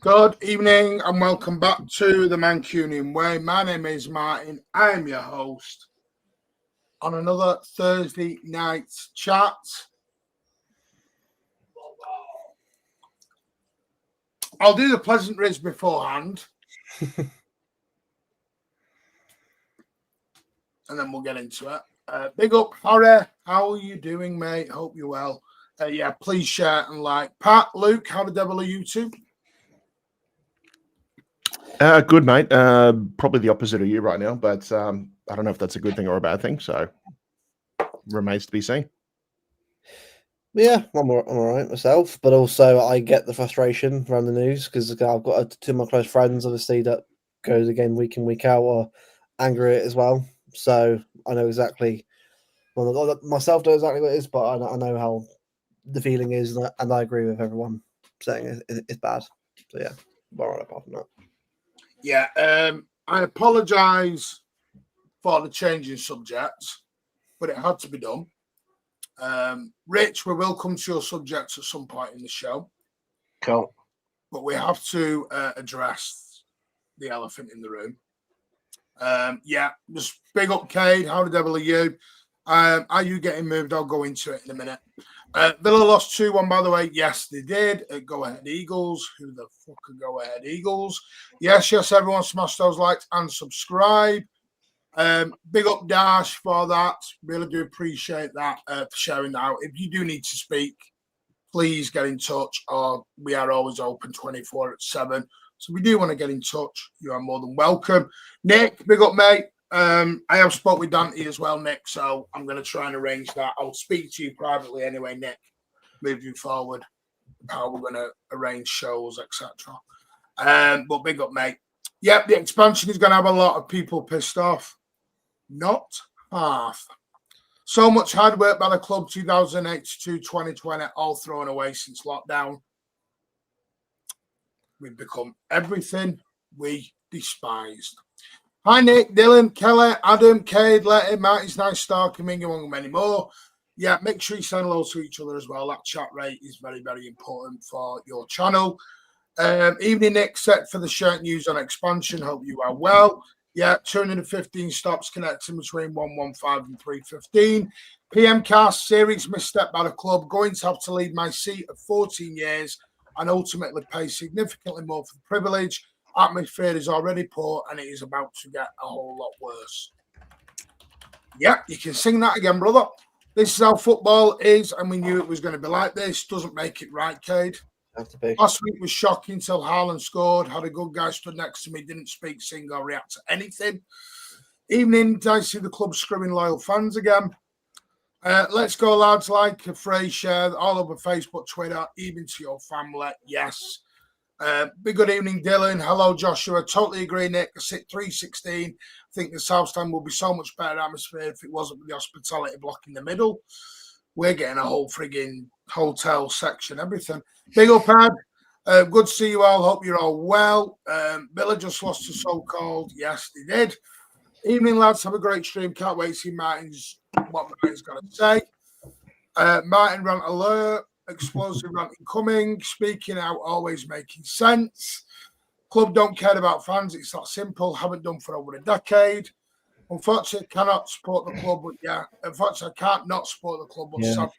Good evening and welcome back to the Mancunian Way. My name is Martin. I am your host on another Thursday night chat. I'll do the pleasantries beforehand. And then we'll get into it. Big up, Harry. How are you doing, mate? Hope you're well. Yeah, please share and like. Pat, Luke, how the devil are you two? Good, mate. Probably the opposite of you right now, but I don't know if that's a good thing or a bad thing, so remains to be seen. Yeah, I'm all right myself, but also I get the frustration around the news because I've got two of my close friends, obviously, that go to the game week in, week out, are angry at it as well. So I know exactly, well, myself know exactly what it is, but I know how the feeling is, and I agree with everyone saying it's bad. So yeah, all right apart from that. Yeah, I apologise for the change in subjects, but it had to be done. Rich, we will come to your subjects at some point in the show. Cool. But we have to address the elephant in the room. Yeah, just big up, Cade. How the devil are you? Are you getting moved? I'll go into it in a minute. Villa lost 2-1, by the way. Yes, they did. Go ahead, Eagles. Who the fuck could go ahead, Eagles? Yes, everyone smash those likes and subscribe. Big up, Dash, for that. Really do appreciate that for sharing that out. If you do need to speak, please get in touch. Or we are always open 24/7. So if we do want to get in touch, you are more than welcome. Nick, big up, mate. I have spoke with Dante as well, Nick, so I'm going to try and arrange that. I'll speak to you privately anyway, Nick, moving forward, how we're going to arrange shows, etc. But big up, mate. Yep, the expansion is going to have a lot of people pissed off. Not half. So much hard work by the club, 2008 to 2020, all thrown away since lockdown. We've become everything we despised. Hi, Nick, Dylan, Kelly, Adam, Cade, Letty, Marty's Nice Star, Kaminga, among many more. Yeah, make sure you say hello to each other as well. That chat rate is very, very important for your channel. Evening, Nick, set for the shirt news on expansion. Hope you are well. Yeah, 215 stops connecting between 115 and 315. PM cast, series misstep by the club. Going to have to leave my seat of 14 years and ultimately pay significantly more for the privilege. Atmosphere is already poor and it is about to get a whole lot worse. Yeah, you can sing that again, brother. This is how football is, and we knew it was going to be like this. Doesn't make it right, Cade. Have to be. Last week was shocking until Haaland scored. Had a good guy stood next to me, didn't speak, sing, or react to anything. Evening, I see the club screwing loyal fans again. Let's go, lads. Like a phrase, share all over Facebook, Twitter, even to your family. Yes. Big good evening, Dylan. Hello, Joshua. Totally agree, Nick. I sit 316. I think the South Stand will be so much better atmosphere if it wasn't with the hospitality block in the middle. We're getting a whole frigging hotel section, everything. Big up, Ed. Good to see you all. Hope you're all well. Villa just lost to so-called. Yes, they did. Evening, lads. Have a great stream. Can't wait to see what Martin's got to say. Martin rant alert. Explosive rant incoming. Speaking out, always making sense. Club don't care about fans. It's that simple. Haven't done for over a decade. Unfortunately, cannot support the club, but yeah, unfortunately, I can't not support the club, but sad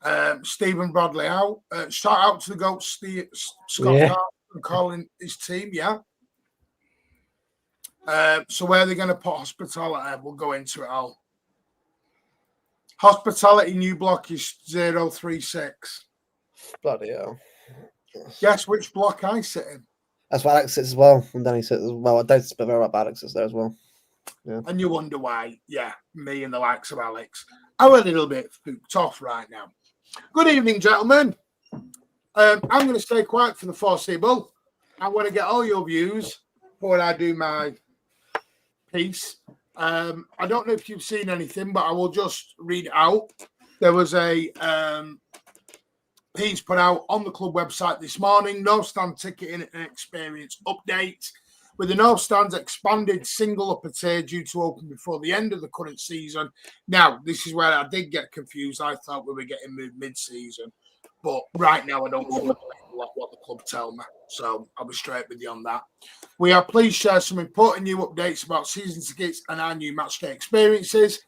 fans. Stephen Bradley out. Shout out to the GOAT, Scott Carter, calling his team, yeah. So where are they going to put hospitality? We'll go into it all. Hospitality new block is 036. Bloody hell. Guess which block I sit in? That's where Alex sits as well, and Danny sits as well. I don't speak very about Alex sits there as well. Yeah. And you wonder why, me and the likes of Alex are a little bit spooked off right now. Good evening, gentlemen. I'm going to stay quiet for the foreseeable. I want to get all your views before I do my piece. I don't know if you've seen anything, but I will just read it out. There was a piece put out on the club website this morning. North Stand ticketing and experience update. With the North Stand's expanded single upper tier due to open before the end of the current season. Now, this is where I did get confused. I thought we were getting moved mid-season. But right now, I don't know what the club tell me. So I'll be straight with you on that. We are pleased to share some important new updates about season tickets and our new matchday experiences.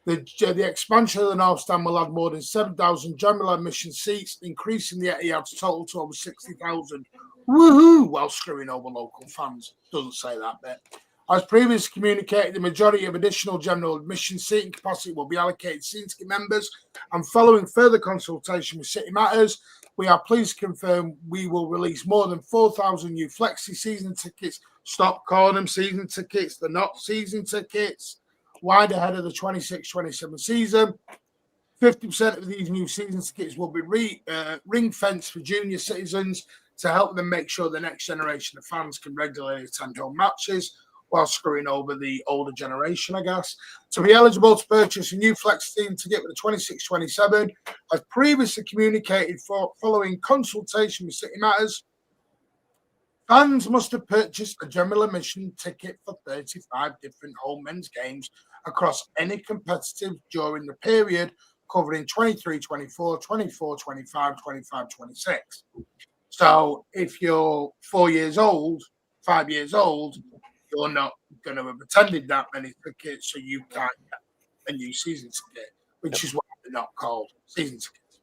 The expansion of the North Stand will add more than 7,000 general admission seats, increasing the Etihad's total to over 60,000. Woohoo! While screwing over local fans. Doesn't say that bit. As previously communicated, the majority of additional general admission seating capacity will be allocated to season ticket members, and following further consultation with City Matters, we are pleased to confirm we will release more than 4,000 new flexi season tickets. Stop calling them season tickets. They're not season tickets. Wide ahead of the 26-27 season. 50% of these new season tickets will be ring-fenced for junior citizens to help them make sure the next generation of fans can regularly attend home matches while screwing over the older generation, I guess. To be eligible to purchase a new flex season ticket with the 26-27, as previously communicated following consultation with City Matters, fans must have purchased a general admission ticket for 35 different home men's games across any competitive during the period covering 23-24, 24-25, 25-26. So if you're 4 years old, 5 years old, you're not going to have attended that many tickets, so you can't get a new season ticket, which is why they're not called season tickets.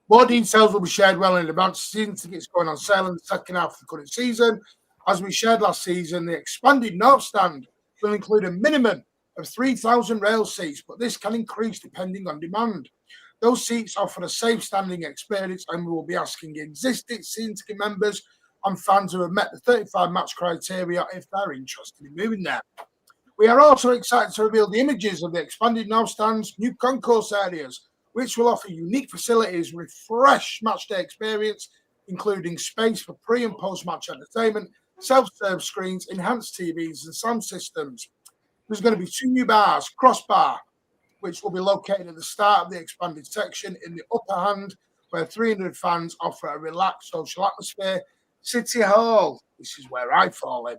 More details will be shared well in advance. Season tickets going on sale in the second half of the current season. As we shared last season, the expanded North Stand will include a minimum of 3,000 rail seats, but this can increase depending on demand. Those seats offer a safe standing experience, and we will be asking existing season ticket members and fans who have met the 35 match criteria if they're interested in moving there. We are also excited to reveal the images of the expanded North Stand's new concourse areas, which will offer unique facilities, refreshed matchday experience, including space for pre- and post-match entertainment, self-serve screens, enhanced TVs, and sound systems. There's going to be 2 new bars, Crossbar, which will be located at the start of the expanded section in the upper hand, where 300 fans offer a relaxed social atmosphere. City Hall, this is where I fall in,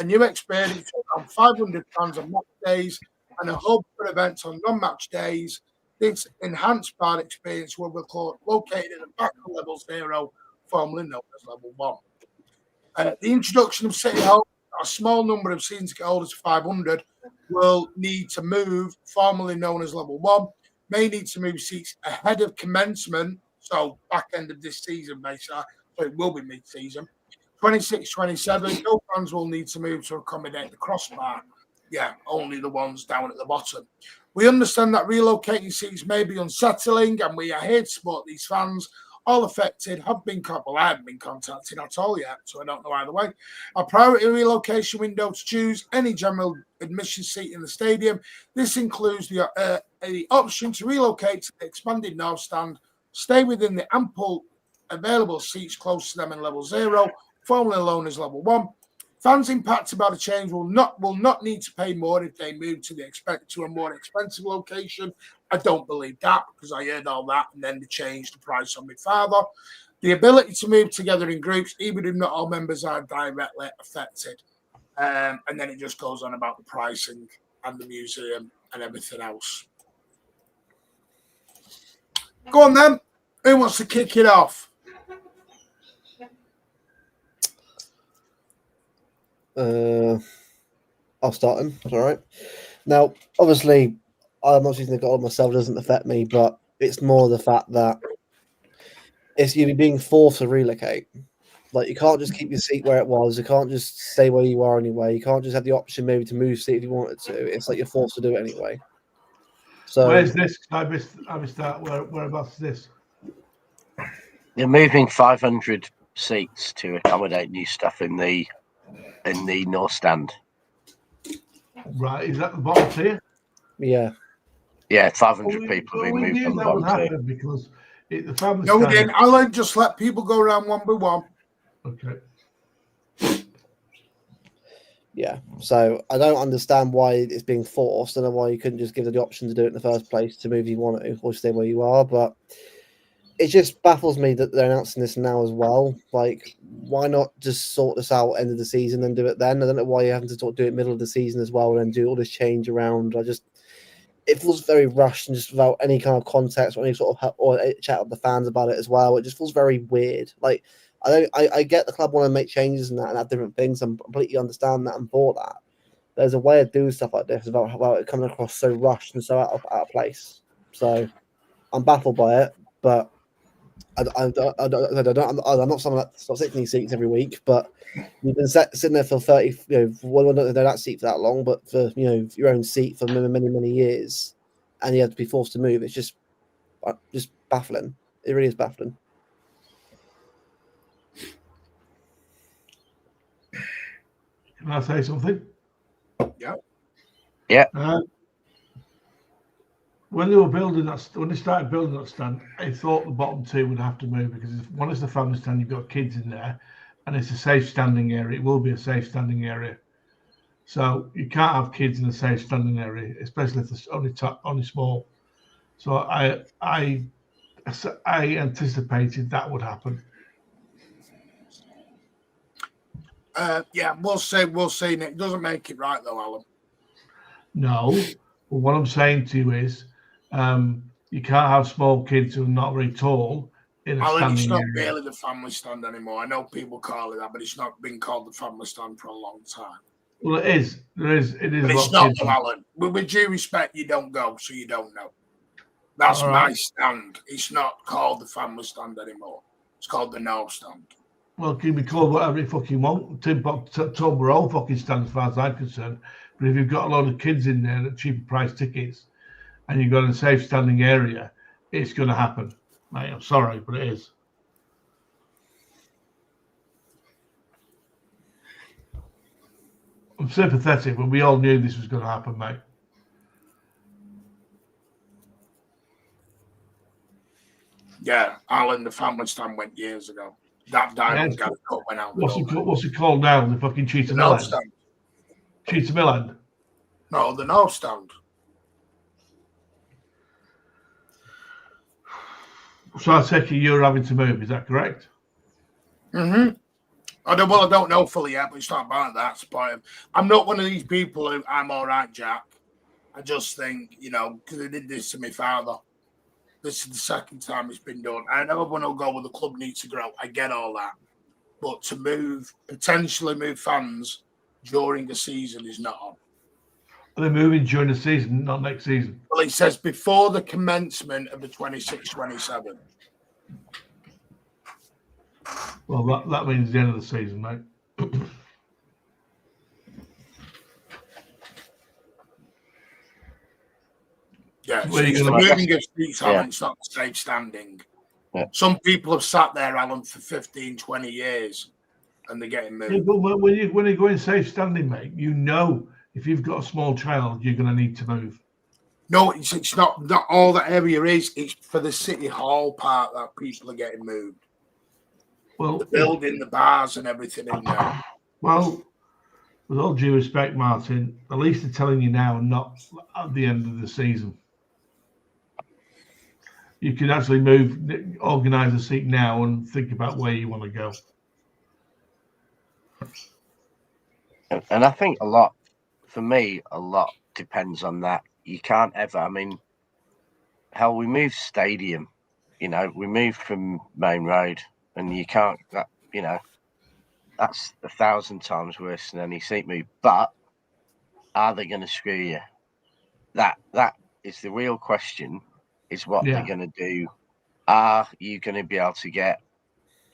a new experience for around 500 fans on match days and a hub for events on non-match days. This enhanced bar experience will be located at the back of level 0, formerly known as level 1. The introduction of City Hall, a small number of season ticket holders, 500, will need to move, formerly known as level 1, may need to move seats ahead of commencement, so back end of this season, basically. So it will be mid-season. 26-27, no fans will need to move to accommodate the crossbar. Yeah, only the ones down at the bottom. We understand that relocating seats may be unsettling, and we are here to support these fans. All affected have been well, I haven't been contacted at all yet, so I don't know either way. Our priority relocation window to choose any general admission seat in the stadium. This includes the option to relocate to the expanded North Stand, stay within the ample available seats close to them in level 0, formerly known as level 1. Fans impacted by the change will not need to pay more if they move to a more expensive location. I don't believe that, because I heard all that and then they changed the price on my father. The ability to move together in groups, even if not all members are directly affected. And then it just goes on about the pricing and the museum and everything else. Go on then. Who wants to kick it off? I'll start him. All right. Now, obviously, I'm not using the goal myself. It doesn't affect me, but it's more the fact that it's you being forced to relocate. Like, you can't just keep your seat where it was. You can't just stay where you are anyway. You can't just have the option maybe to move seat if you wanted to. It's like you're forced to do it anyway. So where's this? I missed that. Whereabouts is this? They're moving 500 seats to accommodate new stuff in the North Stand. Right, is that the bottom tier? yeah. Yeah, 500 people have been moved knew on the that would bottom tier. happen because the family. No, we didn't. Alan, just let people go around one by one. Okay. Yeah, so I don't understand why it's being forced. I don't know why you couldn't just give them the option to do it in the first place to move if you want to or stay where you are. But it just baffles me that they're announcing this now as well. Like, why not just sort this out end of the season and do it then? I don't know why you're having to do it middle of the season as well and then do all this change around. It feels very rushed and just without any kind of context or any sort of help or chat with the fans about it as well. It just feels very weird. Like, I get the club want to make changes and that and have different things. I'm completely understand that and for that. There's a way of doing stuff like this about it coming across so rushed and so out of place. So I'm baffled by it, but I'm not someone that stops sitting in these seats every week. But you've been sitting there for 30, well, not that seat for that long, but for your own seat for many years, and you have to be forced to move. It's just baffling. It really is baffling. Can I say something? Yeah. Yeah. When they started building that stand, I thought the bottom two would have to move because if one is the family stand, you've got kids in there, and it's a safe standing area. It will be a safe standing area, so you can't have kids in a safe standing area, especially if it's only small. So I anticipated that would happen. Yeah, we'll see. Nick, doesn't make it right though, Alan. No, but what I'm saying to you is, you can't have small kids who are not very tall in a Alan, it's standing not area. really the family stand anymore. I know people call it that, but it's not been called the family stand for a long time. Well, it is. It is. But it's not, Alan. With due respect, you don't go, so you don't know. That's my stand. It's not called the family stand anymore. It's called the North Stand. Well, it can be called whatever you fucking want. Tom, we're all fucking stand as far as I'm concerned. But if you've got a lot of kids in there at cheaper price tickets and you've got a safe standing area, it's going to happen. Mate, I'm sorry, but it is. I'm sympathetic, but we all knew this was going to happen, mate. Yeah, Alan, the family stand went years ago. That diamond got cut went out. What's it called now? The fucking Cheetah Mill End? Cheetah Mill End? No, the North Stand. So I take it you're having to move, is that correct? Mm-hmm. I don't know fully yet, but it's not about that. It's about I'm not one of these people who I'm all right, Jack. I just think, because they did this to my father. This is the second time it's been done. I know everyone will go, well, the club needs to grow. I get all that. But to potentially move fans during the season is not on. Are they moving during the season, not next season? Well, it says before the commencement of the 26-27. Well, that means the end of the season, mate. Yeah, Where it's you the gonna- moving of seats, Yeah. Alan. It's not the same standing. Yeah. Some people have sat there, Alan, for 15, 20 years, and they're getting Yeah, moved. but when you go in safe standing, mate, you know if you've got a small child, you're going to need to move. No, it's not all that area is. It's for the City Hall part that people are getting moved. Well, The building, the bars, and everything in there. well, with all due respect, Martin, at least they're telling you now and not at the end of the season. You can actually organise a seat now and think about where you want to go. And I think a lot, for me, a lot depends on that. You can't ever, I mean, hell, we moved stadium, you know, we moved from Main Road, and you can't, you know, that's 1,000 times worse than any seat move. But are they going to screw you? That is the real question, is what Yeah. they're going to do. Are you going to be able to get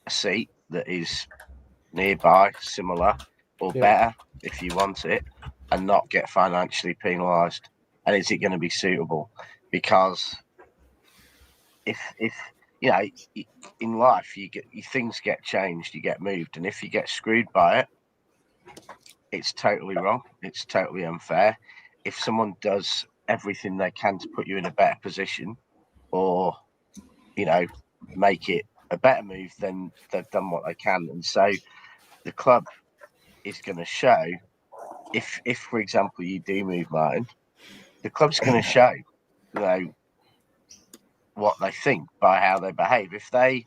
a seat that is nearby, similar, or Yeah. better if you want it, and not get financially penalised? And is it going to be suitable? Because if you know, in life, things get changed, you get moved, and if you get screwed by it, it's totally wrong. It's totally unfair. If someone does everything they can to put you in a better position, or you know, make it a better move, then they've done what they can. And so the club is going to show, if for example you do move, Martin, the club's going to show, you know, what they think by how they behave. If they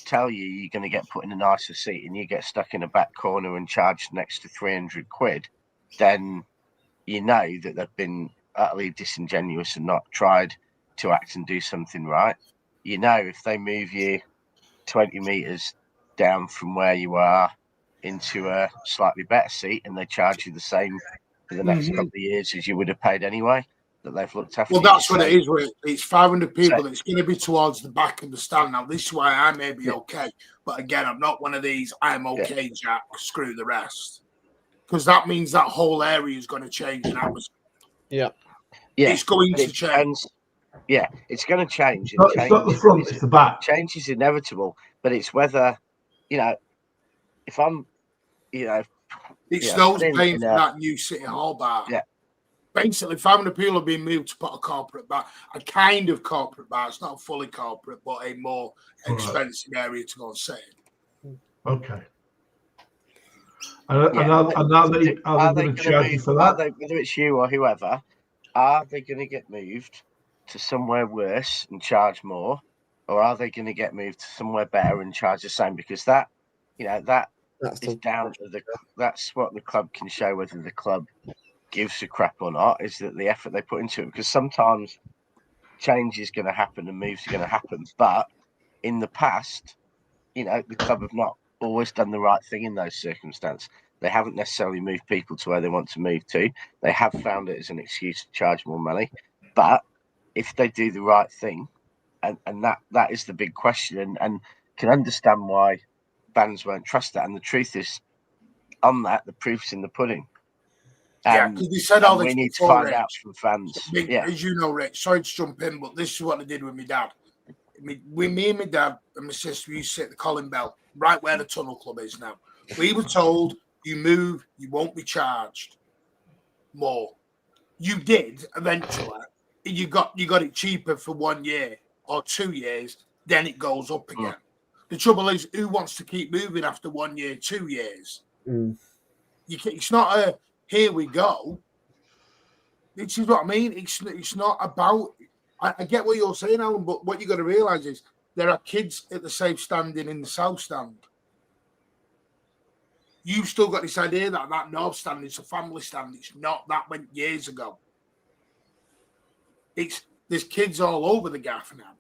tell you you're going to get put in a nicer seat and you get stuck in a back corner and charged an extra 300 quid, then you know that they've been utterly disingenuous and not tried to act and do something right. You know, if they move you 20 metres down from where you are into a slightly better seat and they charge you the same for the next couple of years as you would have paid anyway, that they've looked after Well, you. that's what it is. It's 500 people. So- It's going to be towards the back of the stand. Now, this is why I may be okay. But again, I'm not one of these, I'm okay, Jack, screw the rest. Because that means that whole area is going to change in atmosphere. Yeah. Yeah, It's going but to it change. depends. Yeah, it's going to change. It's not the front, it's the back. Change is inevitable, but it's whether, you know, if I'm, you know, It's yeah, those in- paying in for a- that new City Hall bar. Yeah. Basically, 500 people have been moved to put a corporate bar, a kind of corporate bar. It's not a fully corporate, but a more expensive area to go and sit in. Okay. And Yeah, are but they are going they to charge you for that? whether it's you or whoever, are they going to get moved to somewhere worse and charge more, or are they going to get moved to somewhere better and charge the same? Because that, you know, that That's is the down to that's what the club can show whether the club gives a crap or not, is that the effort they put into it. Because sometimes change is going to happen and moves are going to happen, but in the past, you know, the club have not always done the right thing in those circumstances. They haven't necessarily moved people to where they want to move to. They have found it as an excuse to charge more money. But if they do the right thing, and that is the big question, and can understand why fans won't trust that. And the truth is, on that, the proof's in the pudding. Yeah, because they said all and this we need to before, find Rich. out from fans. Yeah, As you know, Rich, sorry to jump in, but this is what they did with my dad. Me and my dad and my sister used to sit at the Colin Bell, right where the Tunnel Club is now. We were told, you move, you won't be charged more. You did eventually. You got it cheaper for 1 year or 2 years, then it goes up again. The trouble is, who wants to keep moving after 1 year, 2 years? It's not a here we go. This is what I mean. It's not about. I get what you're saying, Alan, but what you got to realise is there are kids at the safe standing in the south stand. You've still got this idea that north stand is a family stand. It's not. That went years ago. There's kids all over the gaff now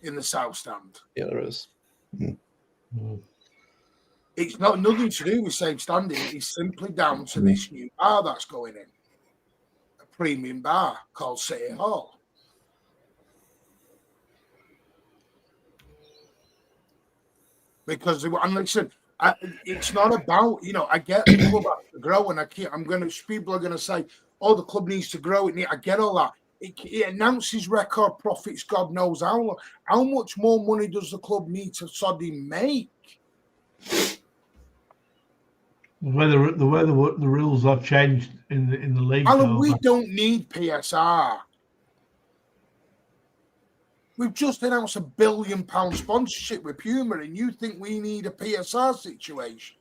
in the south stand. Yeah, there is. It's not nothing to do with safe standing. It's simply down to this new bar that's going in, a premium bar called City Hall. Because and listen, it's not about, you know, I get the club has to grow, and people are going to say, oh, the club needs to grow. I get all that. it announces record profits. God knows how long. How much more money does the club need to suddenly make? The way the rules have changed in the league. Alan, we don't need PSR. We've just announced £1 billion sponsorship with Puma, and you think we need a PSR situation?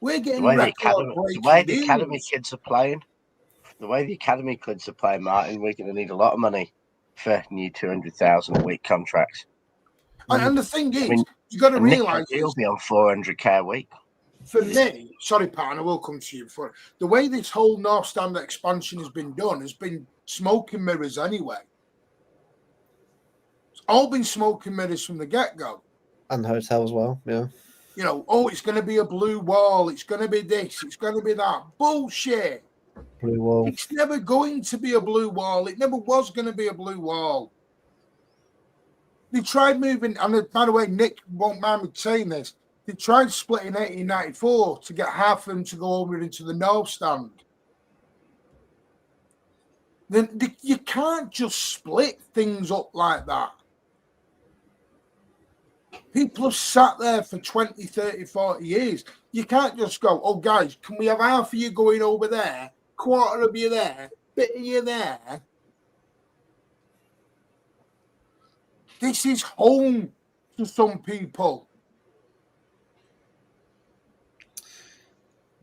We're getting the way the academy deals. kids are playing, Martin, we're going to need a lot of money for new 200,000 a week contracts. And the thing is, you got to realise he'll be on 400k a week. For me, sorry, partner, I will come to you for the way this whole North Stand expansion has been done has been smoke and mirrors anyway. It's all been smoke and mirrors from the get-go. And the hotel as well, yeah. You know, oh, it's going to be a blue wall. It's going to be this. It's going to be that. Bullshit. Blue wall. It's never going to be a blue wall. It never was going to be a blue wall. They tried moving, and by the way, Nick won't mind me saying this, they tried splitting 1894 to get half of them to go over into the North Stand. Then you can't just split things up like that. People have sat there for 20, 30, 40 years. You can't just go, oh, guys, can we have half of you going over there, quarter of you there, bit of you there? This is home to some people.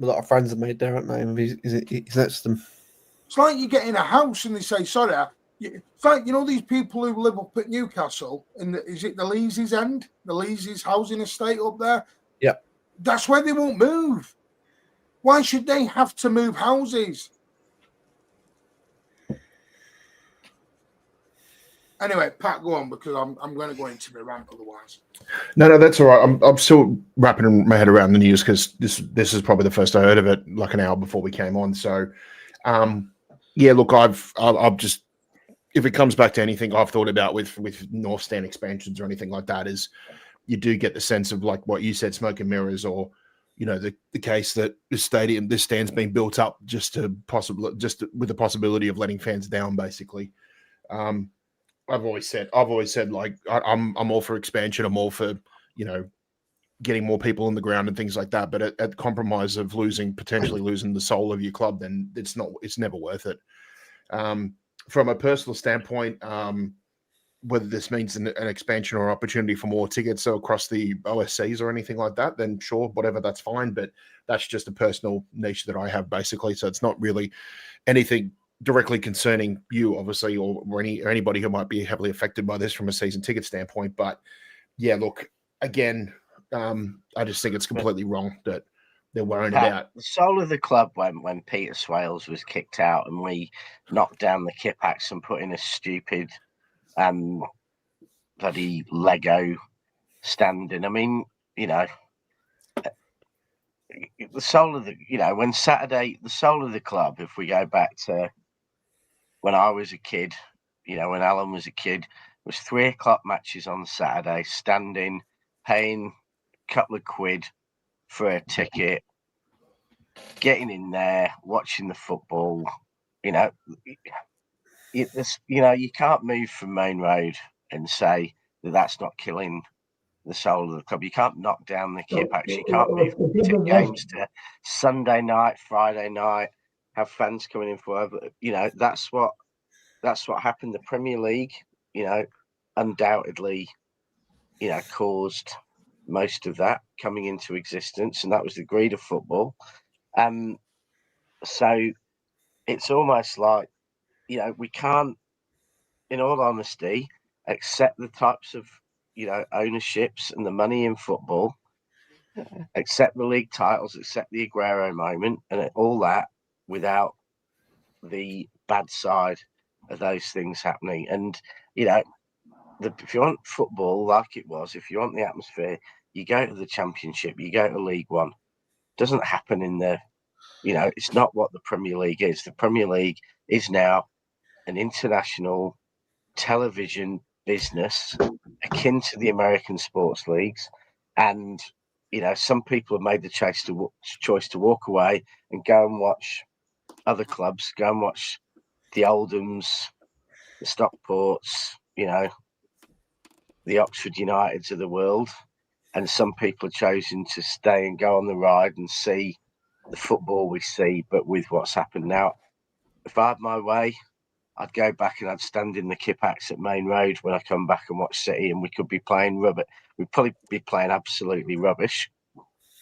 A lot of friends have made there, haven't they? He's next to them. It's like you get in a house and they say, sorry, it's like, you know, these people who live up at Newcastle, is it the Leesy's End? The Leesy's housing estate up there? Yeah. That's where they won't move. Why should they have to move houses? Anyway, Pat, go on, because I'm going to go into my rant otherwise. No, that's all right. I'm still wrapping my head around the news because this is probably the first I heard of it like an hour before we came on. So, yeah, look, I've just, if it comes back to anything I've thought about with North Stand expansions or anything like that, is you do get the sense of like what you said, smoke and mirrors, or you know the case that this stand's been built up just with the possibility of letting fans down, basically. I've always said like I'm all for expansion. I'm all for, you know, getting more people on the ground and things like that. But at compromise of potentially losing the soul of your club, then it's never worth it. From a personal standpoint, whether this means an expansion or opportunity for more tickets across the OSCs or anything like that, then sure, whatever, that's fine. But that's just a personal niche that I have, basically. So it's not really anything directly concerning you, obviously, or anybody who might be heavily affected by this from a season ticket standpoint. But yeah, look, again, I just think it's completely wrong that they're worrying about the soul of the club when Peter Swales was kicked out and we knocked down the Kipax and put in a stupid bloody Lego stand in. I mean, you know, the soul of the, you know, when Saturday, the soul of the club, if we go back to when I was a kid, you know, when Alan was a kid, was 3 o'clock matches on Saturday, standing, paying a couple of quid for a ticket, getting in there, watching the football. You know, you can't move from Main Road and say that that's not killing the soul of the club. You can't knock down the Kipax. You can't move games to Sunday night, Friday night, have fans coming in for, you know, that's what happened. The Premier League, you know, undoubtedly, you know, caused most of that coming into existence, and that was the greed of football. So it's almost like, you know, we can't, in all honesty, accept the types of, you know, ownerships and the money in football, accept the league titles, accept the Aguero moment, and all that without the bad side of those things happening. And, you know, if you want football like it was, if you want the atmosphere, you go to the Championship, you go to League One. It doesn't happen in the, you know, it's not what the Premier League is. The Premier League is now an international television business akin to the American sports leagues. And, you know, some people have made the choice to walk away and go and watch other clubs. Go and watch the Oldhams, the Stockports, the Oxford Uniteds of the world. And some people are choosing to stay and go on the ride and see the football we see, but with what's happened now. If I had my way, I'd go back and I'd stand in the Kippax at Main Road when I come back and watch City, and we could be playing rubbish. We'd probably be playing absolutely rubbish.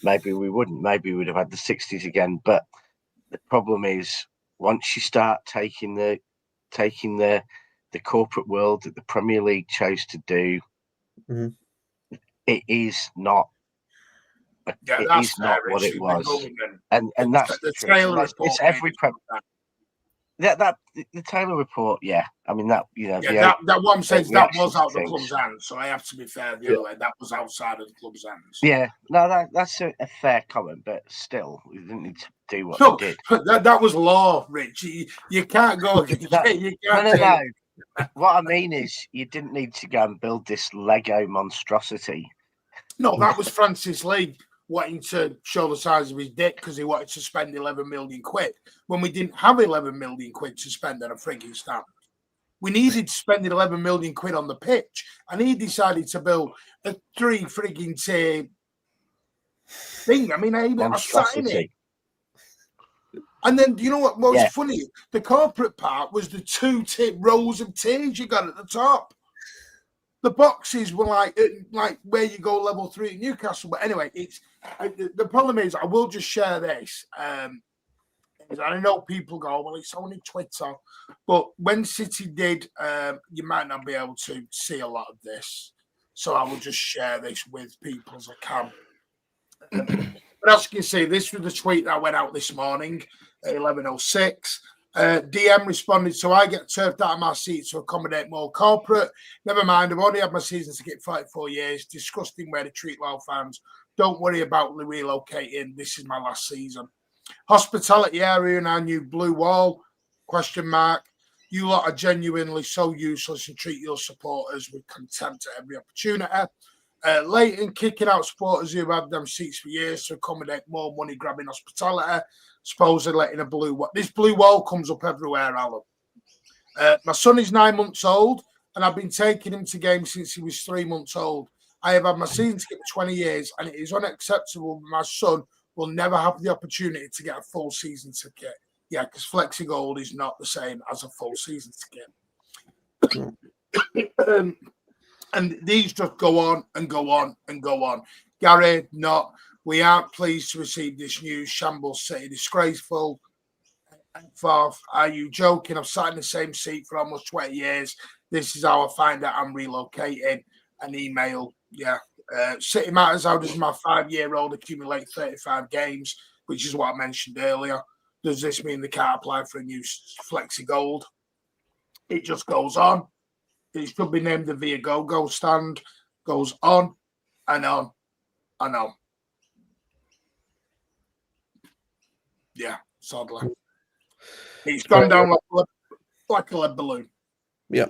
Maybe we wouldn't. Maybe we'd have had the 60s again. But the problem is, once you start taking the corporate world that the Premier League chose to do, it is not. Yeah, it that's is not what it was, and that's the truth. Taylor It's report. every the Taylor report. Yeah, I mean that. that what I'm saying is that was out of the things. club's hands. So I have to be fair the other way. That was outside of the club's hands. Yeah, no, that's a fair comment, but still, we didn't need to do what they did. That was law, Rich. You can't go. No. What I mean is, you didn't need to go and build this Lego monstrosity. No, that was Francis Lee wanting to show the size of his dick because he wanted to spend 11 million quid when we didn't have 11 million quid to spend on a frigging stand. We needed to spend 11 million quid on the pitch, and he decided to build a 3 frigging tier thing. I mean, I sat in it. And then, you know what was funny? The corporate part was the 2 rows of tiers you got at the top. The boxes were like where you go level 3 at Newcastle. But anyway, the problem is I will just share this. I know people go, well, it's only Twitter. But when City did, you might not be able to see a lot of this. So I will just share this with people as I can. But as you can see, this was the tweet that went out this morning at 11:06. DM responded, so I get turfed out of my seat to accommodate more corporate. Never mind, I've already had my season ticket 44 years. Disgusting way to treat well fans. Don't worry about relocating. This is my last season. Hospitality area in our new blue wall, ? You lot are genuinely so useless and treat your supporters with contempt at every opportunity. Leighton kicking out supporters who have had them seats for years to accommodate more money grabbing hospitality. Supposedly letting a blue wall. This blue wall comes up everywhere, Alan. My son is 9 months old, and I've been taking him to games since he was 3 months old. I have had my season ticket for 20 years, and it is unacceptable that my son will never have the opportunity to get a full season ticket. Yeah, because Flexi Gold is not the same as a full season ticket. And these just go on and go on and go on. Gary, not. We aren't pleased to receive this news. Shambles City, disgraceful. Fourth, are you joking? I've sat in the same seat for almost 20 years. This is how I find out I'm relocating. An email, City Matters, how does my 5-year-old accumulate 35 games, which is what I mentioned earlier. Does this mean they can't apply for a new Flexi Gold? It just goes on. It should be named the Viagogo stand. Goes on and on and on. Yeah, sadly. It's gone down like a lead balloon. Yeah.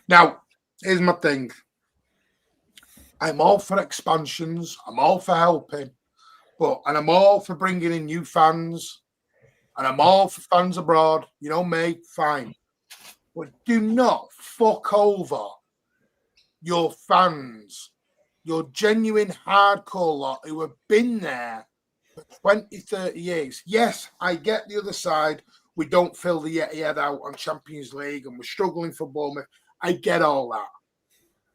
Now, here's my thing. I'm all for expansions. I'm all for helping. And I'm all for bringing in new fans. And I'm all for fans abroad. You know me, fine. But do not fuck over your fans, your genuine hardcore lot who have been there for 20, 30 years. Yes, I get the other side. We don't fill the head out on Champions League and we're struggling for Bournemouth. I get all that.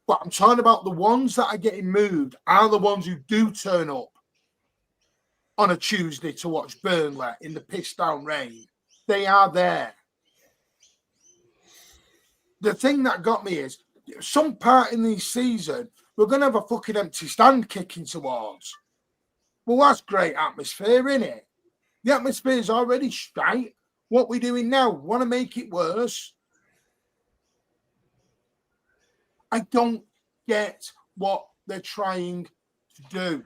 But I'm talking about the ones that are getting moved are the ones who do turn up on a Tuesday to watch Burnley in the pissed down rain. They are there. The thing that got me is some part in this season, we're going to have a fucking empty stand kicking towards. Well, that's great atmosphere, isn't it? The atmosphere is already shite. What we doing now? Want to make it worse? I don't get what they're trying to do.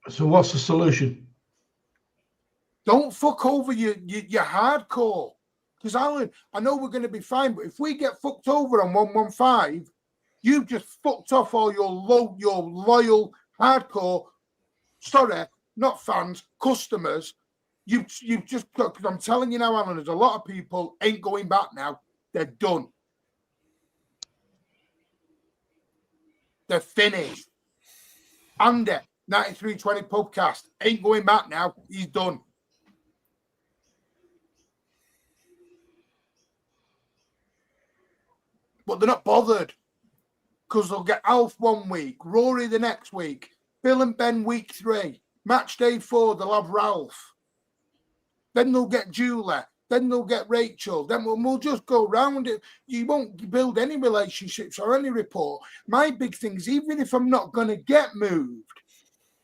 So what's the solution? Don't fuck over your hardcore. Because Alan, I know we're going to be fine, but if we get fucked over on 115, you've just fucked off all your loyal hardcore. Sorry, not fans, customers. You've just got, because I'm telling you now, Alan, there's a lot of people ain't going back now. They're done. They're finished. Andy, 9320 podcast, ain't going back now. He's done. But they're not bothered, because they'll get Alf 1 week, Rory the next week, Phil and Ben week 3, match day 4, they'll have Ralph. Then they'll get Julie. Then they'll get Rachel. Then we'll just go round it. You won't build any relationships or any rapport. My big thing is, even if I'm not going to get moved,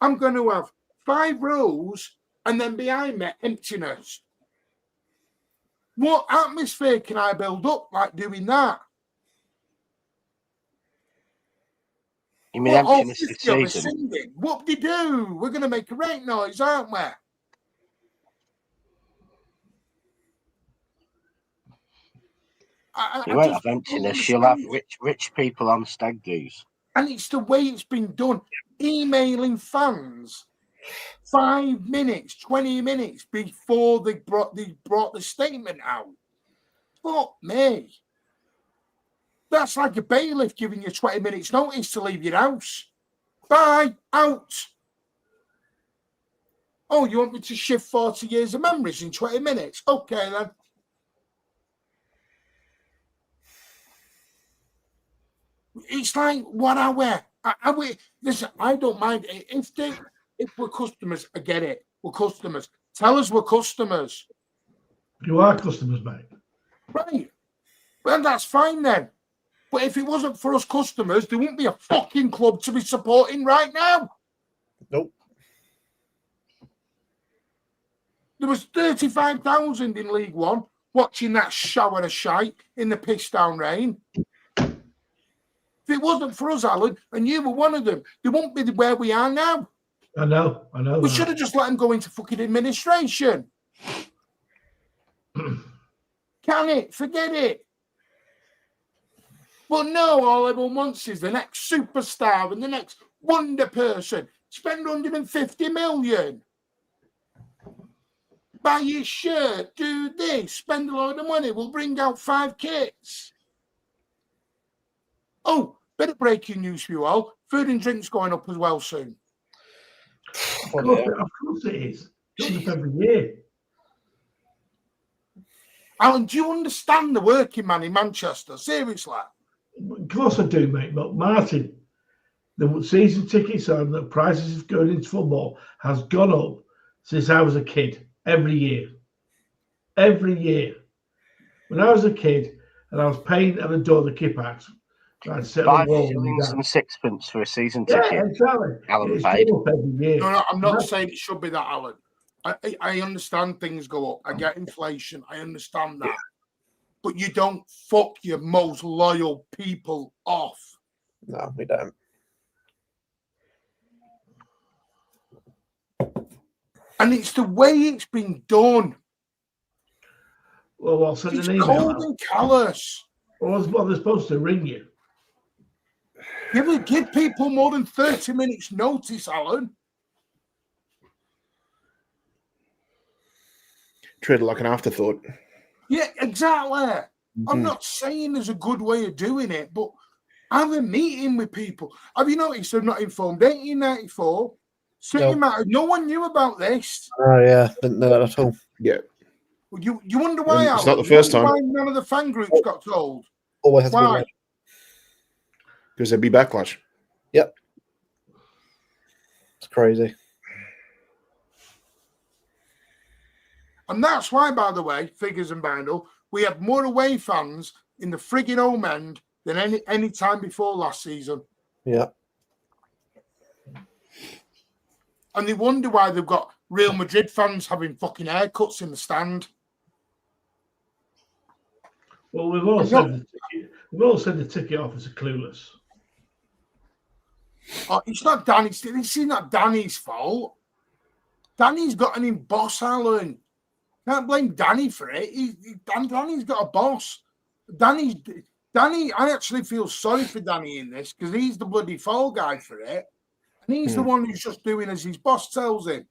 I'm going to have 5 rows and then behind me, emptiness. What atmosphere can I build up like doing that? You mean emptiness this season? What do you do? We're going to make a rate noise, aren't we? You won't have emptiness. You'll have rich people on stag do's. And it's the way it's been done. Emailing fans 5 minutes, 20 minutes before they brought the statement out. Fuck me. That's like a bailiff giving you 20 minutes notice to leave your house. Bye, out. Oh, you want me to shift 40 years of memories in 20 minutes? Okay, then. It's like, what are we? Listen, I don't mind. If we're customers, I get it. We're customers. Tell us we're customers. You are customers, mate. Right. Well, that's fine then. But if it wasn't for us customers, there wouldn't be a fucking club to be supporting right now. Nope. There was 35,000 in League One watching that shower of shite in the piss down rain. If it wasn't for us, Alan, and you were one of them, they won't be where we are now. I know. We should have just let them go into fucking administration. Can it? Forget it. But no, all everyone wants is the next superstar and the next wonder person. Spend 150 million. Buy your shirt, do this, spend a load of money. We'll bring out 5 kits. Oh, bit of breaking news for you all. Food and drinks going up as well soon. Of course it is. It goes up every year. Alan, do you understand the working man in Manchester? Seriously? Of course I do, mate. But Martin, the season tickets and the prices of going into football has gone up since I was a kid. Every year. Every year. When I was a kid and I was paying at the door of the Kippax, I'd sit on the wall. 5 shillings and 6pence for a season Yeah, ticket. exactly. Alan It's paid. gone up every year. No, I'm not saying it should be that, Alan. I understand things go up. I get inflation. I understand that. But you don't fuck your most loyal people off. No, we don't. And it's the way it's been done. Well, I'll send It's an email. cold and callous. Well, they're supposed to ring you. Give people more than 30 minutes notice, Alan. Treat it like an afterthought. Yeah, exactly. I'm not saying there's a good way of doing it, but have a meeting with people. Have you noticed they're not informed? 1894, City Matter, no one knew about this. Oh, yeah. Didn't know that at all. Yeah. You wonder why, It's Alan? not the first You wonder time. why none of the fan groups got told. Always has to be Why? right. Because there'd be backlash. Yep. It's crazy. And that's why, by the way, Figures and Bindle, we have more away fans in the frigging home end than any time before last season. Yeah. And they wonder why they've got Real Madrid fans having fucking haircuts in the stand. Well, we've all said the ticket office are clueless. Oh, it's not Danny's. This is not Danny's fault. Danny's got an boss, Alan. Can't blame Danny for it. Danny's got a boss. Danny. I actually feel sorry for Danny in this because he's the bloody fall guy for it, and he's the one who's just doing as his boss tells him.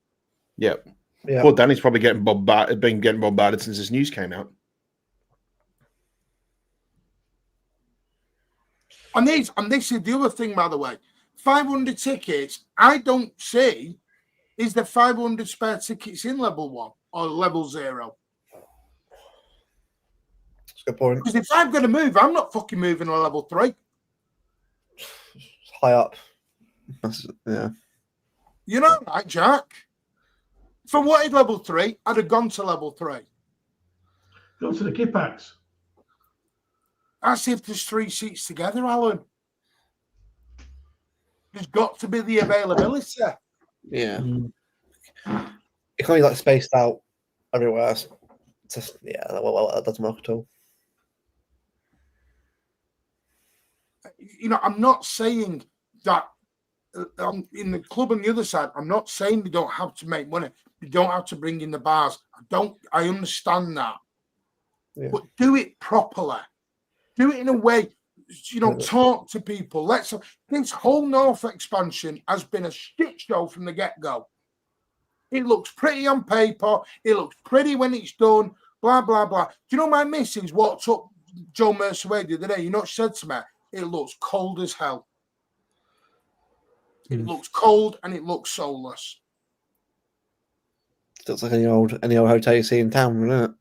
Yeah. Yeah. Poor Danny's probably been getting bombarded since this news came out. And this is the other thing, by the way. 500 tickets, I don't see, is there 500 spare tickets in level 1 or level 0? That's a good point. Because if I'm going to move, I'm not fucking moving to level 3. It's high up. Yeah. You know, right, Jack? If I wanted level 3, I'd have gone to level 3. Go to the kit packs. That's if there's 3 seats together, Alan. There's got to be the availability. Yeah. It can't be like spaced out everywhere. It's just, yeah, well, that doesn't work at all. You know, I'm not saying that in the club on the other side, I'm not saying they don't have to make money. They don't have to bring in the bars. I understand that. Yeah. But do it properly. Do it in a way, you know, talk to people. This whole North expansion has been a shit show from the get-go. It looks pretty on paper. It looks pretty when it's done, blah, blah, blah. Do you know my missus walked up Joe Mercer Way the other day? You know what she said to me? It looks cold as hell. It looks cold and it looks soulless. It looks like any old hotel you see in town, doesn't it?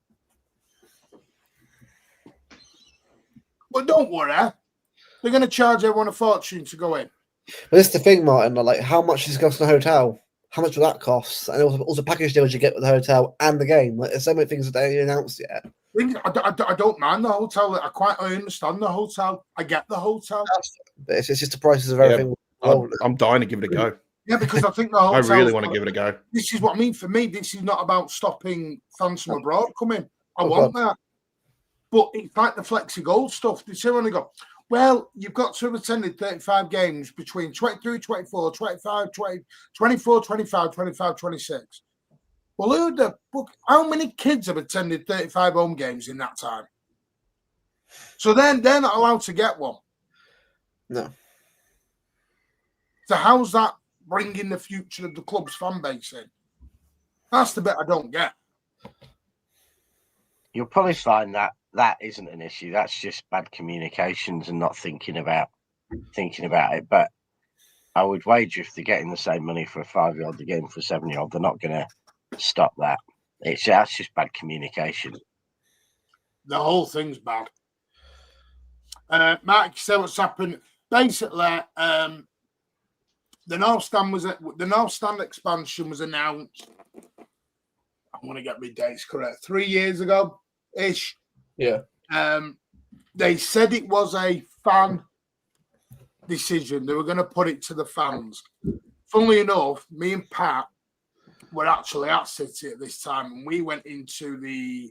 But don't worry. They're going to charge everyone a fortune to go in. But this is the thing, Martin. Like, how much is it costing a hotel? How much will that cost? And also package deals you get with the hotel and the game. Like, there's so many things that they haven't announced yet. I don't mind the hotel. I understand the hotel. I get the hotel. But it's just the prices of everything. I'm dying to give it a go. Yeah, because I think the hotel. I really want to give it a go. This is what I mean. For me, this is not about stopping fans from abroad coming. I want that. But it's like the Flexi Gold stuff. They say when they go, well, you've got to have attended 35 games between 23, 24, 25, 20, 24, 25, 25, 26. Well, how many kids have attended 35 home games in that time? So then they're not allowed to get one. No. So how's that bringing the future of the club's fan base in? That's the bit I don't get. You'll probably find that isn't an issue. That's just bad communications and not thinking about it. But I would wager if they're getting the same money for a 5-year-old they're getting for a 7-year-old, they're not going to stop that. That's just bad communication. The whole thing's bad. Mark, you say what's happened? Basically, the North Stand expansion was announced. I'm going to get my dates correct. 3 years ago, ish. Yeah. They said it was a fan decision. They were going to put it to the fans. Funnily enough, me and Pat were actually at City at this time, and we went into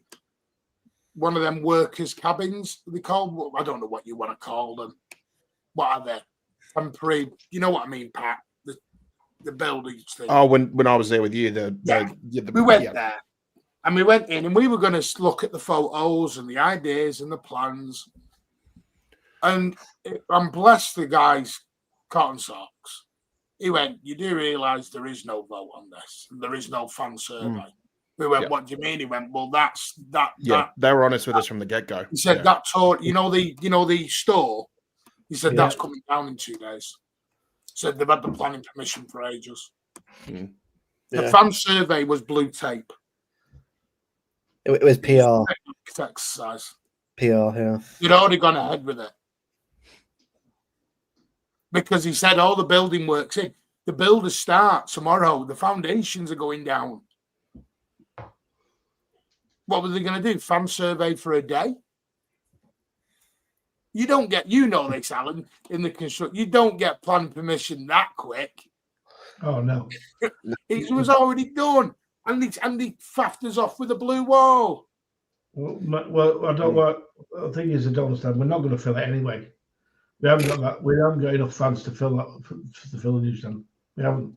one of them workers' cabins. They called. I don't know what you want to call them. What are they? Temporary. You know what I mean, Pat? The buildings thing. Oh, when I was there with you, we went there. And we went in and we were going to look at the photos and the ideas and the plans. And I'm blessed the guy's cotton socks. He went, you do realise there is no vote on this. There is no fan survey. We went, what do you mean? He went, well, that's that. Yeah, they were honest with us from the get-go. He said that tour, the store. He said that's coming down in 2 days. Said they've had the planning permission for ages. The fan survey was blue tape. It was PR. Exercise. PR, yeah. You'd already gone ahead with it. Because he said all the building works in. The builders start tomorrow. The foundations are going down. What were they going to do? Fan survey for a day? You don't get, this, Alan, in the construction. You don't get planning permission that quick. Oh, no. It was already done. And he faffed us off with a blue wall. Well, I don't want. The thing is, I don't understand. We're not going to fill it anyway. We haven't got that. We haven't got enough fans to fill the newsstand. We haven't.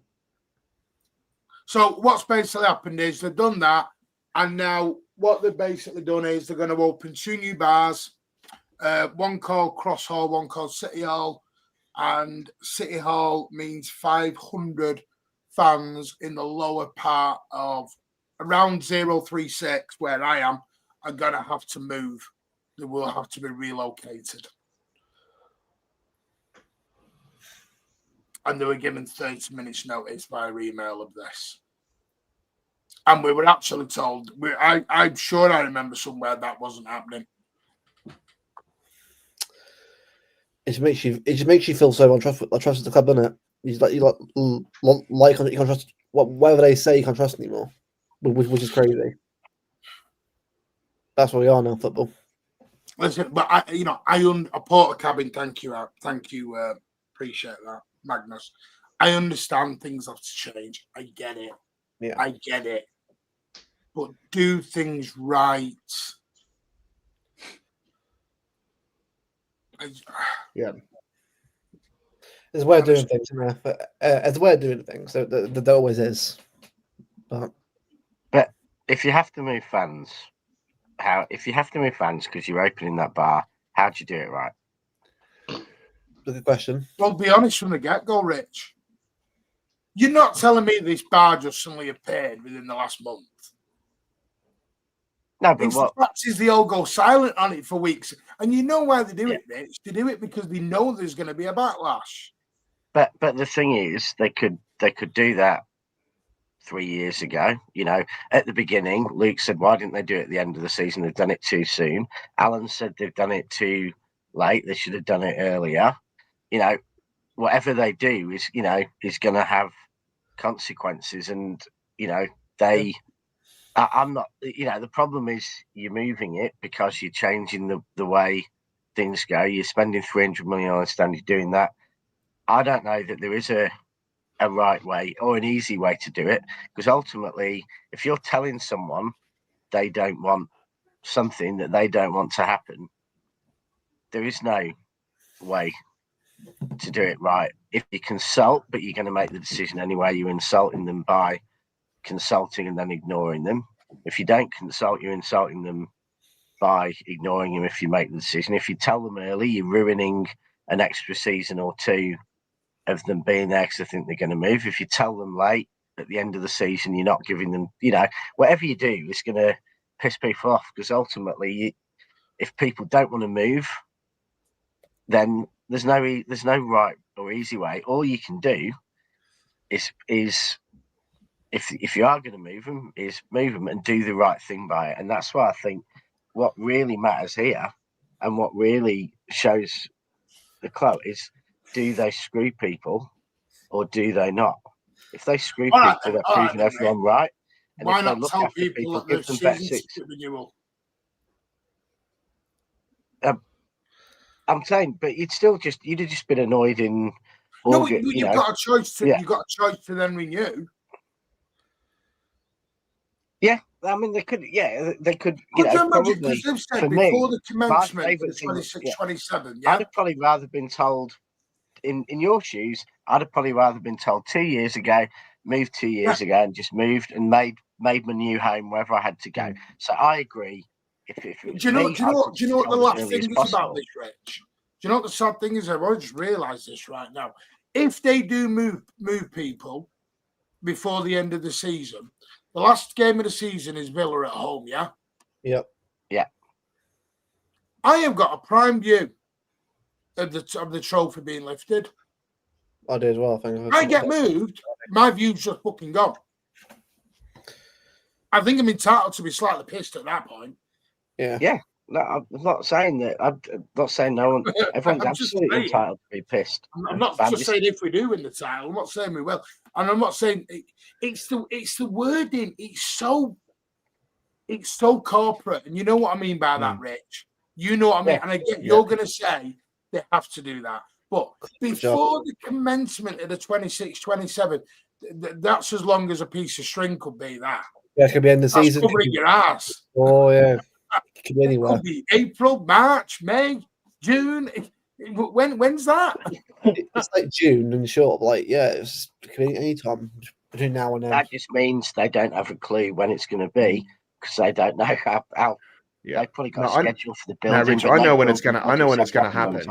So what's basically happened is they've done that, and now what they've basically done is they're going to open 2 new bars. One called Cross Hall, one called City Hall, and City Hall means 500 fans in the lower part of around 036, where I am, are going to have to move. They will have to be relocated. And they were given 30 minutes notice via email of this. And we were actually told, I'm sure I remember somewhere that wasn't happening. It just makes you feel so untrustworthy the club, doesn't it? You can't trust whatever they say, you can't trust anymore, which is crazy. That's where we are now, football. Listen, but a porter cabin. Thank you, appreciate that, Magnus. I understand things have to change. I get it. Yeah, I get it. But do things right. Yeah. there's a way of doing things, isn't there? But there's a way of doing things. There always is. But if you have to move fans, because you're opening that bar, how do you do it right? good question. Well, be honest from the get-go, Rich. You're not telling me this bar just suddenly appeared within the last month. No, but It's what? the fact is they all go silent on it for weeks. And you know why they do it, Rich? They do it because they know there's going to be a backlash. But the thing is, they could do that 3 years ago. You know, at the beginning, Luke said, "Why didn't they do it at the end of the season? They've done it too soon." Alan said they've done it too late. They should have done it earlier. You know, whatever they do is going to have consequences, and I'm not. The problem is you're moving it because you're changing the way things go. You're spending 300 million on a stand. You're doing that. I don't know that there is a right way or an easy way to do it, because ultimately, if you're telling someone they don't want something that they don't want to happen, there is no way to do it right. If you consult, but you're going to make the decision anyway, you're insulting them by consulting and then ignoring them. If you don't consult, you're insulting them by ignoring them if you make the decision. If you tell them early, you're ruining an extra season or two of them being there because I think they're going to move. If you tell them late at the end of the season, you're not giving them, whatever you do is going to piss people off, because ultimately, if people don't want to move, then there's no right or easy way. All you can do is if you are going to move them, is move them and do the right thing by it. And that's why I think what really matters here and what really shows the club is, do they screw people or do they not? If they screw people, they're proving everyone right. And why if they not look tell after people that give the them better season six. renewal? I'm saying, but you'd have just been annoyed in August. No, you've got a choice to. Yeah. You've got a choice to then renew. Yeah, I mean, they could. Yeah, they could. Could you imagine? Probably, Because they've said for before me, the commencement of favourite the thing, 26-27, I'd have probably rather been told, in your shoes, I'd have probably rather been told 2 years ago, moved 2 years ago, and just moved and made my new home wherever I had to go. So I agree. If it was do you know what the last thing is about this, Rich? Do you know what the sad thing is? I've just realised this right now. If they do move people before the end of the season, the last game of the season is Villa at home, yeah? Yep. Yeah. I have got a prime view of the trophy being lifted. I do as well. I think. I get moved, my view's just fucking gone. I think I'm entitled to be slightly pissed at that point. Yeah. Yeah. No, I'm not saying that. I'm not saying no one. Everyone's absolutely entitled to be pissed. I'm not just saying if we do win the title. I'm not saying we will, and I'm not saying it's the wording. It's so corporate, and you know what I mean by that, Rich. You know what I mean, and I get you're going to say they have to do that, but before the commencement of the 26-27, that's as long as a piece of string could be. That it could be end of the that's season. covering your ass. Oh yeah. It could be anywhere. It could be April, March, May, June. When's that? It's like June and short. It could be any time between now and then. That just means they don't have a clue when it's going to be, because they don't know how. Yeah, they've probably got a schedule for the building. No, Rich, I know when it's going to happen.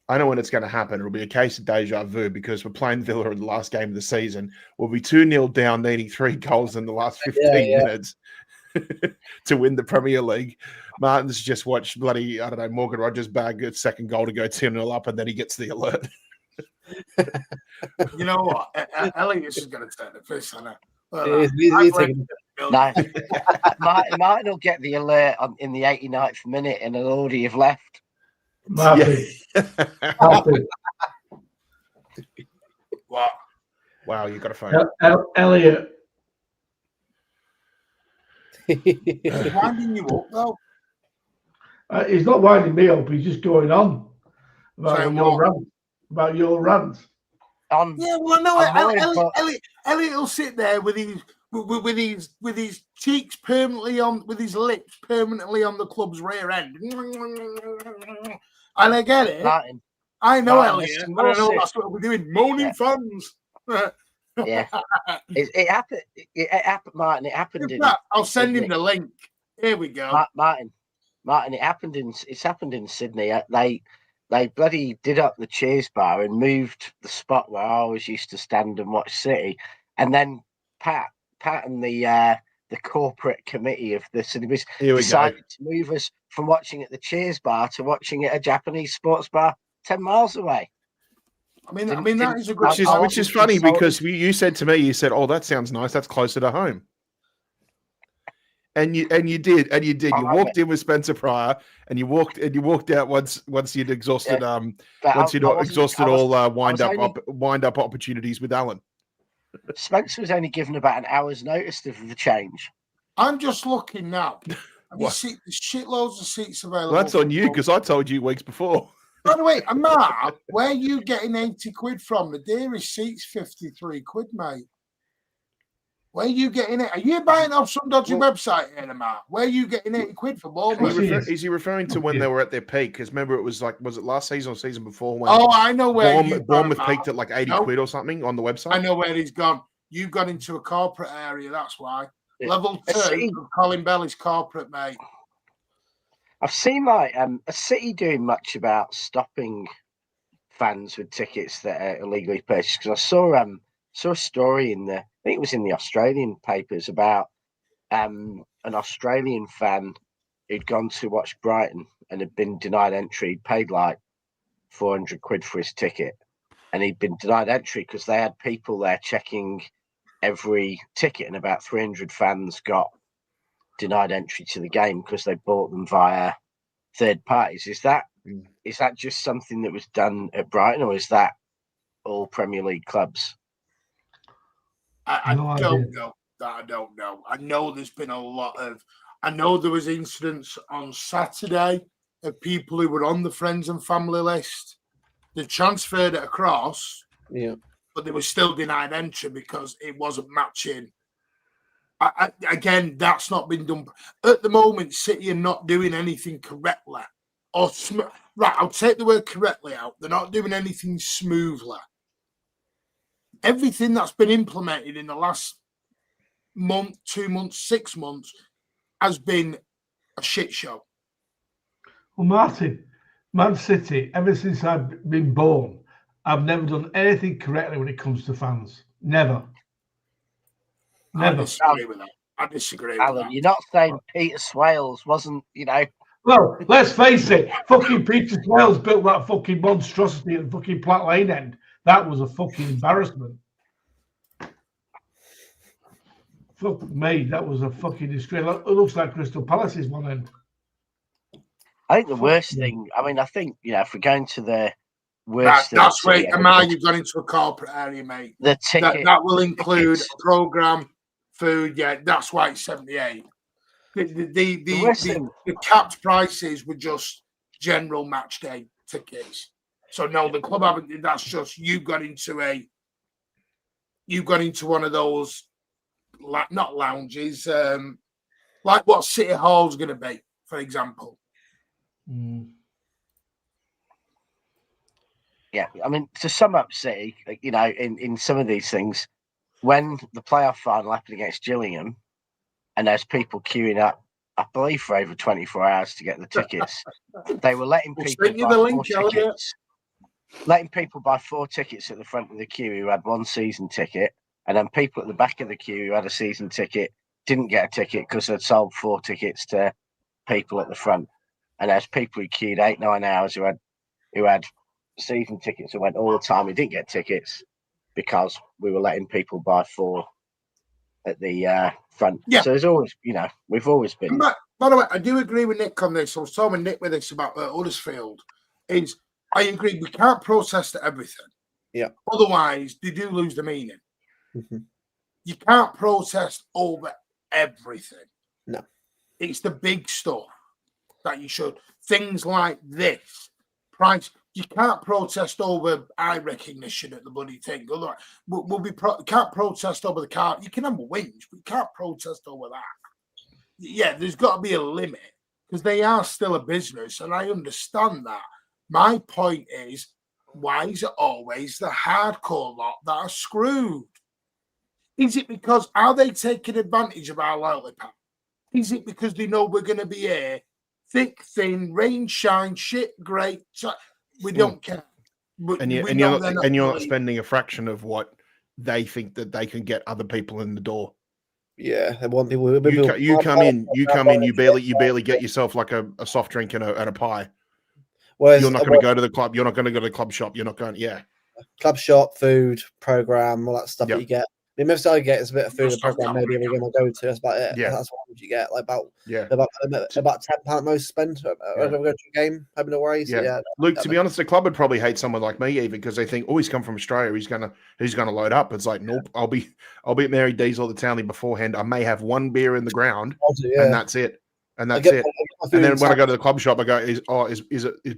I know when it's going to happen. It'll be a case of deja vu because we're playing Villa in the last game of the season. We'll be 2-0 down, needing 3 goals in the last 15 minutes to win the Premier League. Martin's just watched bloody, I don't know, Morgan Rogers bag its second goal to go 2-0 up, and then he gets the alert. You know what? Elliot is going to take the piss on it. No, Martin will get the alert in the 89th minute and he'll already have left. Martin. Martin. What? Wow, you got a phone. Elliot. He's winding you up, though. He's not winding me up. He's just going on about your rant. Yeah, well, I know Elliot will sit there with his cheeks permanently on, with his lips permanently on the club's rear end, and I get it. Martin, I know Martin, Elliot. I don't know that's what we're doing. Moaning fans. Yeah, it happened. It happened, Martin. It happened. I'll send him the link. Here we go, Martin. It's happened in Sydney. They bloody did up the cheers bar and moved the spot where I always used to stand and watch City. And then Pat and the corporate committee of the City decided to move us from watching at the cheers bar to watching at a Japanese sports bar 10 miles away. I mean that is a good. Which is funny because you said to me, you said, "Oh, that sounds nice. That's closer to home." And you did. You walked in with Spencer Pryor, and you walked out once you'd exhausted all wind up opportunities with Alan. Spencer was only given about an hour's notice of the change. I'm just looking now. You see shitloads of seats available. Well, that's on you because I told you weeks before. By the way, Amar, where are you getting 80 quid from? The dearest seat's 53 quid, mate. Where are you getting it? Are you buying off some dodgy website, Amar? Where are you getting 80 quid for Bournemouth? Is he referring to when they were at their peak? Because remember, it was it last season or season before? When I know where Bournemouth peaked at like 80 quid or something on the website. I know where he's gone. You've gone into a corporate area, that's why. Level 2 of Colin Bell is corporate, mate. I've seen a City doing much about stopping fans with tickets that are illegally purchased. Because I saw a story I think it was in the Australian papers about an Australian fan who'd gone to watch Brighton and had been denied entry. He'd paid like 400 quid for his ticket, and he'd been denied entry because they had people there checking every ticket, and about 300 fans got denied entry to the game because they bought them via third parties. Is that just something that was done at Brighton, or is that all Premier League clubs? I don't know. I don't know. I know there's been a lot of. I know there was incidents on Saturday of people who were on the friends and family list. They transferred it across, but they were still denied entry because it wasn't matching. Again, that's not been done. At the moment, City are not doing anything correctly. Right, I'll take the word correctly out. They're not doing anything smoothly. Everything that's been implemented in the last month, 2 months, 6 months has been a shit show. Well, Martin, Man City, ever since I've been born, I've never done anything correctly when it comes to fans. Never. I disagree with that. Alan, you're not saying Peter Swales wasn't, Well, let's face it. Fucking Peter Swales built that fucking monstrosity at fucking Platt Lane end. That was a fucking embarrassment. Fuck me, that was a fucking disgrace. It looks like Crystal Palace's one end. I think the worst thing, if we're going to the worst thing. That's right, Amar, you've gone into a corporate area, mate. The ticket. That will include programme, food, that's why it's 78. The capped prices were just general match day tickets. So no, the club haven't. That's just you got into one of those, not lounges, like what City Hall's going to be, for example. Yeah, I mean, to sum up City, in some of these things, when the playoff final happened against Gillingham, and there's people queuing up, I believe, for over 24 hours to get the tickets, they were letting people buy 4 tickets. letting people buy 4 tickets at the front of the queue who had 1 season ticket, and then people at the back of the queue who had a season ticket didn't get a ticket because they'd sold 4 tickets to people at the front. And there's people who queued 8-9 hours who had season tickets and went all the time who didn't get tickets because we were letting people buy 4 at the front. Yeah. So there's always, we've always been. By the way, I do agree with Nick on this. I was talking with Nick with this about Huddersfield. I agree, we can't protest everything. Yeah. Otherwise, they do lose the meaning. Mm-hmm. You can't protest over everything. No. It's the big stuff that you should. Things like this. Price. You can't protest over eye recognition at the bloody thing. Otherwise, can't protest over the car. You can have a whinge, but you can't protest over that. Yeah, there's got to be a limit because they are still a business, and I understand that. My point is, why is it always the hardcore lot that are screwed? Is it because are they taking advantage of our loyalty pack? Is it because they know we're going to be here, thick, thin, rain, shine, shit, great? We don't care. And you're not spending a fraction of what they think that they can get other people in the door. Yeah, they want people. You come in. You barely get yourself like a soft drink and a pie. Whereas you're not going to go to the club. You're not going to go to the club shop. You're not going. Yeah. Club shop, food, program, all that stuff that you get. The most I get is a bit of food and program. Maybe we're going to go to. That's about it. Yeah. That's what you get. Like about £10 most spent. Go to a game, having a worry. So, yeah. Luke, to be honest, the club would probably hate someone like me even because they think, oh, he's come from Australia. He's gonna load up. It's like, nope. I'll be at Mary D's all the Townley beforehand. I may have 1 beer in the ground, and that's it. And that's it. And then when I go to the club shop, I go, is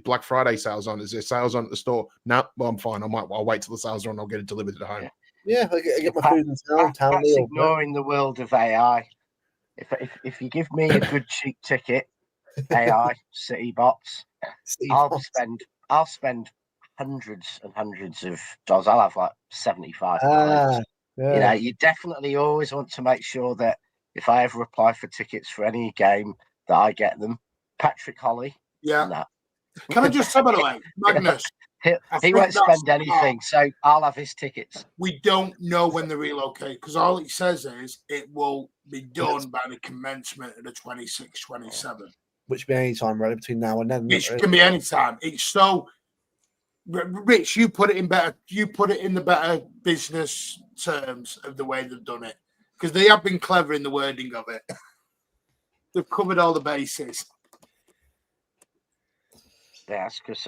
Black Friday sales on? Is there sales on at the store? No, well, I'm fine. I'll wait till the sales are on. I'll get it delivered to home. Yeah, I get my food in town. That's ignoring the world of AI. If you give me a good cheap ticket, AI City bots, I'll spend hundreds and hundreds of dollars. I'll have like 75. You definitely always want to make sure that if I ever apply for tickets for any game, that I get them. Patrick Holly. Yeah. No. Can I just say, by the way, Magnus? He won't spend anything, so I'll have his tickets. We don't know when they relocate because all it says is it will be done by the commencement of the 26-27. Which can be any time, really, between now and then. Which can be any time. It's so, Rich, you put it in the better business terms of the way they've done it because they have been clever in the wording of it. They've covered all the bases. That's because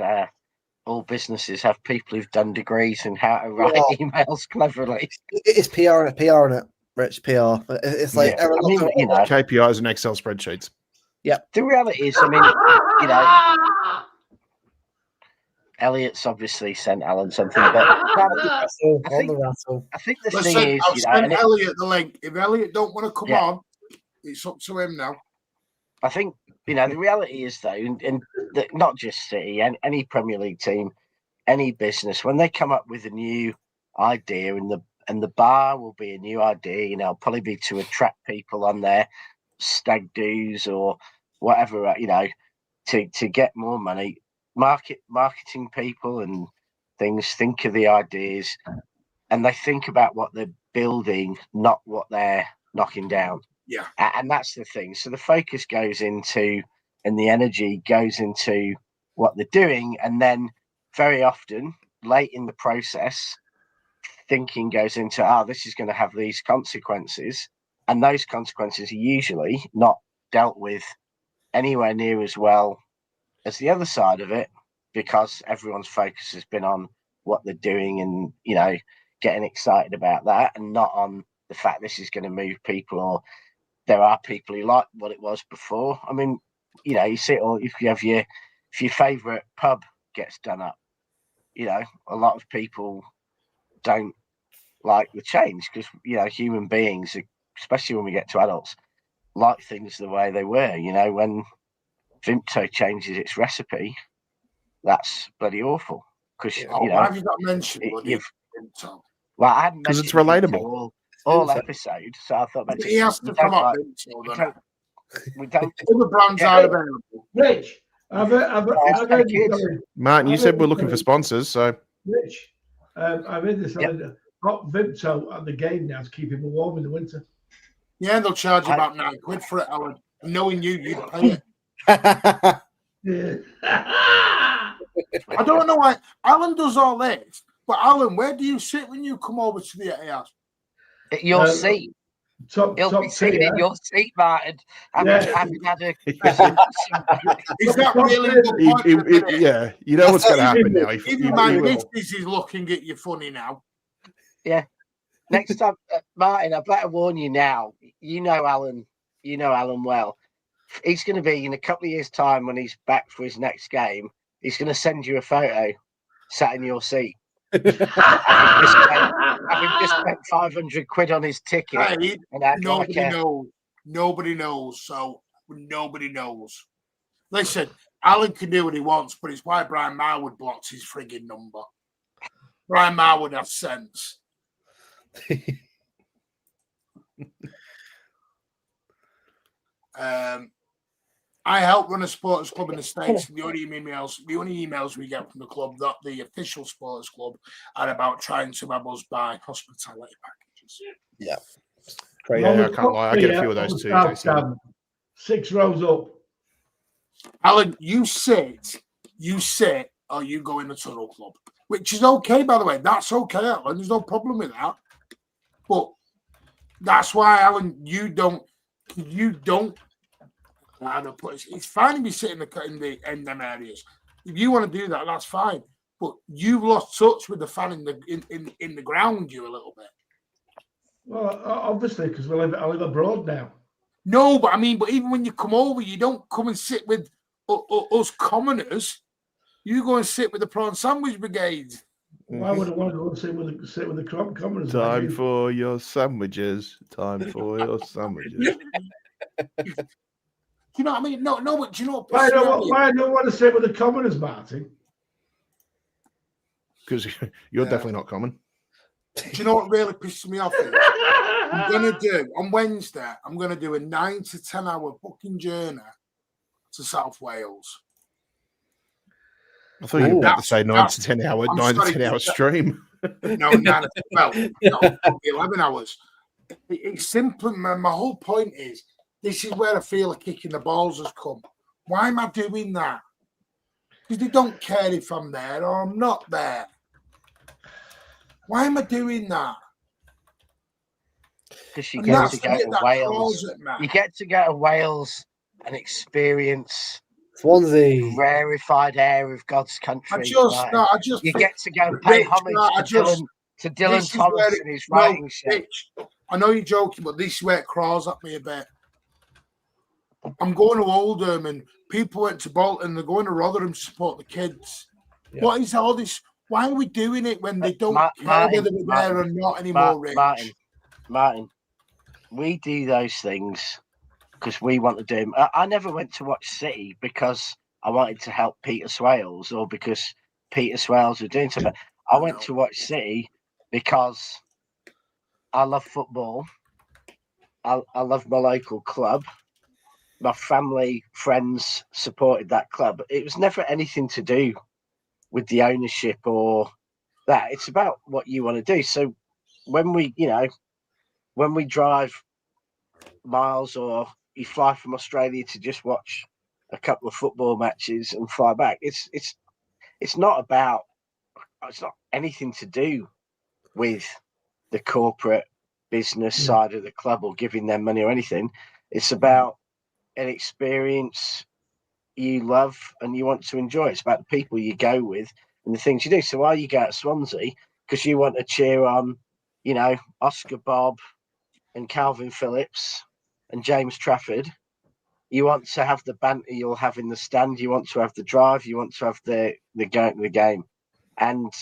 all businesses have people who've done degrees in how to write emails cleverly. It's PR in it, Rich. PR. It's like KPIs and Excel spreadsheets. Yeah. The reality is, Elliot's obviously sent Alan something, but I think the thing is, I'll send Elliot the link. If Elliot don't want to come on, it's up to him now. I think the reality is though, and not just City, and any Premier League team, any business, when they come up with a new idea, and the bar will be a new idea, probably be to attract people on their stag do's or whatever, to get more money. Marketing people and things think of the ideas, and they think about what they're building, not what they're knocking down. Yeah. And that's the thing. So the focus goes into, and the energy goes into what they're doing. And then very often, late in the process, thinking goes into, this is going to have these consequences. And those consequences are usually not dealt with anywhere near as well as the other side of it, because everyone's focus has been on what they're doing and, getting excited about that, and not on the fact this is going to move people, or there are people who like what it was before. I mean, you see it all. If your favourite pub gets done up, a lot of people don't like the change because, human beings, especially when we get to adults, like things the way they were. When Vimto changes its recipe, that's bloody awful. Because why have you not mentioned Vimto? Well, I hadn't because it's relatable. All episode, so I thought he has to come up. We don't. All the brands are available. Rich, I've heard you selling. Martin, you I've said heard we're you looking for selling- sponsors, so Rich, I've heard this selling hot Vimto at the game now to keep him warm in the winter. Yeah, they'll charge you about £9 for it, Alan. Knowing you'd pay it. Yeah. I don't know why Alan does all this, but Alan, where do you sit when you come over to the AS? At your seat. Top He'll be sitting in tier. your seat, Martin. Having had a Is that really the point of the minute? yeah, you know what's going to happen now. Even my missus is looking at you funny now. Yeah. Next time, Martin, I better warn you now. You know Alan well. He's going to be in a couple of years' time when he's back for his next game. He's going to send you a photo sat in your seat. having just spent 500 quid on his ticket. Hey, and nobody knows. Nobody knows. So nobody knows. Listen, Alan can do what he wants, but it's why Brian Marwood blocked his frigging number. Brian Marwood has sense. I help run a sports club in the States. The only emails we get from the club, not the official sports club, are about trying to have us buy hospitality packages. Yeah. Crazy. Yeah, I can't lie. I get a few of those too. Jason. 6 rows up. Alan, you sit, or you go in the tunnel club, which is okay, by the way. That's okay, Alan. There's no problem with that. But that's why, Alan, you don't. It's fine if you sit in them areas. If you want to do that, that's fine. But you've lost touch with the fan in the ground, you a little bit. Well, obviously, because I live abroad now. No, but even when you come over, you don't come and sit with us commoners. You go and sit with the prawn sandwich brigade. Why would I want to go and sit with the commoners? Time for your sandwiches. Time for your sandwiches. You know what I mean? No, but do you know what? Why I don't want to sit with the commoners, Martin? Because you're definitely not common. Do you know what really pisses me off? I'm gonna do on Wednesday. I'm gonna do a 9 to 10 hour booking journey to South Wales. I thought you were about to say 9 to 10 hour stream. No, 11 hours. It's simple. My whole point is this is where I feel a kick in the balls has come. Why am I doing that? Because they don't care if I'm there or I'm not there. Why am I doing that? Because you get to go to Wales. You get to go to Wales and experience Swansea, rarefied air of God's country. You get to go and pay homage to Dylan Thomas and his writing shit. I know you're joking, but this is where it crawls at me a bit. I'm going to Oldham and people went to Bolton. They're going to Rotherham to support the kids. Yeah. What is all this? Why are we doing it when they don't care whether we're there or not anymore, Rich? Martin, we do those things because we want to do them. I never went to watch City because I wanted to help Peter Swales or because Peter Swales were doing something. I went to watch City because I love football. I love my local club. My family, friends supported that club. It was never anything to do with the ownership or that. It's about what you want to do. So when we drive miles or you fly from Australia to just watch a couple of football matches and fly back, it's not anything to do with the corporate business side of the club or giving them money or anything. It's about an experience you love and you want to enjoy. It's about the people you go with and the things you do. So why you go to Swansea? Because you want to cheer on, Oscar Bob and Calvin Phillips and James Trafford. You want to have the banter you'll have in the stand. You want to have the drive. You want to have the game. And,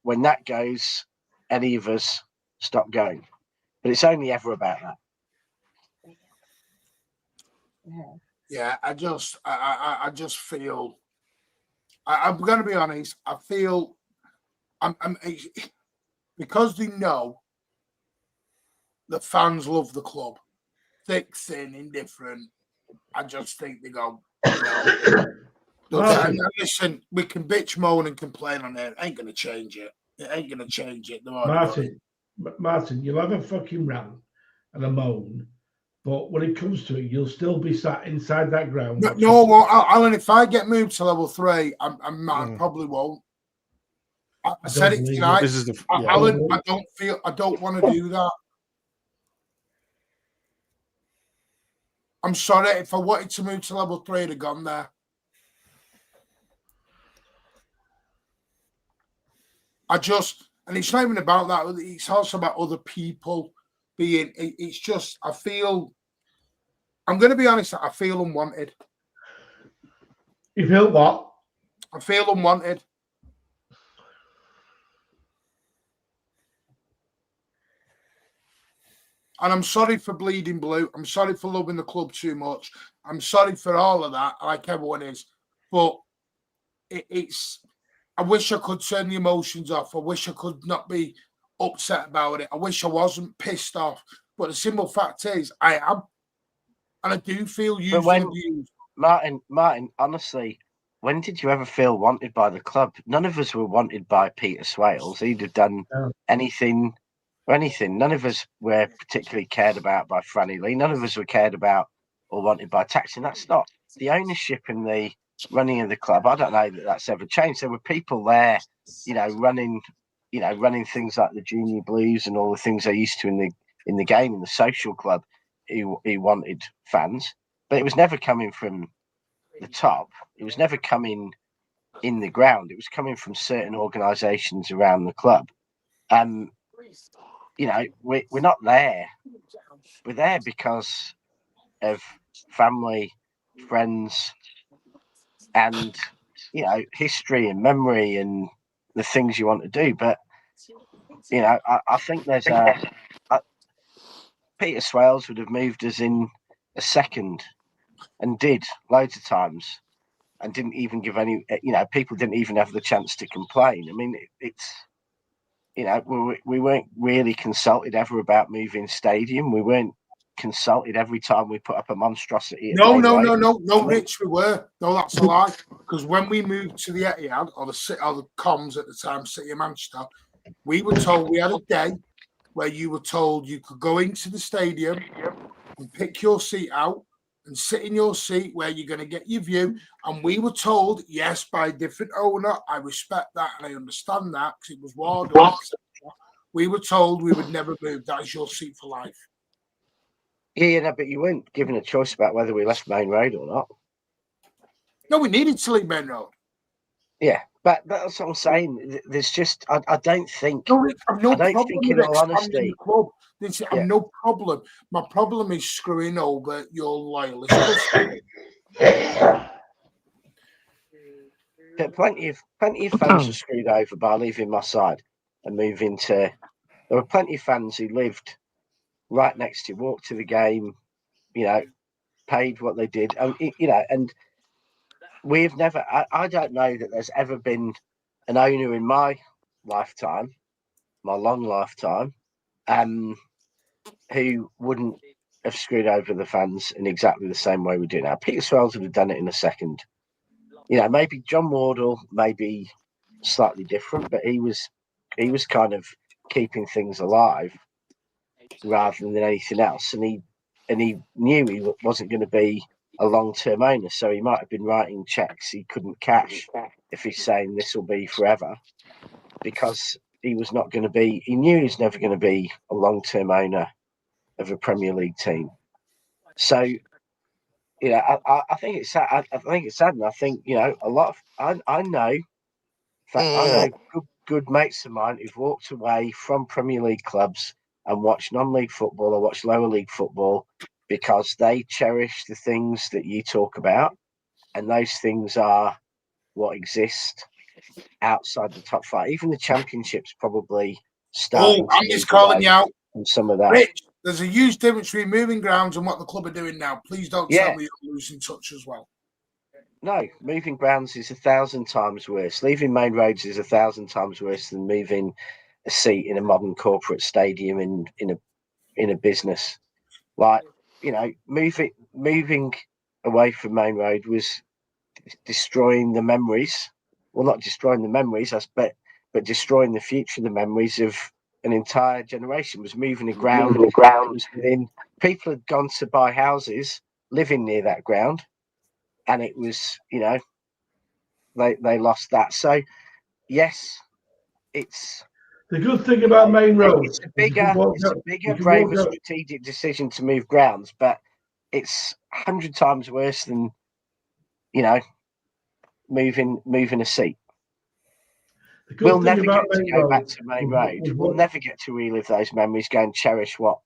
when that goes, any of us stop going. But it's only ever about that. Yeah, I just feel. I'm going to be honest. I feel, I'm because they know the fans love the club, thick, thin, indifferent. I just think they go, Look, Martin. and listen, we can bitch, moan, and complain on it. Ain't gonna change it. It ain't gonna change it. They've already got it. Martin, you'll have a fucking rant and a moan, but when it comes to it, you'll still be sat inside that ground. No, well, Alan, if I get moved to level 3, I probably won't. I said it tonight. This is the Alan, I don't want to do that. I'm sorry. If I wanted to move to level 3, I'd have gone there. And it's not even about that. It's also about other people being. It's just, I feel. I'm going to be honest. I feel unwanted. You feel what? I feel unwanted. And I'm sorry for bleeding blue. I'm sorry for loving the club too much. I'm sorry for all of that, like everyone is. But it's. I wish I could turn the emotions off. I wish I could not be upset about it. I wish I wasn't pissed off. But the simple fact is, I am. And I do feel used and abused. Martin, honestly, when did you ever feel wanted by the club? None of us were wanted by Peter Swales. He'd have done anything or anything. None of us were particularly cared about by Franny Lee. None of us were cared about or wanted by Taxi. That's not the ownership and the running of the club. I don't know that that's ever changed. There were people there, running things like the Junior Blues and all the things they used to in the game, in the social club, who wanted fans. But it was never coming from the top. It was never coming in the ground. It was coming from certain organisations around the club. We're not there. We're there because of family, friends, and history and memory and the things you want to do. But I think there's Peter Swales would have moved us in a second, and did loads of times, and didn't even give any. People didn't even have the chance to complain. I mean, it's we weren't really consulted ever about moving stadium. We weren't consulted every time we put up a monstrosity. No, Rich, we were. No, that's a lie. Because when we moved to the Etihad, or the Comms at the time, City of Manchester, we were told we had a day where you were told you could go into the stadium and pick your seat out and sit in your seat where you're going to get your view. And we were told, yes, by a different owner. I respect that and I understand that because it was Ward. We were told we would never move. That is your seat for life. Yeah, but you weren't given a choice about whether we left Main Road or not. No, we needed to leave Main Road. Yeah, but that's what I'm saying. There's just, I don't think. No, I've no problem in with all honesty, the club. I've no problem. My problem is screwing over your loyalists. Plenty of fans were screwed over by leaving my side and moving to. There were plenty of fans who lived right next to you, walked to the game, paid what they did, and we've never. I don't know that there's ever been an owner in my lifetime, my long lifetime, who wouldn't have screwed over the fans in exactly the same way we do now. Peter Swales would have done it in a second. Maybe John Wardle, maybe slightly different, but he was kind of keeping things alive rather than anything else. And he knew he wasn't going to be a long-term owner, so he might have been writing checks he couldn't cash if he's saying this will be forever, because he was not going to be. He knew he was never going to be a long-term owner of a Premier League team. So, I think it's sad. I think it's sad, and I think a lot of I know. In fact, I know good mates of mine who've walked away from Premier League clubs and watched non-league football or watched lower league football because they cherish the things that you talk about, and those things are what exist outside the top 5. Even the Championship's probably starting. I'm just calling you out from some of that. Rich, there's a huge difference between moving grounds and what the club are doing now. Please don't tell me you're losing touch as well. No, moving grounds is 1,000 times worse. Leaving main roads is 1,000 times worse than moving a seat in a modern corporate stadium in a business. Like, moving away from main road was destroying the memories. Well, not destroying the memories, but destroying the future, the memories of an entire generation. Was moving the ground. People had gone to buy houses living near that ground, and it was, they lost that. So yes, it's The good thing about Main Road. It's a bigger, braver strategic decision to move grounds, but it's 100 times worse than moving a seat. We'll never get to go back to Main Road. We'll never get to relive those memories. Go and cherish what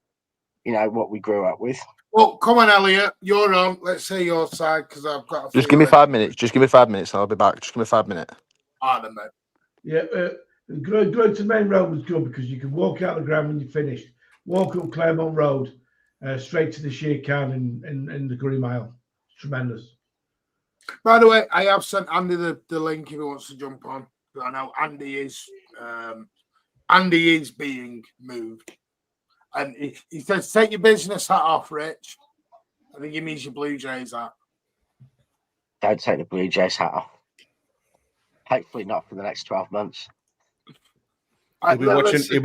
we grew up with. Well, come on, Elliot, you're on. Let's see your side because I've got. Just give me 5 minutes. Just give me 5 minutes, and I'll be back. Just give me 5 minutes. Pardon, mate. Yeah, going to Main Road was good because you can walk out the ground when you're finished. Walk up Claremont Road, straight to the Sheer Khan in the Curry Mile. Tremendous. By the way, I have sent Andy the link if he wants to jump on. I know Andy is being moved. And he says, take your business hat off, Rich. I think he means your Blue Jays hat. Don't take the Blue Jays hat off. Hopefully not for the next 12 months. He'll be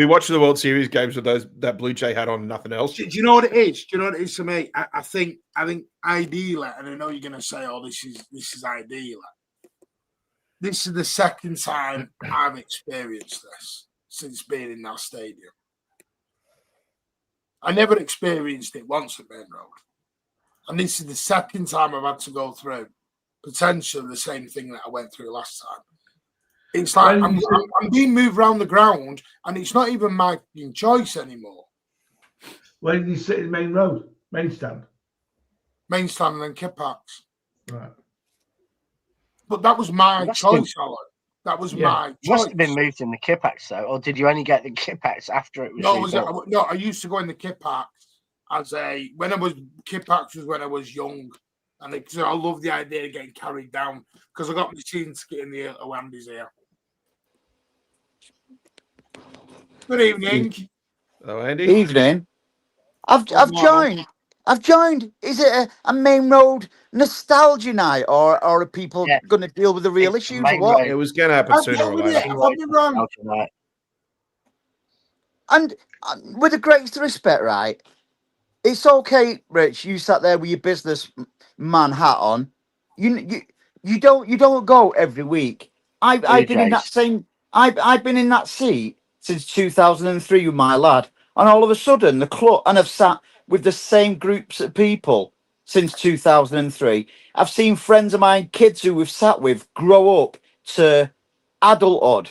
watching the World Series games with that Blue Jay hat on and nothing else. Do you know what it is? Do you know what it is to me? I think ideally, and I know you're going to say, "Oh, this is ideally." This is the second time I've experienced this since being in that stadium. I never experienced it once at Main Road, and this is the second time I've had to go through potentially the same thing that I went through last time. It's like I'm being moved around the ground, and it's not even my choice anymore. Where did you sit in Main Road? Main stand, and then Kippax. Right. But that was my choice, Alan. That was my choice. You must have been moved in the Kippax, though, or did you only get the Kippax after it was? No, I used to go in the Kippax when I was young, and I love the idea of getting carried down because I got my season ticket in the Andy's here. Good evening. Hello, Andy. Evening. I've joined. Is it a Main Road nostalgia night, or are people going to deal with the real issues or what? It was going to happen sooner or later. And with the greatest respect, right? It's okay, Rich. You sat there with your businessman hat on. You don't go every week. I've been in that same. I've been in that seat since 2003 with my lad, and all of a sudden the club, and I've sat with the same groups of people since 2003. I've seen friends of mine, kids who we've sat with, grow up to adulthood,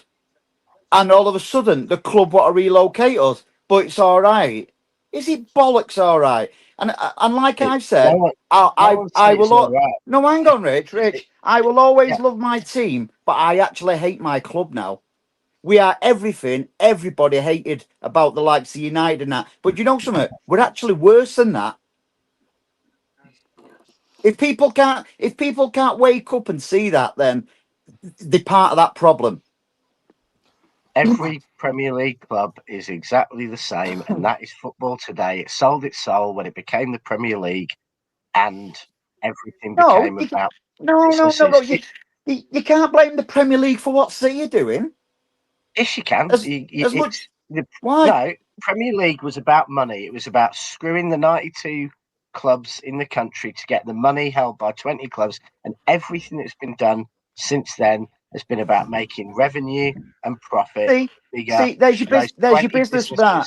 and all of a sudden the club want to relocate us, but it's all right. Is it bollocks? All right. And like I've said, I will. No, hang on, Rich. I will always love my team, but I actually hate my club now. We are everything everybody hated about the likes of United and that. But you know something? We're actually worse than that. If people can't wake up and see that, then they're part of that problem. Every Premier League club is exactly the same, and that is football today. It sold its soul when it became the Premier League, and everything became about. No. You can't blame the Premier League for what City are doing. Yes, you can. Why? No, Premier League was about money. It was about screwing the 92 clubs in the country to get the money held by 20 clubs, and everything that's been done since then has been about making revenue and profit. See, there's your businessman.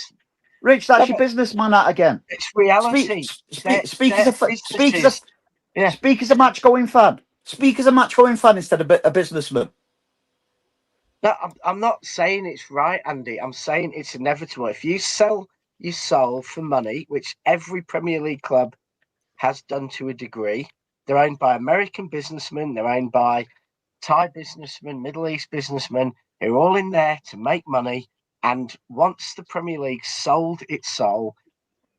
Rich, that's your businessman that again. It's reality. Speak as a match going fan. Speak as a match going fan instead of a businessman. No, I'm not saying it's right, Andy. I'm saying it's inevitable. If you sell your soul for money, which every Premier League club has done to a degree, they're owned by American businessmen, they're owned by Thai businessmen, Middle East businessmen, who are all in there to make money. And once the Premier League sold its soul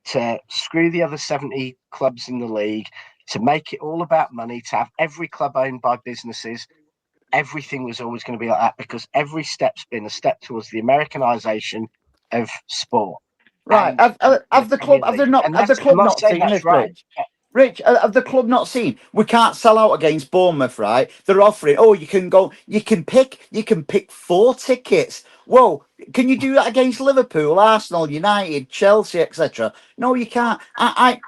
to screw the other 70 clubs in the league, to make it all about money, to have every club owned by businesses, everything was always going to be like that because every step's been a step towards the Americanization of sport. Right. Have the club not seen this, Rich? Rich, have the club not seen? We can't sell out against Bournemouth, right? They're offering, oh, you can pick 4 tickets. Whoa, can you do that against Liverpool, Arsenal, United, Chelsea, etc.? No, you can't. I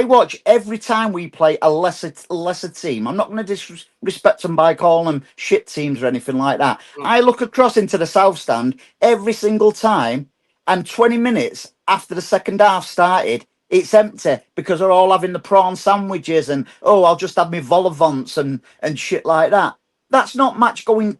watch every time we play a lesser team. I'm not going to disrespect them by calling them shit teams or anything like that. I look across into the south stand every single time, and 20 minutes after the second half started, it's empty because they're all having the prawn sandwiches and, oh, I'll just have my vol au vents and shit like that. That's not match going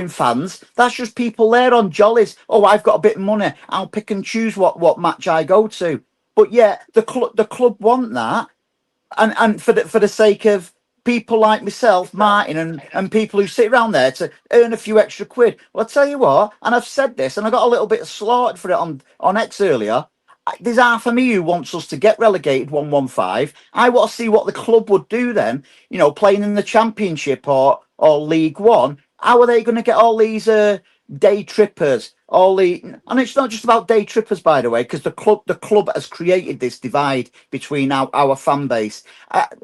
fans. That's just people there on jollies. Oh, I've got a bit of money. I'll pick and choose what match I go to. But yeah, the club want that, and for the sake of people like myself, Martin, and people who sit around there to earn a few extra quid. Well, I tell you what, and I've said this, and I got a little bit slaughtered for it on X earlier. There's half of me who wants us to get relegated 115. I want to see what the club would do then, playing in the Championship or League One. How are they going to get all these day trippers? And it's not just about day trippers, by the way, because the club has created this divide between our fan base.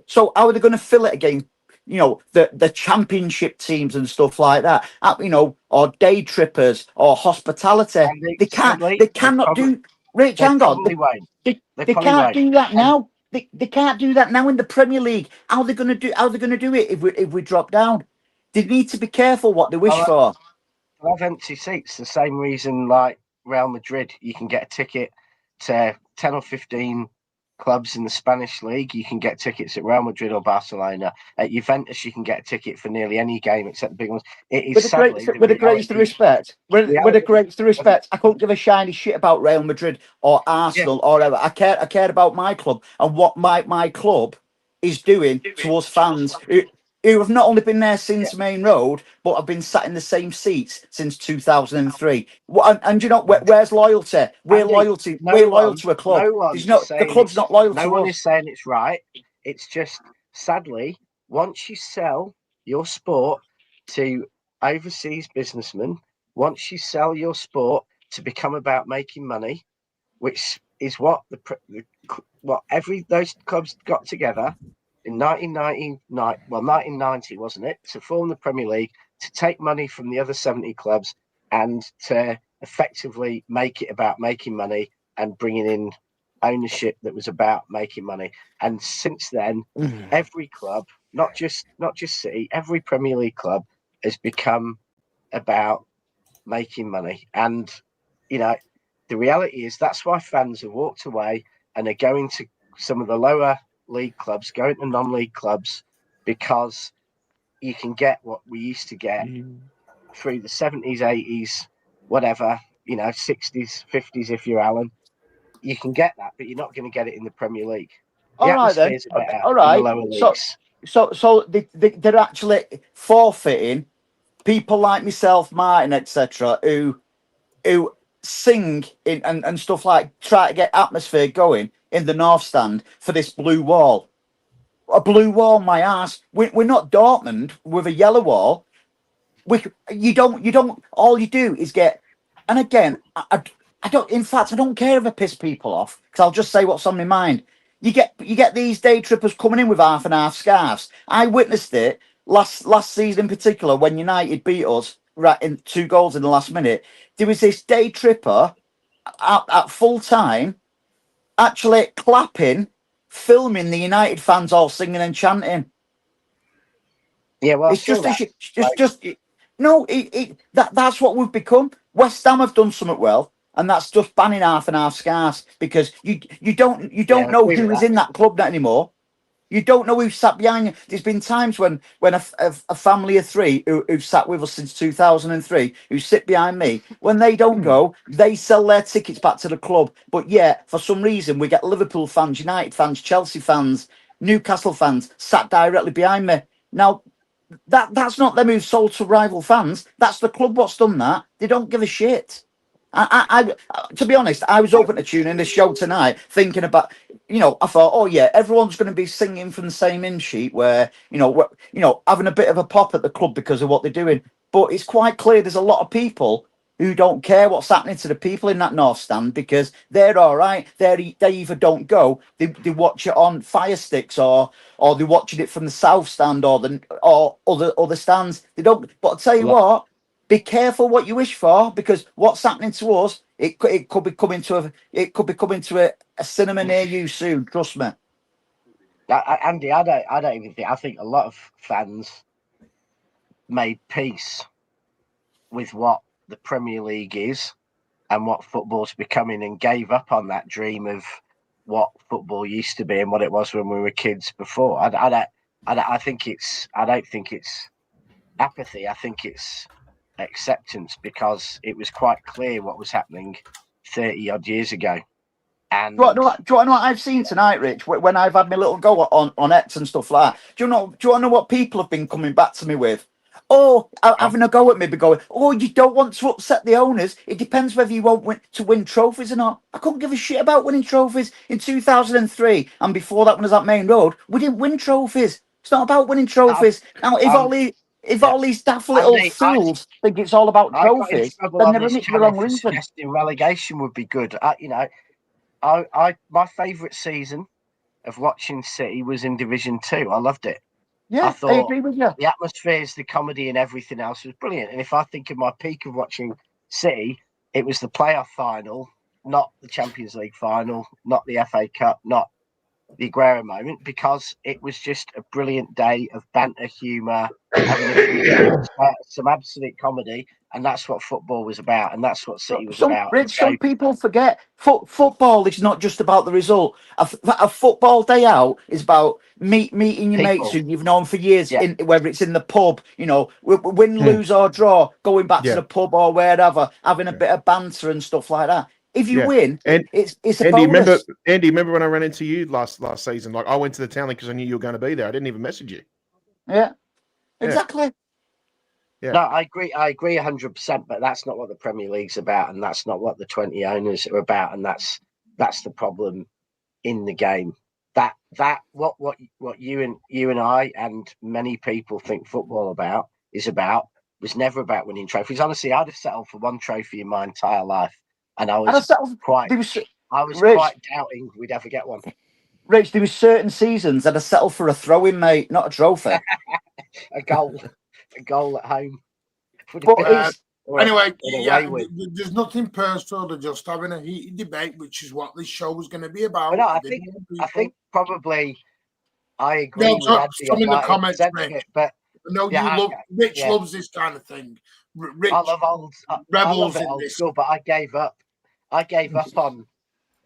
So how are they going to fill it again? The Championship teams and stuff like that. Or day trippers or hospitality. They cannot do. Rich, hang on. They can't do that now. They can't do that now in the Premier League. How are they going to do it if we drop down? They need to be careful what they wish for. I have empty seats. The same reason, like Real Madrid, you can get a ticket to 10 or 15 clubs in the Spanish league. You can get tickets at Real Madrid or Barcelona. At Juventus, you can get a ticket for nearly any game except the big ones. It is with the greatest respect. With the greatest respect, I couldn't give a shiny shit about Real Madrid or Arsenal or whatever. I cared about my club and what my club is doing towards fans who have not only been there since Main Road, but have been sat in the same seats since 2003. And you know, where's loyalty? We're loyal to a club. The club's not loyal to us. No one is saying it's right. It's just, sadly, once you sell your sport to overseas businessmen, once you sell your sport to become about making money, which is what those clubs got together in 1990, wasn't it, to form the Premier League, to take money from the other 70 clubs and to effectively make it about making money and bringing in ownership that was about making money. And since then, every club, not just City, every Premier League club has become about making money. And, the reality is that's why fans have walked away and are going to some of the lower league clubs, going to non-league clubs, because you can get what we used to get through the 70s, 80s, whatever, 60s, 50s if you're Alan. You can get that, but you're not going to get it in the Premier League. All right then. All right. So they're actually forfeiting people like myself, Martin, etc., who sing in and stuff, like try to get atmosphere going in the North Stand for this blue wall. A blue wall, my ass. We're not Dortmund with a yellow wall. You don't. All you do is get. And again, I don't. In fact, I don't care if I piss people off, because I'll just say what's on my mind. You get these day trippers coming in with half and half scarves. I witnessed it last season in particular when United beat us right in 2 goals in the last minute. There was this day tripper at full time actually clapping, filming the United fans all singing and chanting. Yeah, well, that's what we've become. West Ham have done something well, and that's just banning half and half scarves, because you don't know who is in that club anymore. You don't know who sat behind you. There's been times when a family of 3 who've sat with us since 2003, who sit behind me, when they don't go, they sell their tickets back to the club. But yeah, for some reason, we get Liverpool fans, United fans, Chelsea fans, Newcastle fans sat directly behind me. Now, that's not them who've sold to rival fans. That's the club what's done that. They don't give a shit. I to be honest, I was open to tune in this show tonight, thinking about, I thought, oh yeah, everyone's going to be singing from the same hymn sheet, where having a bit of a pop at the club because of what they're doing. But it's quite clear there's a lot of people who don't care what's happening to the people in that north stand because they're all right. They either don't go, they watch it on fire sticks, or they're watching it from the south stand or other stands. They don't. But I'll tell you what, be careful what you wish for, because what's happening to us, it could be coming to a cinema near you soon. Trust me. Andy, I don't even think. I think a lot of fans made peace with what the Premier League is and what football's becoming, and gave up on that dream of what football used to be and what it was when we were kids before. I don't think it's apathy. I think it's acceptance, because it was quite clear what was happening 30 odd years ago. And Do you want to know what I've seen tonight, Rich? When I've had my little go on X and stuff like that. Do you want to know what people have been coming back to me with? Oh, having a go at me, going, oh, you don't want to upset the owners. It depends whether you want to win trophies or not. I couldn't give a shit about winning trophies in 2003, and before that, when I was at Main Road, we didn't win trophies. It's not about winning trophies. Now, if all these daft little fools think it's all about trophies, then they're in it for the wrong reason. Suggesting relegation would be good. My favourite season of watching City was in Division 2. I loved it. Yeah, I agree with you. The atmospheres, the comedy, and everything else was brilliant. And if I think of my peak of watching City, it was the playoff final, not the Champions League final, not the FA Cup, not the Aguero moment, because it was just a brilliant day of banter, humour, some absolute comedy. And that's what football was about, and that's what City was about. Rich, some people forget football is not just about the result. A football day out is about meeting your mates who you've known for years, whether it's in the pub, win, lose or draw, going back to the pub or wherever, having a bit of banter and stuff like that. If you win, it's a bonus. Remember when I ran into you last season? Like, I went to the town because I knew you were going to be there. I didn't even message you. Yeah, exactly. Yeah. No, I agree 100%, but that's not what the Premier League's about, and that's not what the 20 owners are about, and that's the problem in the game. That what you and I and many people think football was never about winning trophies. Honestly, I'd have settled for one trophy in my entire life, and I was quite doubting we'd ever get one. Rich, there was certain seasons that I settled for a throw-in, mate, not a trophy. a goal at home. Anyway, there's nothing personal. They're just having a heated debate, which is what this show was going to be about. No, I think probably I agree with Andy. Some in the comments, Rich, but no, Rich loves this kind of thing. Rich, I love old school, but I gave up on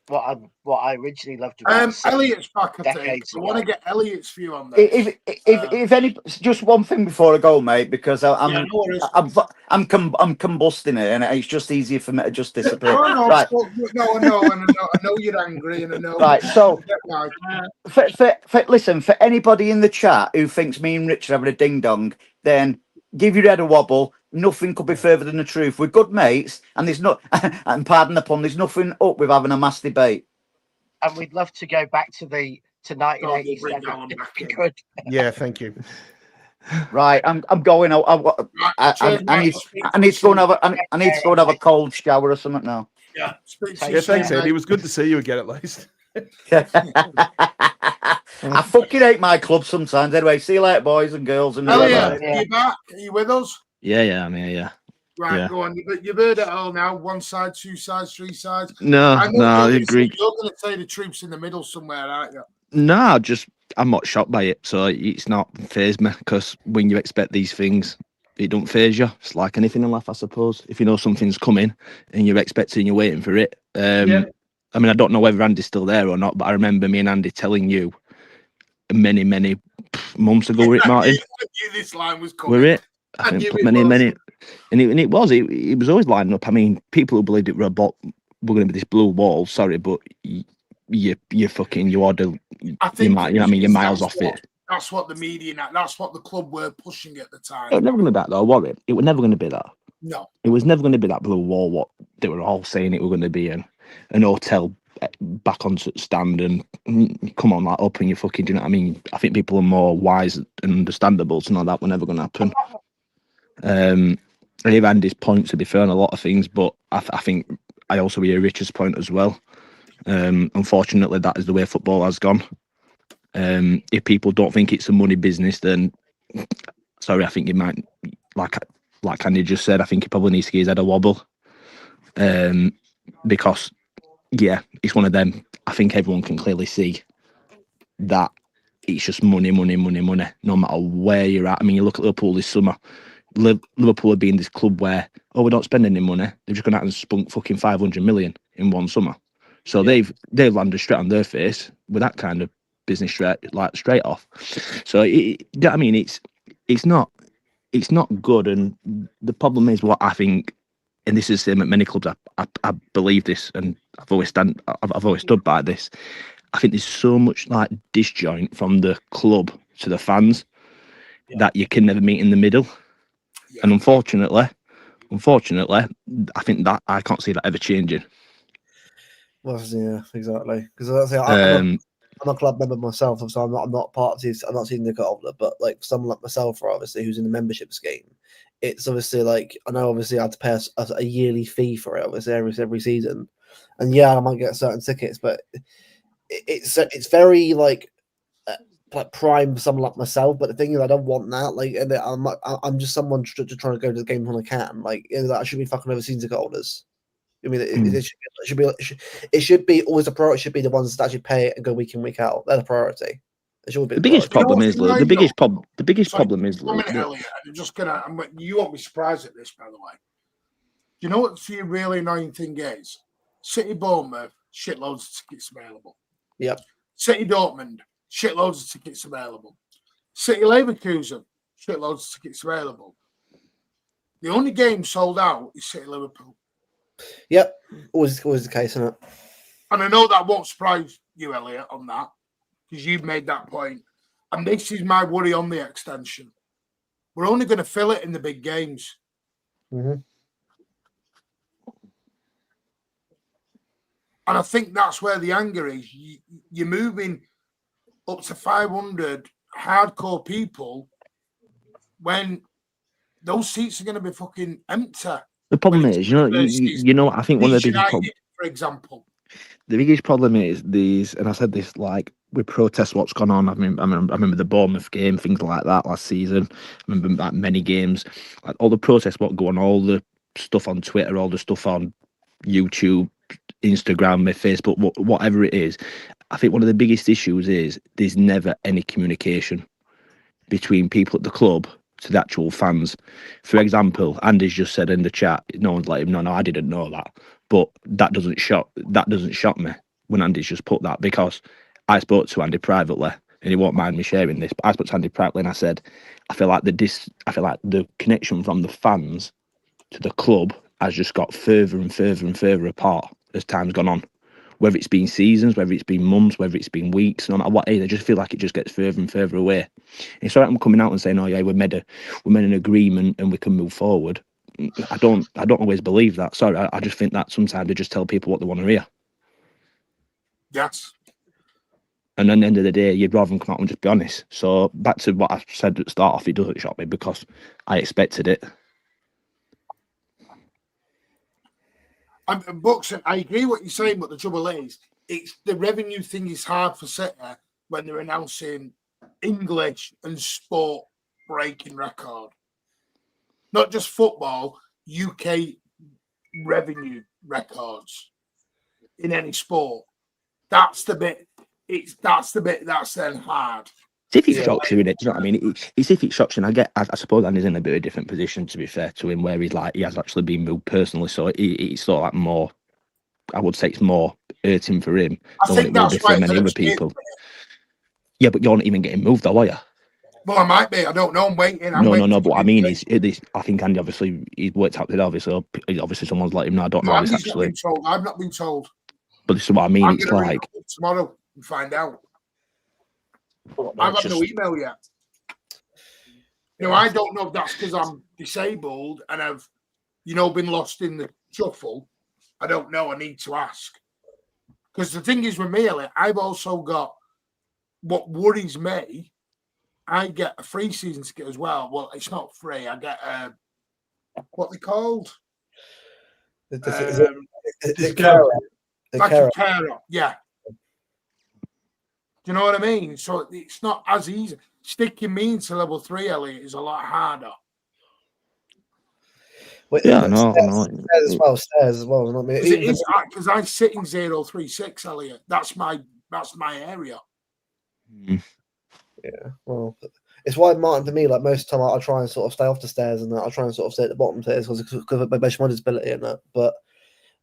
what I originally loved about Elliot's back, I think. I want to get Elliot's view on this. If any, just one thing before I go, mate, because I'm combusting it, and it's just easier for me to just disappear. Right. I know you're angry, and I know. Right. So, listen, for anybody in the chat who thinks me and Rich are having a ding dong, then give your head a wobble. Nothing could be further than the truth. We're good mates, and there's not, and pardon the pun, there's nothing up with having a mass debate. And we'd love to go back to 1987. Yeah, thank you. Right, I'm going. I need to go and have a cold shower or something now. Yeah, thanks, Andy. It was good to see you again, at least. I fucking hate my club sometimes. Anyway, see you later, boys and girls. And are you back? Are you with us? Yeah, I'm here. Yeah. Right, go on. You've heard it all now. One side, two sides, three sides. No, I agree. You're going to say the troops in the middle somewhere, aren't you? No, I'm not shocked by it. So it's not phased me, because when you expect these things, it don't phase you. It's like anything in life, I suppose. If you know something's coming and you're expecting, you're waiting for it. I mean, I don't know whether Andy's still there or not, but I remember me and Andy telling you many months ago, Rick Martin. I knew this line was coming. Were it? I think many, and it was always lining up. I mean, people who believed it were going to be this blue wall. Sorry, but you're miles off it. That's what the media, that's what the club were pushing at the time. It was never going to be that, though, was it? It was never going to be that. No, it was never going to be that blue wall. What they were all saying it were going to be, an hotel back on stand and come on that up, and you fucking, do you know what I mean? I think people are more wise and understandable to know that were never going to happen. I hear Andy's point, to be fair, on a lot of things, but I think I also hear Richard's point as well. Unfortunately, that is the way football has gone. If people don't think it's a money business, then sorry, I think it might, like Andy just said, I think he probably needs to get his head a wobble. Because, yeah, it's one of them. I think everyone can clearly see that it's just money, no matter where you're at. I mean, you look at Liverpool this summer. Liverpool have been this club where, we don't spend any money. They've just gone out and spunk fucking 500 million in one summer. So they've landed straight on their face with that kind of business straight off. So I mean, it's not good. And the problem is what I think, and this is the same at many clubs. I believe this, and I've always stood by this. I think there's so much like disjoint from the club to the fans that you can never meet in the middle. Yeah. And unfortunately, I think that I can't see that ever changing. Well, yeah, exactly. Because I'm a club member myself, so I'm not part of this. I'm not syndicate holder, but like someone like myself, or obviously who's in the membership scheme, it's obviously like I know. Obviously, I have to pay a yearly fee for it, obviously every season, and yeah, I might get certain tickets, but it's very like prime for someone like myself. But the thing is, I don't want that. Like, and I'm just someone trying to go to the game when I can. Like, I should be fucking over syndicate holders. I mean, it should be always a priority. Should be the ones that actually pay it and go week in, week out. They're the priority. It should be the biggest problem is the biggest problem is. You won't be surprised at this, by the way. You know what the really annoying thing is? City Bournemouth, shitloads of tickets available. Yep. City Dortmund, shitloads of tickets available. City Leverkusen, shitloads of tickets available. The only game sold out is City Liverpool. Yep, always the case, isn't it? And I know that won't surprise you, Elliot, on that, because you've made that point. And this is my worry on the extension. We're only going to fill it in the big games. Mm-hmm. And I think that's where the anger is. You're moving up to 500 hardcore people when those seats are going to be fucking empty. The problem is, you know, I think one of the biggest problems, for example, the biggest problem is these, and I said this, like, we protest what's gone on. I remember the Bournemouth game, things like that last season. I remember like many games, like all the protests, what go on, all the stuff on Twitter, all the stuff on YouTube, Instagram, Facebook, whatever it is. I think one of the biggest issues is there's never any communication between people at the club to the actual fans. For example, Andy's just said in the chat, no one's let him know. No, I didn't know that. But that doesn't shock me when Andy's just put that, because I spoke to Andy privately, and he won't mind me sharing this, but I spoke to Andy privately and I said, I feel like the connection from the fans to the club has just got further and further and further apart as time's gone on. Whether it's been seasons, whether it's been months, whether it's been weeks, no matter what age, I just feel like it just gets further and further away. And it's all right, I'm coming out and saying, oh yeah, we made an agreement and we can move forward. I don't always believe that. Sorry, I just think that sometimes they just tell people what they want to hear. Yes. And at the end of the day, you'd rather them come out and just be honest. So back to what I said at the start off, it doesn't shock me because I expected it. Buxton, I agree what you're saying, but the trouble is, it's the revenue thing is hard for City when they're announcing English and sport breaking record. Not just football, UK revenue records in any sport. That's the bit. That's then hard. It's if it shocks you, innit? Do you know what I mean? It's if it shocks you. And I suppose Andy's in a bit of a different position, to be fair to him, where he's like, he has actually been moved personally. So it's sort of like more, I would say it's more hurting for him than it will be for many other people. Yeah, but you're not even getting moved, though, are you? Well, I might be. I don't know. I'm waiting. No. But I mean, I think Andy obviously he's worked out with it. Obviously, someone's let him know. I don't know. Andy's actually. Not been told. I've not been told. But this is what I mean. It's like tomorrow and find out. I've had no email yet. I don't know if that's because I'm disabled and I've, been lost in the shuffle. I don't know. I need to ask. Because the thing is with me, Elliot, I've also got what worries me. I get a free season ticket as well. Well, it's not free. I get what they called. Is Um, it Discount. carer? The like carer. a carer, yeah. Do you know what I mean? So it's not as easy. Sticking me into level 3, Elliot, is a lot harder. Wait, Yeah, I know. Stairs as well. Not me. Because it is because I sit in 036, Elliot. That's my area. Mm. Yeah, well, it's why Martin, for me, like most of the time, I try and sort of stay off the stairs and that. I try and sort of stay at the bottom stairs because of my disability and that. But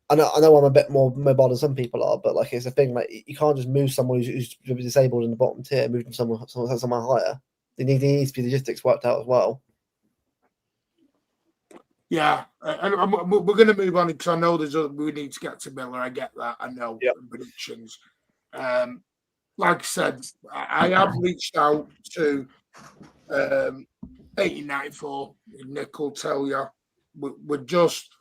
I know I'm a bit more mobile than some people are, but like it's a thing, like you can't just move someone who's disabled in the bottom tier, move them somewhere higher. There needs to be logistics worked out as well. Yeah, and we're going to move on because I know we need to get to Miller. I get that. I know predictions. Like I said, I have reached out to 1894. Nick will tell you. We're just.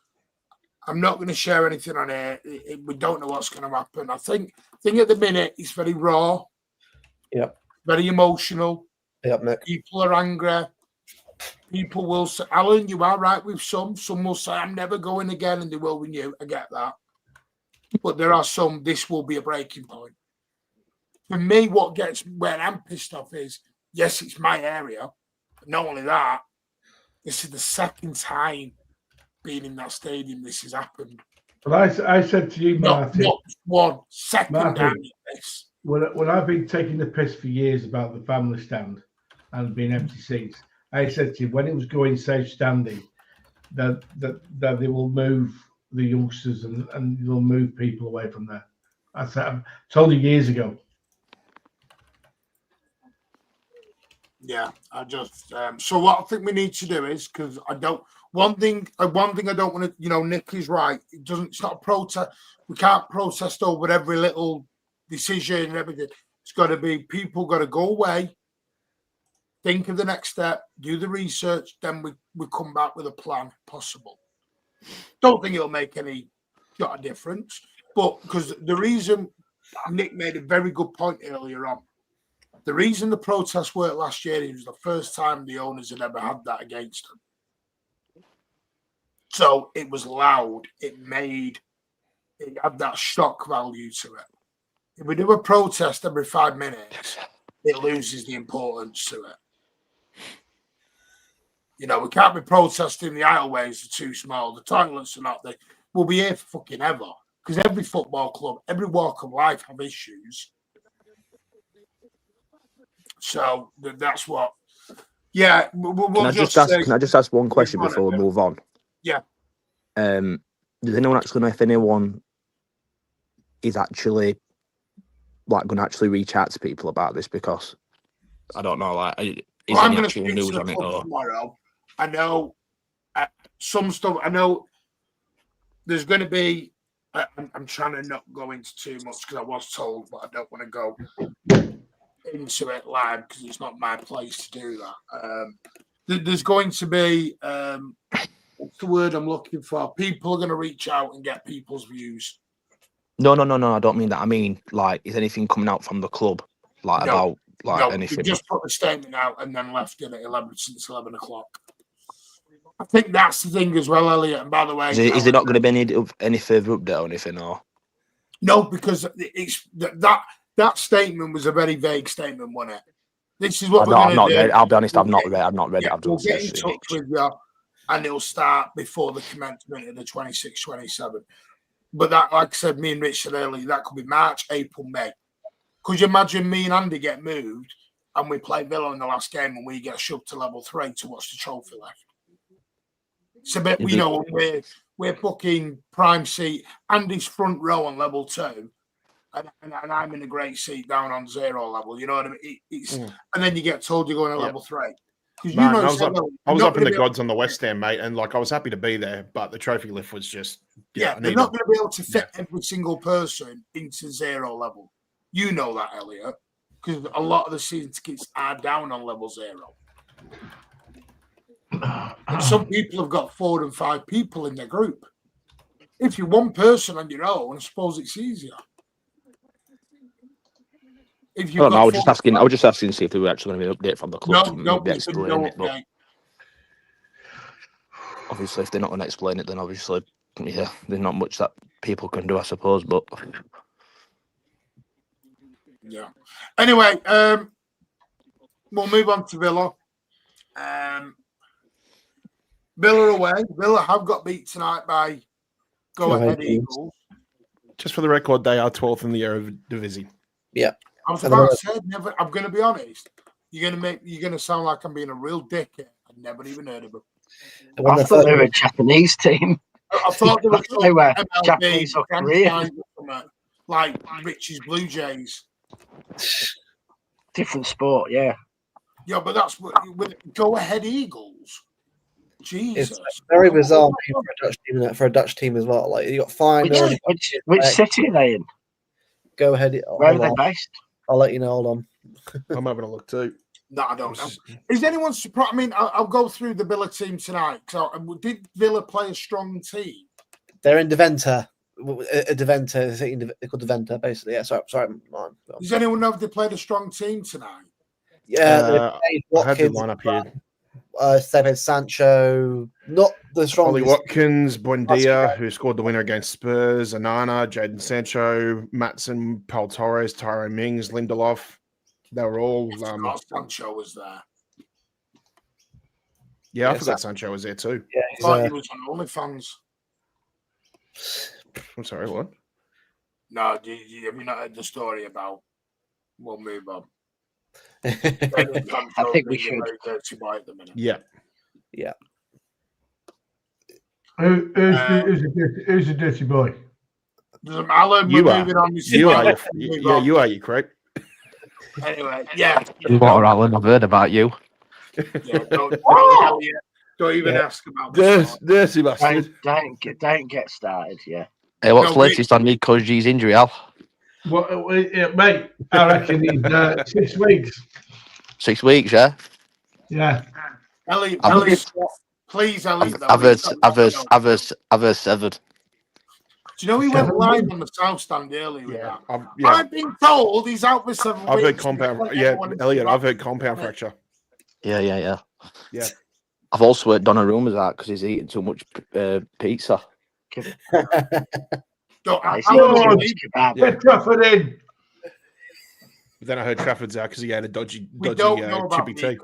I'm not going to share anything on here. We don't know what's going to happen. I think at the minute it's very raw. Yep. Very emotional. Yep, Nick. People are angry. People will say, Alan, you are right with some. Some will say, I'm never going again, and they will with you. I get that. But there are some, this will be a breaking point. For me, where I'm pissed off is, yes, it's my area. But not only that, this is the second time being in that stadium this has happened. But I said to you, Martin, not one second Martin, down this. When I've been taking the piss for years about the family stand and being empty seats, I said to you, when it was going safe standing, that they will move the youngsters and they'll move people away from there. I told you years ago. Yeah, I just so what I think we need to do is, because one thing I don't want to, Nick is right. It's not a protest. We can't protest over every little decision and everything. It's got to be, people got to go away, think of the next step, do the research, then we come back with a plan possible. Don't think it'll make any difference, but because the reason, Nick made a very good point earlier on, the reason the protests worked last year, it was the first time the owners had ever had that against them. So it was loud. It had that shock value to it. If we do a protest every 5 minutes, it loses the importance to it. We can't be protesting the aisleways are too small, the toilets are not there. We'll be here for fucking ever. Because every football club, every walk of life have issues. So that's what. Yeah, Can I just ask one question before we move on? Yeah. Does anyone actually know if anyone is actually going to actually reach out to people about this? Because I don't know, is there any actual news on it? Tomorrow, I know some stuff. I know there's going to be. I'm trying to not go into too much because I was told, but I don't want to go into it live because it's not my place to do that. There's going to be what's the word I'm looking for? People are going to reach out and get people's views. No, I don't mean that. I mean, is anything coming out from the club about anything? They just put the statement out and then left it at 11 o'clock. I think that's the thing as well, Elliot. And by the way, is there not going to be any further update or anything? Or no, because it's that statement was a very vague statement, wasn't it? This is what we're going to do. Read. I'll be honest, I've not read it. We'll get in touch with you, and it'll start before the commencement of the 26-27. But that, like I said, me and Rich said earlier, that could be March, April, May. Could you imagine me and Andy get moved and we play Villa in the last game and we get shoved to level 3 to watch the trophy left? It's a bit, we're booking prime seat. Andy's front row on level 2, and I'm in a great seat down on 0 level. You know what I mean? And then you get told you're going to level 3. Man, I was up in the gods on the West End, mate, and I was happy to be there, but the trophy lift was just they're not going to be able to fit every single person into 0 level. You know that, Elliot, because a lot of the season tickets are down on level 0. And some people have got 4 and 5 people in their group. If you're one person on your own, I suppose it's easier. I was just asking to see if there were actually going to be an update from the club. No update. obviously, if they're not going to explain it, then obviously, yeah, there's not much that people can do, I suppose. But yeah. Anyway, we'll move on to Villa. Villa away. Villa have got beat tonight by Go Ahead Eagles. Just for the record, they are 12th in the Eredivisie. Yeah. I was about to say, I'm going to be honest. You're going to sound like I'm being a real dickhead. I've never even heard of them. I thought they were a Japanese team. I thought they were Japanese or Korean, like Rich's Blue Jays. Different sport, yeah. Yeah, but that's with Go Ahead Eagles. Jesus, it's very bizarre for a Dutch team as well. Like you got fine. Which city are they in? Go Ahead. Where are they based? I'll let you know. Hold on. I'm having a look too. No, I don't know. Is anyone surprised? I mean, I'll go through the Villa team tonight. So, did Villa play a strong team? They're in Deventer. Deventer, they're called Deventer, basically. Yeah, sorry. Does anyone know if they played a strong team tonight? Yeah, I had the line up here. Stephen Sancho, not the strongest. Ollie Watkins, Buendia, who scored the winner against Spurs, Anana, Jadon Sancho, Matson, Paul Torres, Tyrone Mings, Lindelof. They were all. Sancho was there. Yeah, I forgot Sancho was there too. Yeah, I thought he was on OnlyFans. I'm sorry, what? No, have you not heard the story about? We'll move on. I think we should. Dirty boy at the minute. Yeah. Who's a dirty boy? Alan, we're moving on. You are, you correct? Anyway, yeah. What, Alan? I've heard about you. Yeah, don't even ask about Dirty bastard. Don't get started. Yeah. Hey, what's latest on Koji's injury, Al? Mate, I reckon he's 6 weeks. 6 weeks, yeah. Yeah. Elliot, please, Elliot. I've heard 7. Do you know he went live on the South Stand earlier with that? Yeah. I've been told he's out for 7 weeks. I've heard compound. Yeah, Elliot, I've heard compound fracture. Yeah. Yeah. I've also heard Donnarumma's out because he's eating too much pizza. Get Trafford in. But then I heard Trafford's out because he had a dodgy chippy tea.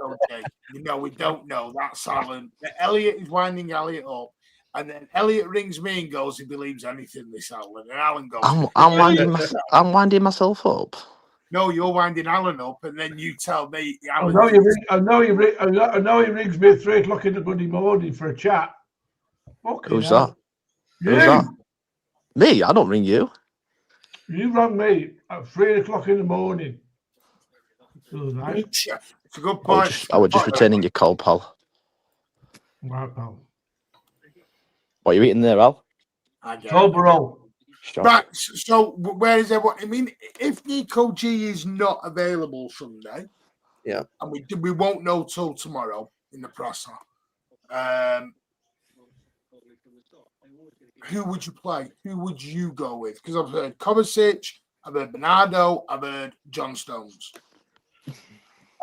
No, we don't know. That's Alan. Elliot is winding Elliot up. And then Elliot rings me and goes, he believes anything, this Alan. And Alan goes, I'm winding myself up. No, you're winding Alan up, and then you tell me. Alan, I know he rings me at 3 o'clock in the Monday morning for a chat. Who's that? Who's that? Me? I don't ring you. You rang me at 3 o'clock in the morning. It's a good point. I was just returning your call, pal. Right, pal. What are you eating there, Al? Tolborough. Right, so where is everyone? I mean, if Nico G is not available Sunday, yeah, and we won't know till tomorrow in the presser, who would you play? Who would you go with? Because I've heard Kovacic, I've heard Bernardo, I've heard John Stones.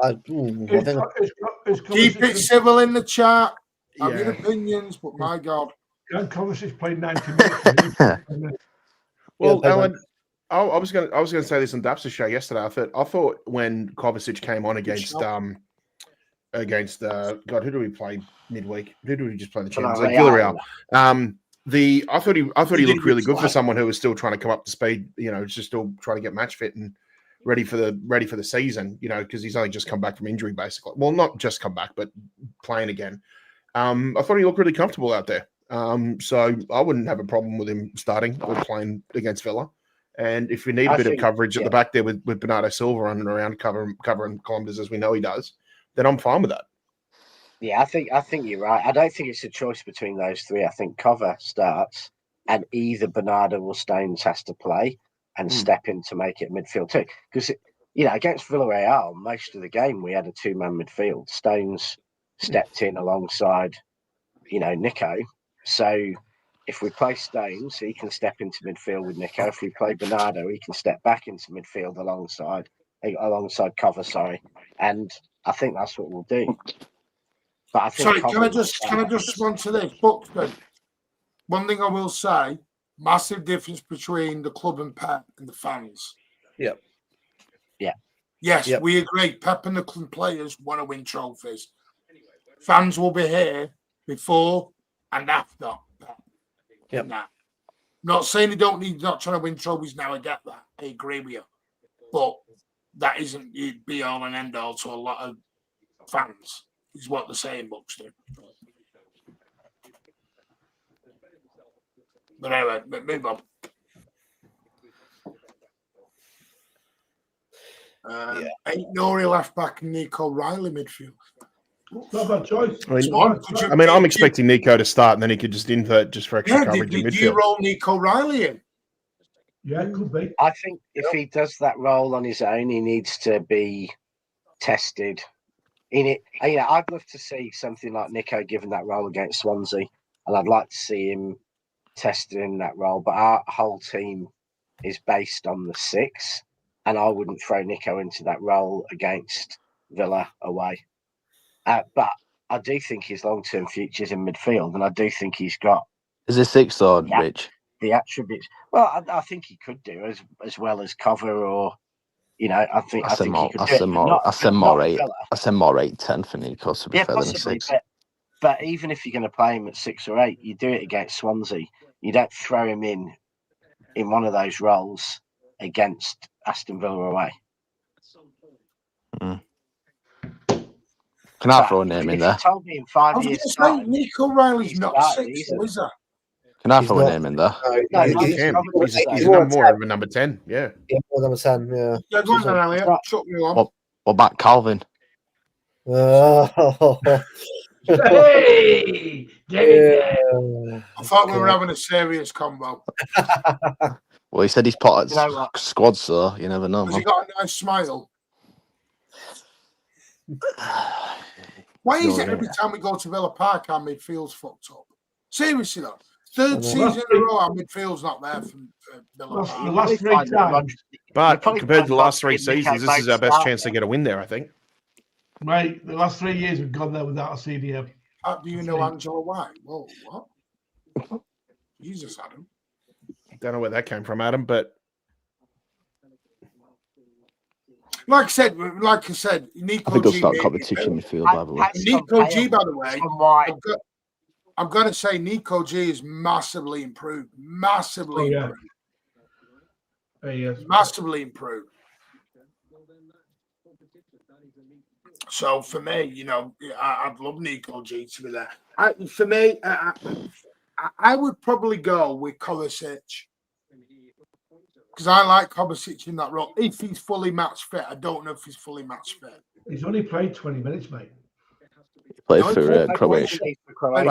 Keep it civil in the chat. Have your opinions, but my God. John Kovacic played 90 minutes. Well, Alan, I was going to say this on Dapster's show yesterday. I thought when Kovacic came on against God, who do we play midweek? Who do we just play the Champions League? Villarreal. I thought he looked really good for someone who was still trying to come up to speed. You know, just still trying to get match fit and ready for the season. You know, because he's only just come back from injury, basically. Well, not just come back, but playing again. I thought he looked really comfortable out there. So I wouldn't have a problem with him starting or playing against Villa. And if we need a bit of coverage at the back there with Bernardo Silva running around covering kilometres as we know he does, then I'm fine with that. Yeah, I think you're right. I don't think it's a choice between those three. I think Cover starts and either Bernardo or Stones has to play and step in to make it midfield too. Because, against Villarreal, most of the game we had a 2-man midfield. Stones stepped in alongside, Nico. So if we play Stones, he can step into midfield with Nico. If we play Bernardo, he can step back into midfield alongside Cover, And I think that's what we'll do. But I think Sorry, can I Cobham- just respond to this? Buxton, one thing I will say, massive difference between the club and Pep and the fans. Yep. Yeah. Yes, Yep. we agree. Pep and the club players want to win trophies. Fans will be here before and after Pep. Yep. Nah. Not saying they don't need, not trying to win trophies now. I get that. I agree with you. But that isn't the be all and end all to a lot of fans, is what they're saying, Buxton. But anyway, move on. Ain't Nori left back and Nico Riley midfield. Not a bad choice. I mean, I'm expecting Nico to start, and then he could just invert just for extra coverage in did you midfield. roll Nico Riley in? Yeah, it could be. I think if he does that role on his own, he needs to be tested in it. I'd love to see something like Nico given that role against Swansea, and I'd like to see him tested in that role. But our whole team is based on the 6, and I wouldn't throw Nico into that role against Villa away. But I do think his long-term future is in midfield, and I do think he's got Is it 6 or Rich? the attributes. Well, I think he could do as well as cover, or I think he could do it. I said more 8. I said more 8-10 for Nico to be fair than possibly. 6. But even if you're going to play him at 6 or 8, you do it against Swansea. You don't throw him in one of those roles against Aston Villa away. Can I throw a name in If there? you told me in 5 years' time, Nico Riley's he's not started, 6, is he? is that? Can I He's throw a not. name in there? No, He he's can. covered He's it, a so- more of a number 10. Yeah. Yeah, number 10. Yeah. Yeah, go on then, Elliot. not- Chuck me on. What about Calvin? Oh, Hey, get in there. yeah. I thought we were having a serious combo. Well, he said he's part of You know what? squad, so you never know, Has he man. got a nice smile? Why is No, it no. every time we go to Villa Park, our midfield's fucked up? Seriously, though. I know. Third season in a row, our midfield's not there for Villa The Park. last 3 Find that times, But probably compared to the find last Rodri 3 and Nico seasons, this is our both best start chance to get a win there, I think. mate, the last 3 years we've gone there without a CDM. How do you know Angela White? Whoa, what? Jesus, Adam. Don't know where that came from, Adam, but Like I said, Nico I think he'll G. start made competition it. midfield, by the way. Nico G, by the way, White. I'm going to say Nico G is massively improved. Massively Oh, yeah. improved. Yes. Massively improved. So for me, I'd love Nico G to be there. I would probably go with Kovacic because I like Kovacic in that role. If he's fully match fit, I don't know if he's fully match fit. He's only played 20 minutes, mate. He played No, for it's Croatia.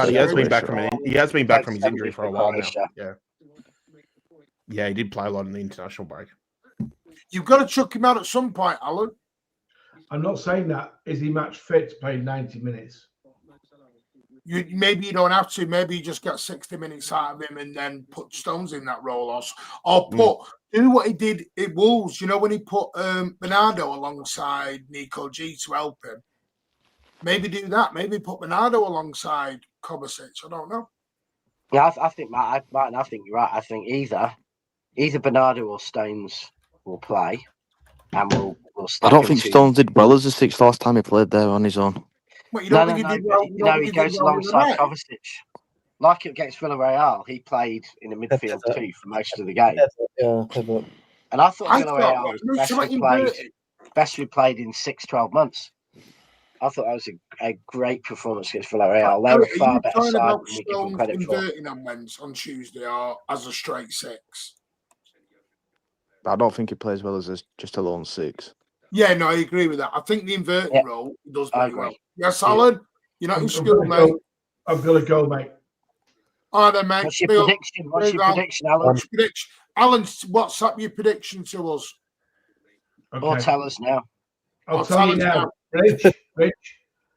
he has been back Croatia. from his injury for a while now. Yeah, he did play a lot in the international break. You've got to chuck him out at some point, Alan. I'm not saying that. Is he match fit to play 90 minutes? Maybe you don't have to. Maybe you just get 60 minutes out of him and then put Stones in that role, or do what he did at Wolves. When he put Bernardo alongside Nico G to help him. Maybe do that. Maybe put Bernardo alongside Kovacic. I don't know. Yeah, I think Martin. I think you're right. I think either Bernardo or Stones will play, and we'll. I don't think Stones did well as a 6 last time he played there on his own. What, you don't think he did well? He goes alongside Kovacic. Like against Villarreal, he played in the midfield too for most of the game. Yeah. And I thought Villarreal was best we played in 6-12 months. I thought that was a great performance against Villarreal. They were far better side than we give them credit for. Inverting on Tuesday or as a straight 6. I don't think he plays well as just a lone 6. Yeah, no, I agree with that. I think the inverted role does very well. Yes, Alan? You're not in school, mate. I'm going to go, mate. All right, then, mate. What's your prediction, Alan? Alan, WhatsApp your prediction to us. Okay. Or tell us now. I'll tell you now. Rich.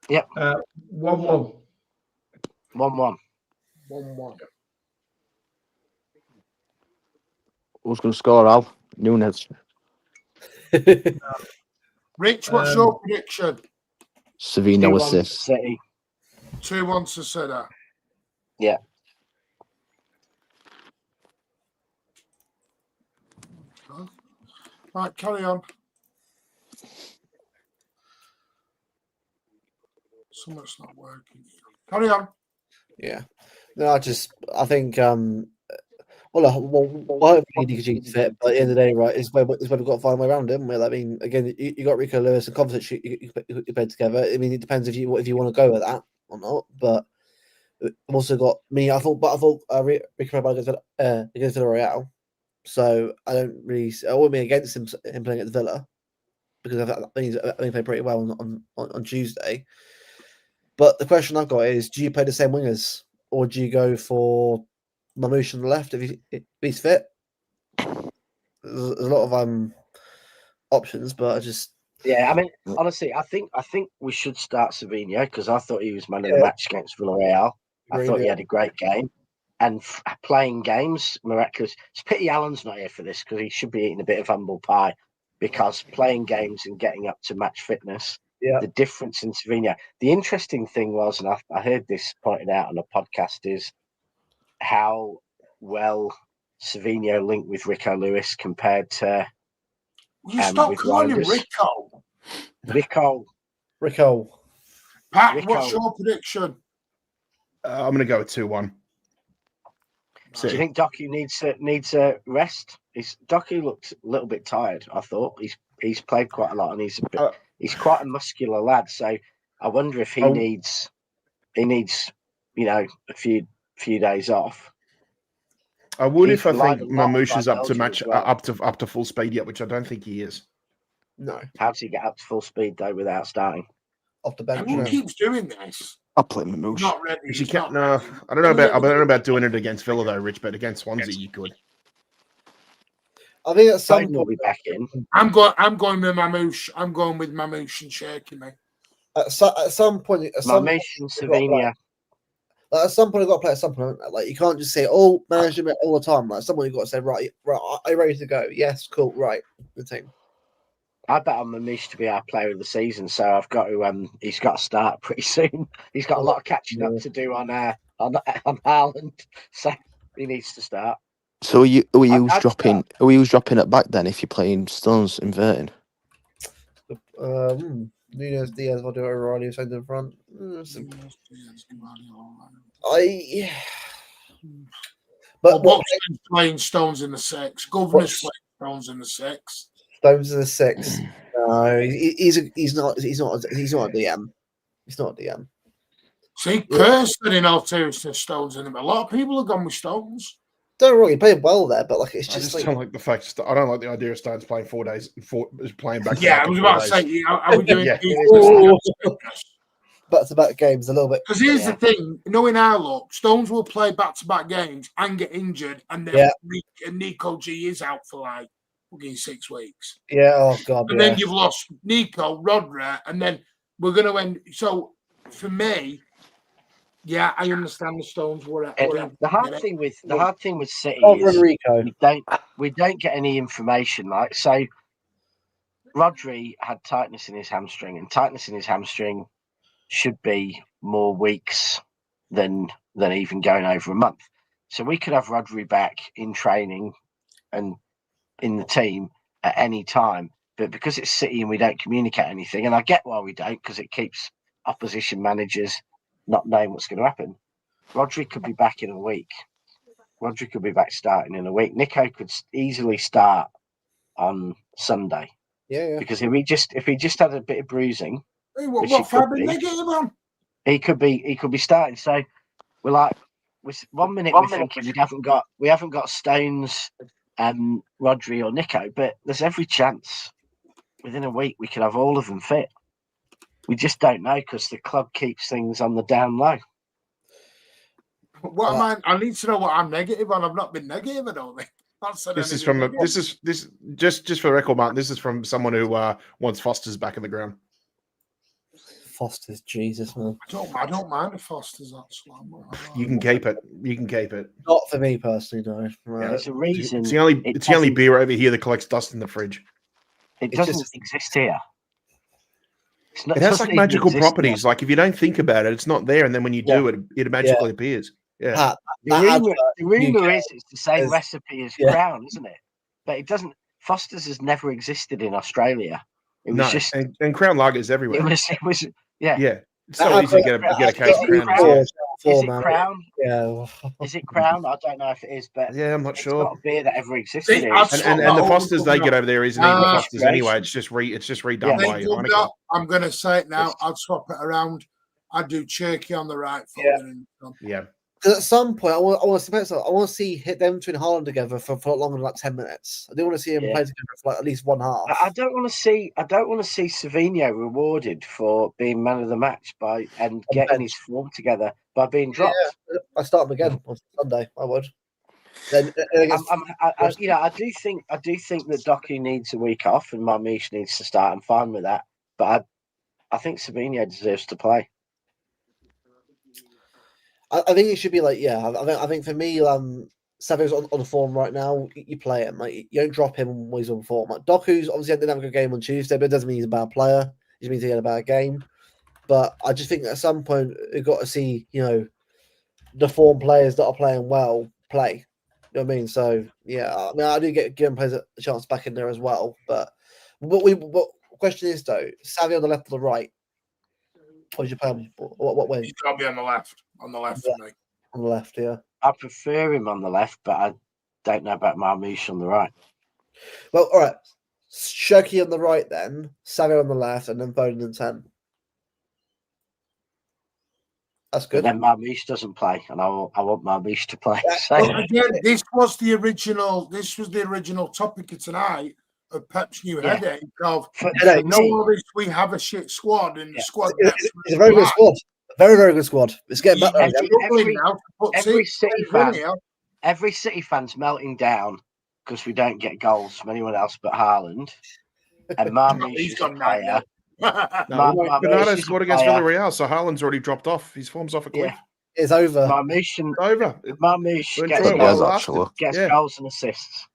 Yep. 1-1. 1-1. 1-1. Who's going to score, Al? Nunes. Rich, what's your prediction? Savino assists. City. 2-1 to City. Yeah. Right, carry on. Something's not working. Carry on. Yeah. No, I think hopefully DKG's fit, but at the end of the day, right, is where we've got to find a way around him. I mean, again, you got Rico Lewis and Kovacic you played together. I mean, it depends if you want to go with that or not. But I've also got I thought Rico against Villarreal, so I wouldn't be against him playing at the Villa because I think he played pretty well on Tuesday. But the question I've got is, do you play the same wingers or do you go for Mamouche on the left if he's fit? There's a lot of options, but I just I mean, honestly, I think we should start Savinho because I thought he was man of the match against Villarreal. I thought he had a great game, and playing games miraculous. It's pity Alan's not here for this because he should be eating a bit of humble pie because playing games and getting up to match fitness. Yeah. The difference in Savinho. The interesting thing was, and I heard this pointed out on a podcast, is how well Savinho linked with Rico Lewis compared to. You stop calling him Rico. Pat, what's your prediction? I'm going to go with 2-1. Do you think Doku needs a rest? Doku looked a little bit tired. I thought he's played quite a lot, and he's quite a muscular lad. So I wonder if he needs a few days off. I would if I think Mamouche is up to match up to full speed yet, which I don't think he is. No. How does he get up to full speed though without starting? Off the bench. Who keeps doing this? I'll play Mamouche. Not ready. I don't know about doing it against Villa though, Rich, but against Swansea you could. I think at some point will be back in. I'm going with Mamouche. I'm going with Mamouche and shaking me. At some point, Mamouche and Savinho. At some point, you've got to play at some point. Like you can't just say, "Oh, management all the time." Like someone you've got to say, "Right, are you ready to go?" Yes, cool, right. The team. I bet on Mamouche to be our player of the season, so I've got to. He's got to start pretty soon. He's got a lot of catching up to do on Haaland, so he needs to start. So are you dropping at back then if you're playing Stones inverting? Nunes, Diaz, I'll do it O'Reilly, send in front. But what's playing Stones in the 6? Governor's playing Stones in the 6. Stones in the 6. No, he's not a DM. He's not a DM. See, personally, in alternative Stones in him. A lot of people have gone with Stones. Don't really play well there, but like it's just don't like the fact. I don't like the idea of Stones playing 4 days, playing back. Yeah, I was about to say, are we doing back-to-back games a little bit? Because here's the thing: knowing our luck, Stones will play back-to-back games and get injured, and then Nico G is out for like 6 weeks. Yeah, oh god. And then you've lost Nico, Rodri, and then we're going to end. So for me. Yeah, I understand the Stones were at the hard thing with City is we don't get any information. Like, so Rodri had tightness in his hamstring, and tightness in his hamstring should be more weeks than even going over a month. So we could have Rodri back in training and in the team at any time, but because it's City and we don't communicate anything, and I get why we don't, because it keeps opposition managers not knowing what's going to happen. Rodri could be back in a week. Rodri could be back starting in a week. Nico could easily start on Sunday. Yeah. Because if he just had a bit of bruising, he could be starting. So we're like, 1 minute we're thinking we haven't got Stones, Rodri or Nico, but there's every chance within a week we could have all of them fit. We just don't know because the club keeps things on the down low. What am I need to know what I'm negative on. I've not been negative, I don't think. This is just for record, Martin. This is from someone who wants Foster's back in the ground. Foster's, Jesus, man. I don't mind if Foster's actually. You can keep it. You can keep it. Not for me personally, no. Right. Yeah, there's a reason. It's the only beer over here that collects dust in the fridge. It doesn't exist here. It's not, It has doesn't like even magical exist properties. Like if you don't think about it, it's not there, and then when you do, it magically appears. Yeah. Pat, The that rumor, advert the rumor UK is it's the same is- recipe as yeah. Crown, isn't it? But it doesn't. Foster's has never existed in Australia. It was No, just. and Crown Lagers everywhere. It was. Yeah. Yeah, it's That so easy to advert- get a case of Is it Crown. Crown? Yeah. Is it Crown? Yeah. Is it Crown? I don't know if it is, but Yeah, I'm not it's sure. not a beer that ever existed. See, here. I've It's swapped And the that Fosters they over. get over there isn't even Ah, Fosters anyway. It's just redone Yeah. by They do Heineken. that. I'm going to say it now. I'll swap it around. I do Cherky on the right. Yeah. Foden in the front. Yeah. Because at some point, I want to see hit them two and Haaland together for longer than like 10 minutes. I do want to see them Yeah. play together for like at least one half. I don't want to see. I don't want to see Savinho rewarded for being man of the match and getting his form together by being dropped. I start them again on Sunday. I would. Then I do think that Doku needs a week off and Marmoush needs to start. I'm fine with that, but I think Savinho deserves to play. I think it should be like I think for me, Savio's on form right now. You play him. Like you don't drop him when he's on form. Like Doku's obviously didn't have a good game on Tuesday, but it doesn't mean he's a bad player. It just means he had a bad game. But I just think at some point we've got to see the form players that are playing well play. You know what I mean? So yeah, I mean I do give him players a chance back in there as well. But what question is though, Savio on the left or the right? What did you play him? What went? He's got to be on the left. On the left for me. On the left, yeah. I prefer him on the left, but I don't know about Marmoush on the right. Well, all right. Shirky on the right, then Savio on the left, and then Foden in 10. That's But good. then Marmoush doesn't play, and I want Marmoush to play. So, Well, again, this was the original topic of tonight of Pep's new Yeah. headache of for know me, all this, we have a shit squad and the Yeah. squad It's a very good squad. Very, very good squad. It's getting better. Every- struggling now to put every teams City in fan- here. every City fan's melting down because we don't get goals from anyone else but Haaland. And Marmoush He's is a got player. 9-0. No, Bernardo is a scored against player. Villarreal, so Haaland's already dropped off. His form's off a cliff. It's over. Marmoush and Over. Marmoush Enjoy gets it He while has it goals, lasted. actually. gets Yeah. goals and assists.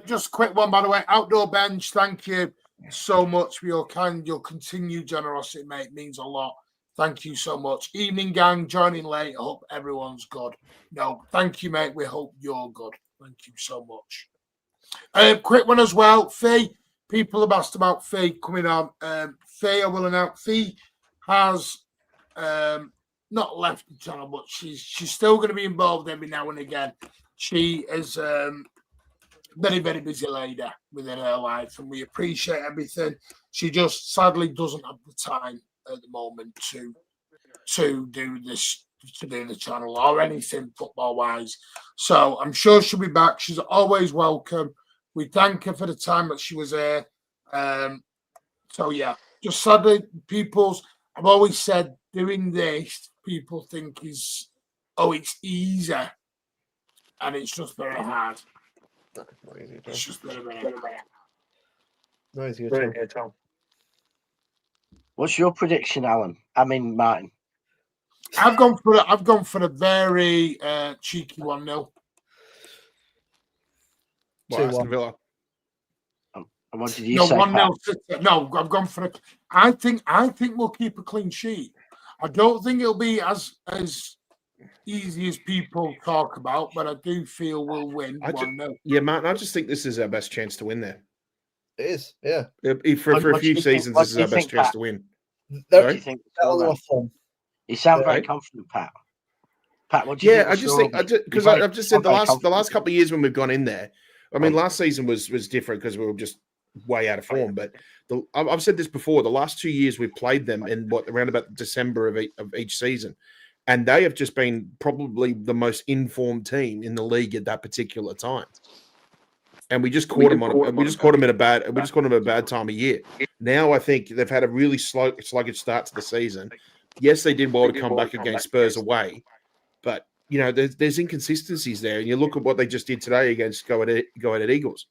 Just a quick one, by the way. Outdoor Bench, thank you so much for your continued generosity, mate. It means a lot. Thank you so much. Evening gang, joining late. I hope everyone's good. No, thank you, mate. We hope you're good. Thank you so much. Quick one as well. Fee, people have asked about Fee coming on. Fee, I will announce. Fee has not left the channel, but she's still going to be involved every now and again. She is very, very busy lady within her life, and we appreciate everything. She just sadly doesn't have the time at the moment to do this, to do the channel or anything football wise. So I'm sure she'll be back. She's always welcome. We thank her for the time that she was here. So yeah, just sadly, I've always said doing this, people think it's easy, and it's just very hard. It's just very, very hard. No, it's good at all. What's your prediction, Alan? I mean, Martin. I've gone for a very cheeky 1-0. Well, Aston Villa. And what did you No, say? 1-0 City. No, I've gone for a. I think we'll keep a clean sheet. I don't think it'll be as easy as people talk about, but I do feel we'll win 1-0. Yeah, Martin, I just think this is our best chance to win there. It is, yeah. For a What do few you think- seasons, what this do is you our best think, chance Pat? to win. What They're do you think? on the off form. You sound very Right. confident, Pat. Pat, what do you Yeah, think? I just think because I've just said the last couple of years when we've gone in there. I mean, last season was different because we were just way out of form. But I've said this before. The last 2 years we've played them in around about December of each season, and they have just been probably the most informed team in the league at that particular time. And we just caught them at a bad time of year. Now I think they've had a really sluggish start to the season. Yes, they did well to come back against Spurs away, but there's inconsistencies there. And you look at what they just did today against Go Ahead Eagles.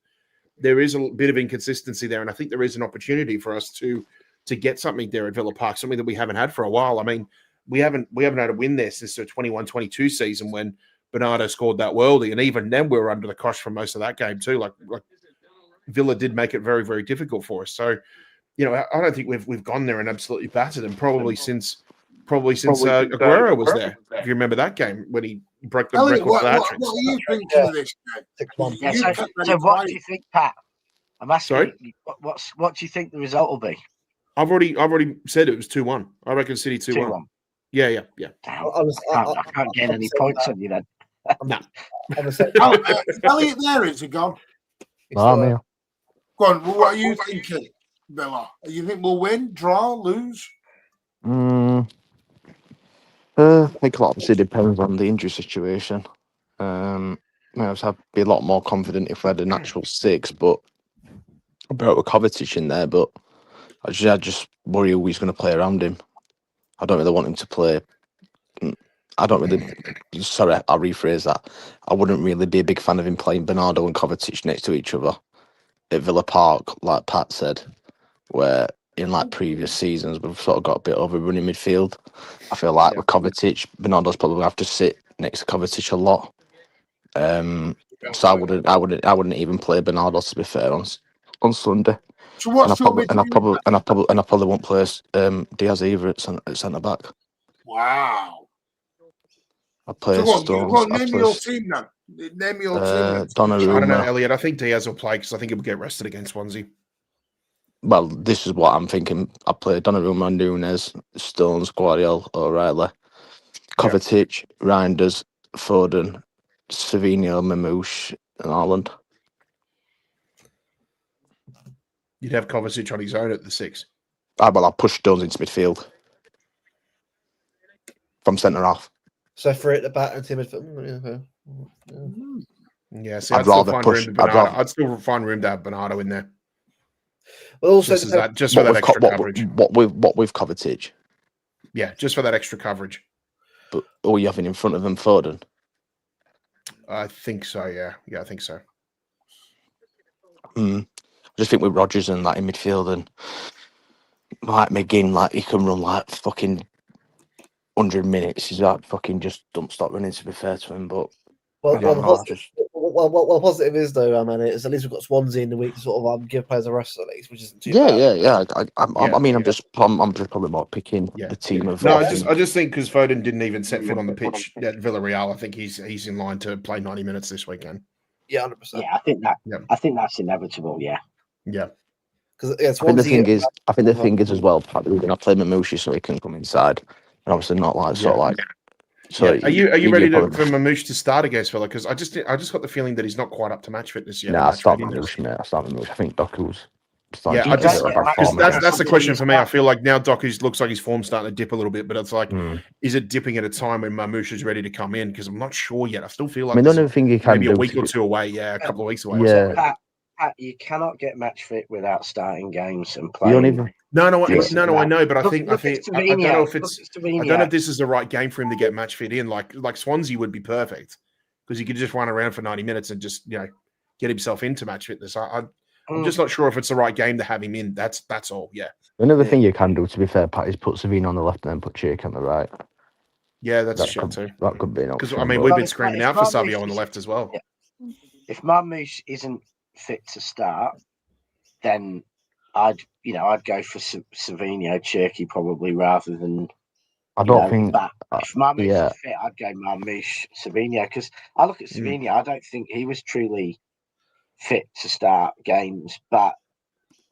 There is a bit of inconsistency there, and I think there is an opportunity for us to get something there at Villa Park, something that we haven't had for a while. I mean, we haven't had a win there since the 21-22 season when Bernardo scored that worldie, and even then we were under the cosh for most of that game too. Like Villa did make it very, very difficult for us. So, you know, I don't think we've gone there and absolutely battered them probably since Aguero was there. If you remember that game when he broke the Elliot, record for that. what are you thinking of this game? 6-1. Yeah. You So, kept so very what quiet. do you think, Pat? I'm asking Sorry? you, what do you think the result will be? I've already said it was 2-1. I reckon City 2-1. 2-1. Yeah. Damn, I I can't gain any points on you then. Elliot, there is he gone? I'm here. Go on. Well, what are you thinking, Villa? You think we'll win, draw, lose? I think a lot obviously depends on the injury situation. I'd be a lot more confident if we had a natural 6, but I brought a Kovacic in there, but I just worry who he's going to play around him. I don't really want him to play. Sorry, I'll rephrase that. I wouldn't really be a big fan of him playing Bernardo and Kovacic next to each other at Villa Park, like Pat said, where in like previous seasons we've sort of got a bit overrun in midfield. I feel like with Kovacic, Bernardo's probably have to sit next to Kovacic a lot. So I wouldn't even play Bernardo, to be fair, on Sunday. So what's your And I probably won't play Diaz either at centre back. Wow. I play So Stones. name your team then. Name your team. I don't know, Donnarumma. Elliot. I think Diaz will play because I think he'll get rested against Swansea. Well, this is what I'm thinking. I play Donnarumma, Nunes, Stones, Guardiola, O'Reilly, Kovacic, Reinders, Foden, Savinho, Mamouche, and Haaland. You'd have Kovacic on his own at the 6. I'll push Stones into midfield from centre half. So for it, the back and team midfield. Yeah, see, I'd rather push. I'd still find room to have Bernardo in there. Well, also Just for that extra coverage. What with Kovacic? Yeah, just for that extra coverage. But all you having in front of them, Foden. I think so. Yeah, I think so. I just think with Rodgers and that in midfield and like McGinn, like he can run like fucking 100 minutes. He's like fucking just don't stop running. To be fair to him, but the positive is though, man, is at least we've got Swansea in the week to sort of give players a rest at least, which isn't too bad. Yeah. I'm just probably more picking the team of. No, I just think because Foden didn't even set foot on the pitch at Villarreal, I think he's in line to play 90 minutes this weekend. Yeah, 100%. Yeah, I think that's inevitable. Yeah. Because I think the thing is as well, Pat, we're going to play Mamouche so he can come inside, and obviously not like sort of like. So are you ready for Mamouche to start against Villa? Because I just got the feeling that he's not quite up to match fitness yet. I start Mamouche, mate. I think Doku's. Because that's the question for me. I feel like now Doku looks like his form's starting to dip a little bit, but it's like, is it dipping at a time when Mamouche is ready to come in? Because I'm not sure yet. I still feel like the only thing you can maybe do a week or two away. Yeah, a couple of weeks away. Yeah. Pat, you cannot get match fit without starting games and playing. No, I know, but I don't know if this is the right game for him to get match fit in. Like Swansea would be perfect because he could just run around for 90 minutes and just get himself into match fitness. I'm just not sure if it's the right game to have him in. That's all. Yeah. Another thing you can do, to be fair, Pat, is put Savino on the left and then put Chirk on the right. Yeah, that's a shot too. That could be an option. Because I mean, we've been screaming out for Savio on the left as well. Yeah. If Mamouche isn't fit to start, then I'd go for Savinho, Cherky probably rather than. I don't think that. If Mamouche is fit, I'd go Mamouche, Savinho, because I look at Savinho. I don't think he was truly fit to start games, but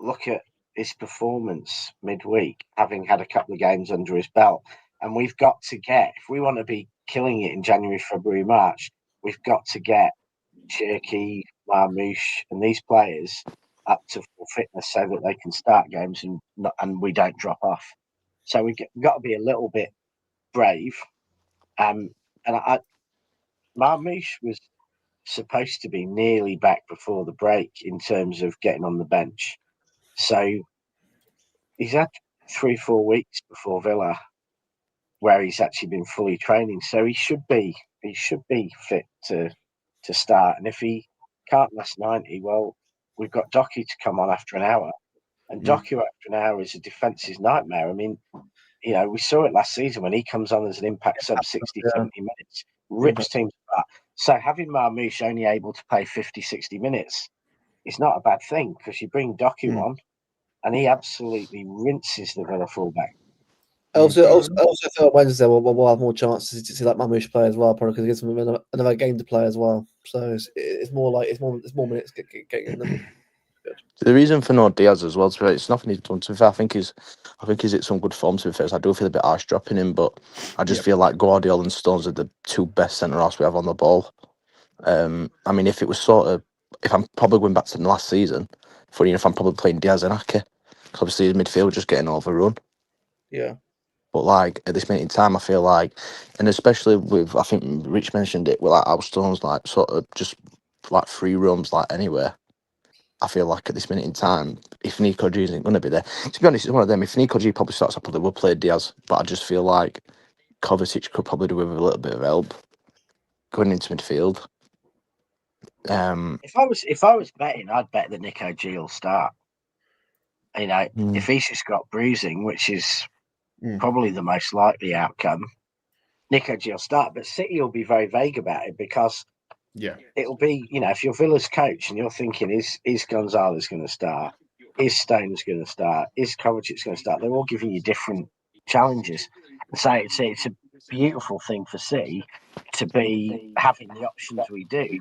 look at his performance midweek, having had a couple of games under his belt, and we've got to get, if we want to be killing it in January, February, March, we've got to get Cherky, Mamouche, and these players up to full fitness so that they can start games and we don't drop off. So we've got to be a little bit brave. Mamouche was supposed to be nearly back before the break in terms of getting on the bench. So he's had 3-4 weeks before Villa where he's actually been fully training. So he should be fit to start. And if he can't last 90, well, we've got Doku to come on after an hour. And Doku after an hour is a defensive nightmare. I mean, we saw it last season when he comes on as an impact sub 60, 70 minutes, rips teams apart. So having Mamouche only able to play 50, 60 minutes is not a bad thing because you bring Doku on and he absolutely rinses the Villa fullback. Also feel Wednesday we'll have more chances to see like Mamush play as well, probably because it gives him another game to play as well. So it's more minutes getting in them. The reason for no Diaz as well, to be fair, it's nothing he's done. To be fair, I think he's at some good form. To be fair, so I do feel a bit harsh dropping him, but I just feel like Guardiola and Stones are the two best centre halves we have on the ball. I mean, if I'm probably going back to the last season, funny enough, I'm probably playing Diaz and Ake, because obviously his midfield just getting overrun. Yeah. But like at this minute in time, I feel like, and especially with, I think Rich mentioned it, with like how Stones like sort of just like free roams like anywhere. I feel like at this minute in time, if Nico G isn't going to be there, to be honest, it's one of them. If Nico G probably starts, I probably will play Diaz, but I just feel like Kovacic could probably do with a little bit of help going into midfield. If I was betting, I'd bet that Nico G will start. You know, if he's just got bruising, which is probably the most likely outcome, Nico G will start. But City will be very vague about it because it'll be, you know, if you're Villa's coach and you're thinking, is Gonzalez going to start? Is Stones going to start? Is Kovacic going to start? They're all giving you different challenges. And so it's a beautiful thing for City to be having the options we do,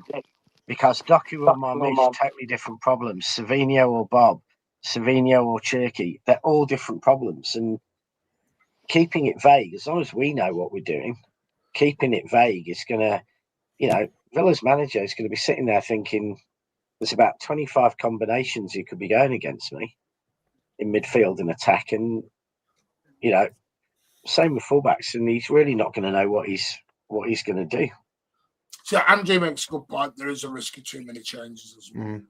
because Doku or Marmoush, totally different problems. Savinho or Bob, Savinho or Cherky, they're all different problems. And keeping it vague, as long as we know what we're doing, keeping it vague is going to, you know, Villa's manager is going to be sitting there thinking, there's about 25 combinations you could be going against me in midfield and attack. And, you know, same with fullbacks. And he's really not going to know what he's going to do. So Andy makes a good point. There is a risk of too many changes as well.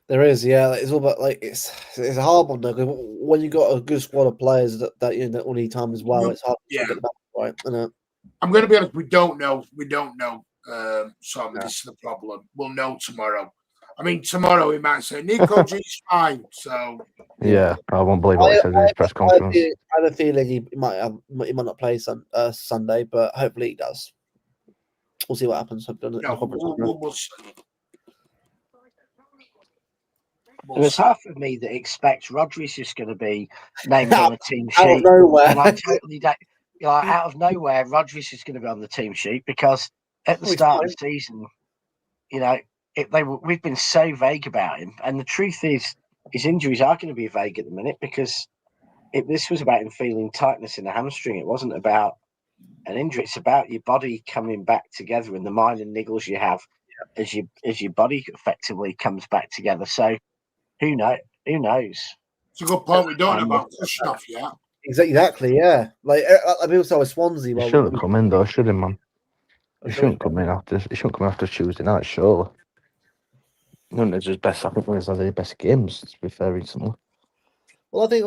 There is, yeah. It's all about like it's a hard one though. Because when you got a good squad of players that you know that all need time as well, it's hard to get the balance right. You know? I'm going to be honest. We don't know. So this is the problem. We'll know tomorrow. I mean, tomorrow he might say Nico G's fine. So yeah, I won't believe what he says in his press conference. I have a feeling he might not play Sunday, but hopefully he does. We'll see what happens. We'll see. There's half of me that expects Rodri's just going to be named on the team sheet. Out of nowhere. And I totally don't, out of nowhere, Rodri's just going to be on the team sheet because at the start of the season, you know, we've been so vague about him. And the truth is, his injuries are going to be vague at the minute because this was about him feeling tightness in the hamstring. It wasn't about an injury. It's about your body coming back together and the minor niggles you have as your body effectively comes back together. So who knows? It's a good point. We don't know about stuff yet. Exactly, yeah. Like I mean, also with Swansea. He shouldn't come in though, should he, man? He shouldn't come in after Tuesday night, surely. None of his best. I think one of his best games. To be fair, recently. Well, I think.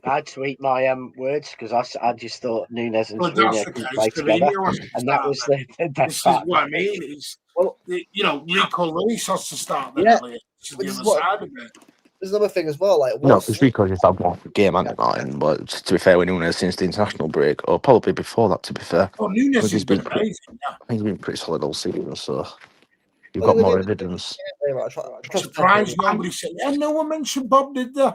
I tweet my words because I just thought Nunes and Savinho could play together, and that was the this is what I mean. Is Rico Lewis has to start then, Elliot. To the other side of it. There's another thing as well. Like no, because Rico just had one game, hadn't he? But to be fair, with Nunes since the international break, or probably before that, to be fair. Oh, Nunes has been amazing. I think he's been pretty solid all season, so you've got more evidence. Surprised nobody said. Yeah, no one mentioned Bob, did they?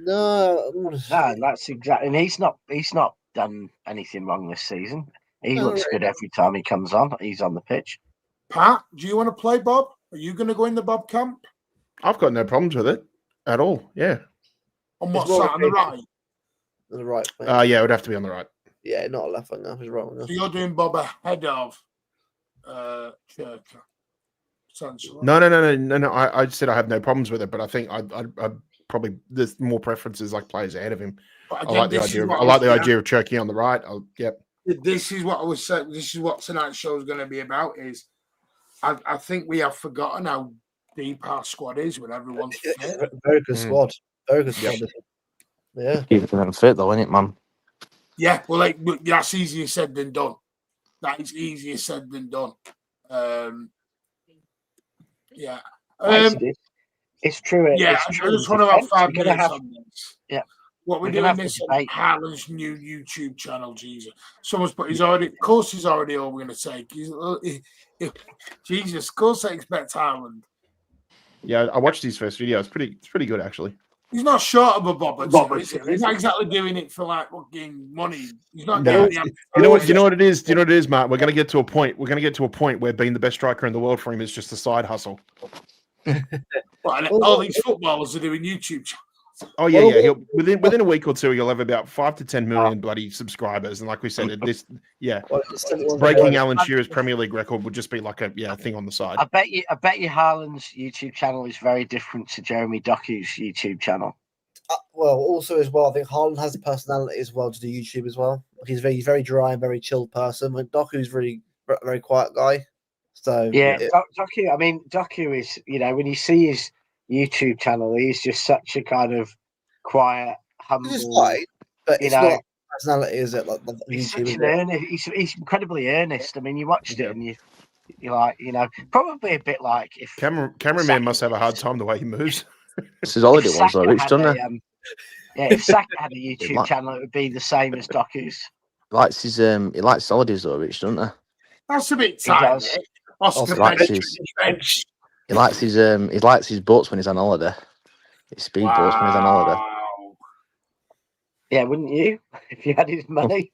No, that's exactly. And he's not done anything wrong this season. He looks good every time he comes on. He's on the pitch. Pat, do you want to play Bob? Are you going to go in the Bob camp? I've got no problems with it at all. Yeah. On what side? On the right? On the right. Yeah, it would have to be on the right. Yeah, not a left winger. He's right winger. So you're doing Bob ahead of Cherka. No. I said I have no problems with it, but I think I probably there's more preferences like players ahead of him. Again, I like the idea of Cherky on the right. This is what I was saying. This is what tonight's show is going to be about. Is I think we have forgotten how deep our squad is when everyone's fit. Very good squad. Very good squad. Yeah. Keep them fit though, isn't it, man? Yeah. Well, that's easier said than done. That is easier said than done. Yeah. It's true. Yeah, it's true. I just want about 5 minutes on this. Yeah. What we're doing this on Harlan's new YouTube channel, Jesus. Someone's put he's already all we're going to take. Jesus, of course I expect Harlan. Yeah, I watched his first video. It's pretty good actually. He's not short of a bobber, is he? He's not exactly doing it for like fucking money. He's not No. getting the You know what it is? Do you know what it is, Matt? We're gonna get to a point. We're gonna get to a point where being the best striker in the world for him is just a side hustle. all these footballers are doing YouTube channels. Oh yeah. He'll within a week or two, he'll have about 5 to 10 million bloody subscribers. And like we said, breaking Alan Shearer's Premier League record would just be like a thing on the side. I bet you Haaland's YouTube channel is very different to Jeremy Doku's YouTube channel. Well, also as well, I think Haaland has the personality as well to do YouTube as well. He's very dry and very chilled person. Like Doku's really very quiet guy. So Doku. I mean, Doku is when you see his YouTube channel, he's just such a kind of quiet, humble. It's quiet, but it's not personality, is it? Like he's YouTube, such an earnest. He's incredibly earnest. I mean, you watched it and you're like, probably a bit like if cameraman must have a hard time the way he moves. This is holiday ones though, Rich, doesn't it? If Saka had a YouTube channel, it would be the same as Doku's. He likes his holidays though, Rich, doesn't he? That's a bit tight. He likes his boats when he's on holiday. His speedboats when he's on holiday. Yeah, wouldn't you? If you had his money.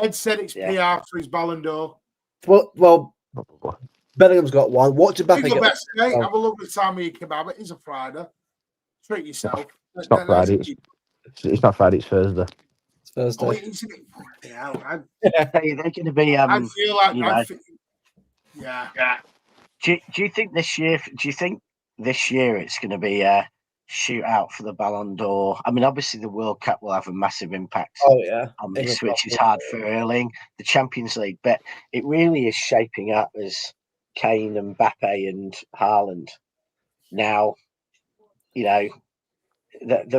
Ed said it's PR for his Ballon d'Or. Well, Bellingham's got one. Watch it back again. Have a lovely time with your kebab. It is a Friday. Treat yourself. It's not Friday. It's not Friday. It's Thursday. It's Thursday. Oh, it's they're going to be. I feel like yeah. Do you think this year? Do you think this year it's going to be a shootout for the Ballon d'Or? I mean, obviously the World Cup will have a massive impact. On this, which is hard for Erling. The Champions League, but it really is shaping up as Kane, Mbappe, and Haaland. Now, the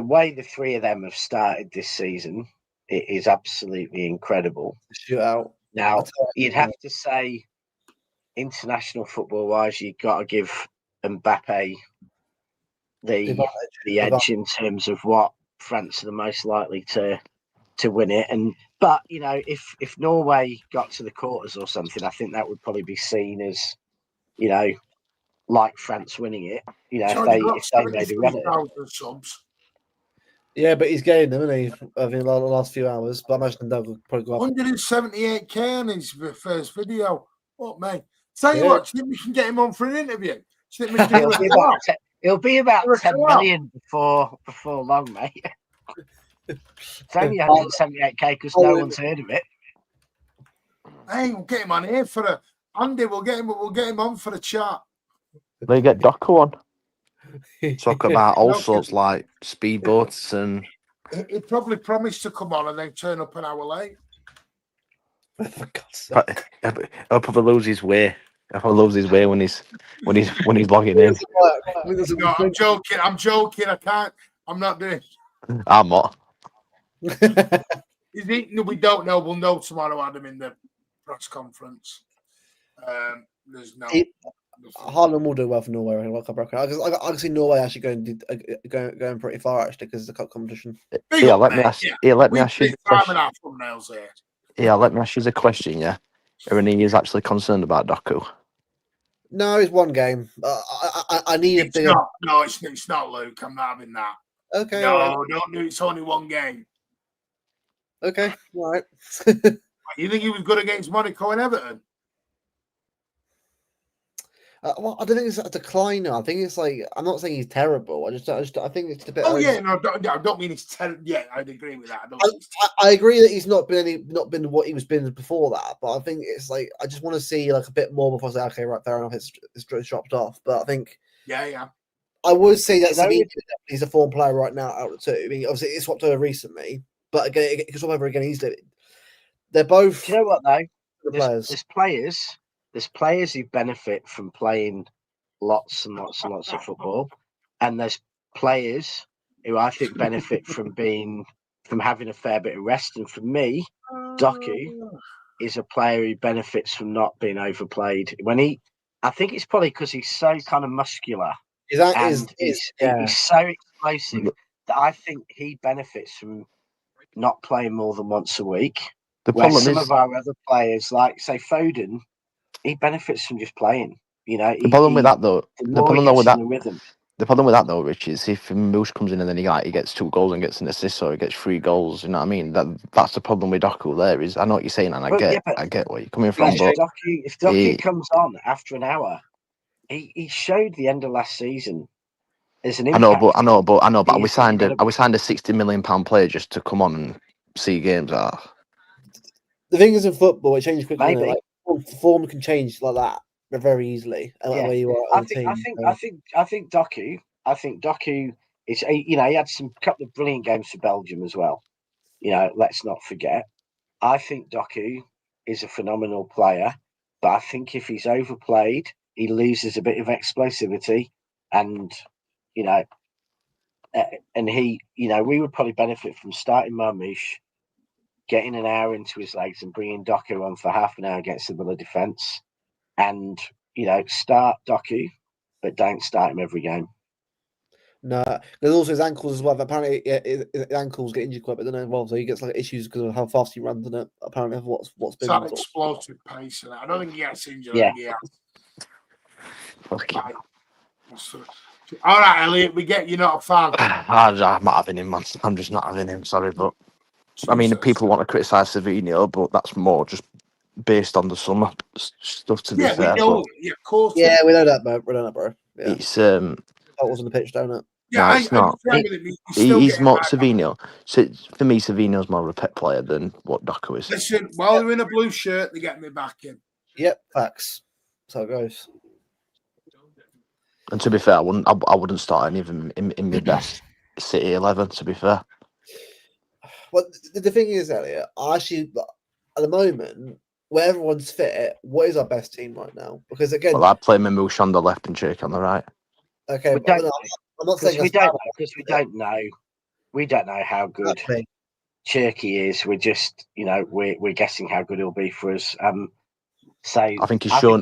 way the three of them have started this season, it is absolutely incredible. Shootout. Now, you'd have to say, international football-wise, you've got to give Mbappe the edge in terms of what France are the most likely to win it. But if Norway got to the quarters or something, I think that would probably be seen as like France winning it. If they made a run at it. Subs. Yeah, but he's getting them, isn't he? I think the last few hours. But I imagine they'll probably go up. 178k on his first video. What, mate? Tell you what, do you think we can get him on for an interview? It'll be about 10 million before long, mate. It's only 178k because no one's heard of it. Hey, we'll get him on here for Andy. We'll get him on for a chat. They get Doku on. Talk about all sorts like speedboats and. He probably promised to come on and then turn up an hour late. For God's sake. He'll probably lose his way. He'll lose his way when he's logging in. No, I'm joking. I can't. I'm not doing. I'm not. We don't know. We'll know tomorrow, Adam, in the press conference. There's no. Haaland will do well for Norway. I can see Norway actually going pretty far actually because of the cup competition. Let me ask you. Let me ask you a question. Yeah, are any is actually concerned about Doku? No, it's one game. I need a bigger. No, it's not, Luke. I'm not having that. Okay. No, right. don't do it. It's only one game. Okay, all right. You think he was good against Monaco and Everton? Well, I don't think it's a decline. I think it's like I'm not saying he's terrible. I think it's a bit. Oh yeah, no, I don't mean he's terrible. Yeah, I'd agree with that. I agree that he's not been what he was been before that. But I think it's like I just want to see like a bit more before I say, okay, right, fair enough, it's dropped off. But I think yeah. I would say that he's a form player right now out of the two. I mean, obviously it's swapped over recently, but again, it can swap over again easily. They're both. Do you know what though? There's players who benefit from playing lots and lots and lots of football, and there's players who I think benefit from having a fair bit of rest. And for me, Doku is a player who benefits from not being overplayed. I think it's probably because he's so kind of muscular he's so explosive that I think he benefits from not playing more than once a week. The Where problem some is of our other players, like say Foden, he benefits from just playing. You know, the problem with that though. the The more he problem though gets with in that. the rhythm. The problem with that though, Rich, is if Moosh comes in and then he gets 2 goals and gets an assist or he gets 3 goals, you know what I mean? That's the problem with Doku. There is, I know what you're saying, and I get where you're coming from, but If Doku comes on after an hour, he showed the end of last season as an I know, impact. but He we is signed incredible. a £60 million player just to come on and see games. The thing is, in football, it changes quickly. Maybe. Like, form can change like that very easily. Yeah. Where you are on the team. I think Doku is he had some couple of brilliant games for Belgium as well. You know, let's not forget. I think Doku is a phenomenal player, but I think if he's overplayed, he loses a bit of explosivity, and you know, we would probably benefit from starting Marmoush, getting an hour into his legs, and bringing Doku on for half an hour against the Villa defence, and start Doku, but don't start him every game. No, there's also his ankles as well. But apparently, his ankles get injured quite a bit, don't they, as well? So he gets like issues because of how fast he runs, and it apparently what's been It's that explosive pace, and I don't think he gets injured. Yeah. Okay. All right, Elliot, we get you're not a fan. I'm not having him, man. I'm just not having him. Sorry, but I mean, people want to criticise Savinho, but that's more just based on the summer stuff. To be fair, we know. Yeah, of course. Yeah, we know that, bro. We know that, bro. Yeah. It's that was on the pitch, don't it? Yeah, no, it's not. He's more Savinho. So for me, Savinho's more of a pet player than what Doku is. Listen, while they're in a blue shirt, they get me back in. Yep, facts. That's how it goes. And to be fair, I wouldn't start any of them in my best City 11. To be fair, Well, the thing is, Elliot, I actually at the moment, where everyone's fit, what is our best team right now? Because again, well, I'd play Mamouche on the left and Jake on the right. Okay, We don't I'm not saying we don't know. We don't know how good Cherky is. We're just, we're guessing how good he'll be for us. So I think he's shown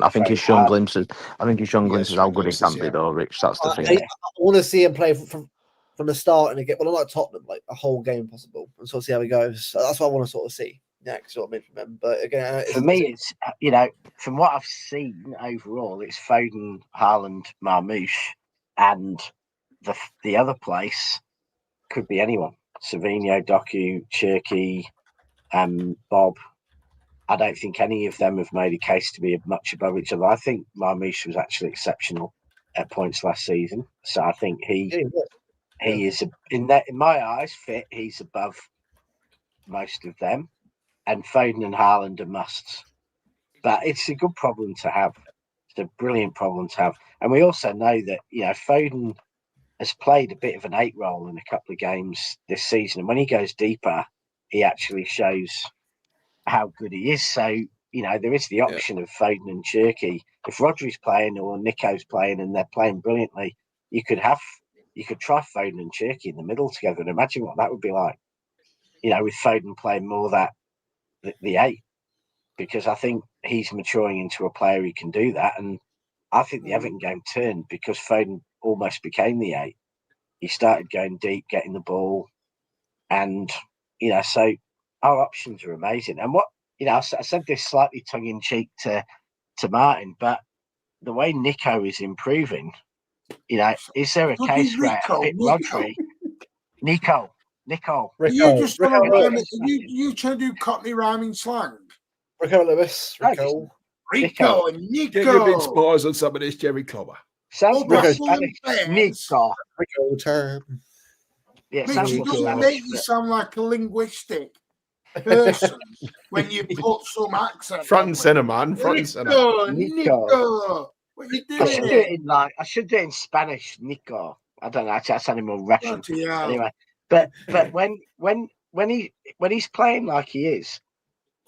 glimpses. I think he's shown glimpses how good he can be, though, Rich. That's the thing. I want to see him play from the start and get like Tottenham, like a whole game possible, and sort of see how he goes. So that's what I want to sort of see next. What I mean from him, but again, for me, it's from what I've seen overall, it's Foden, Haaland, Marmouche, and the other place could be anyone. Savinho, Doku, Cherky, Bob. I don't think any of them have made a case to be much above each other. I think Marmouche was actually exceptional at points last season, so I think he is in my eyes fit. He's above most of them, and Foden and Haaland are musts. But it's a good problem to have. It's a brilliant problem to have, and we also know that Foden has played a bit of an 8 role in a couple of games this season, and when he goes deeper, he actually shows how good he is. So there is the option of Foden and Cherky. If Rodri's playing or Nico's playing and they're playing brilliantly, you could try Foden and Cherky in the middle together and imagine what that would be like. With Foden playing more the 8, because I think he's maturing into a player who can do that. And I think the Everton game turned because Foden almost became the 8. He started going deep, getting the ball, and so our options are amazing. And what I said this slightly tongue in cheek to Martin, but the way Nico is improving, is there a case where Rodri, Nico? Are you just you trying to do Cockney rhyming slang? Rico Lewis, Rico and Nico. Get your big spars on some of this Jerry Clobber. Sounds Spanish. Nico. Rico term. Yeah, Mitch, doesn't make you sound like a linguistic person when you put some accent. Front and centre, man. Front and centre. Nico. What are you doing? I should do it in Spanish, Nico. I don't know. That sounded more Russian. Anyway, but when he's playing like he is,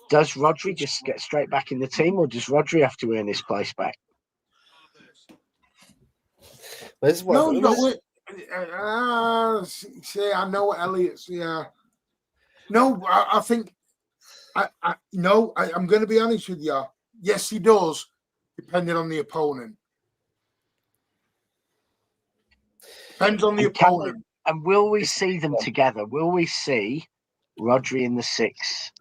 does Rodri just get straight back in the team, or does Rodri have to earn his place back? See, I know what Elliot's. Yeah, no, I think. I'm going to be honest with you. Yes, he does, depending on the opponent. Depends on the opponent. And will we see them together? Will we see Rodri in the 6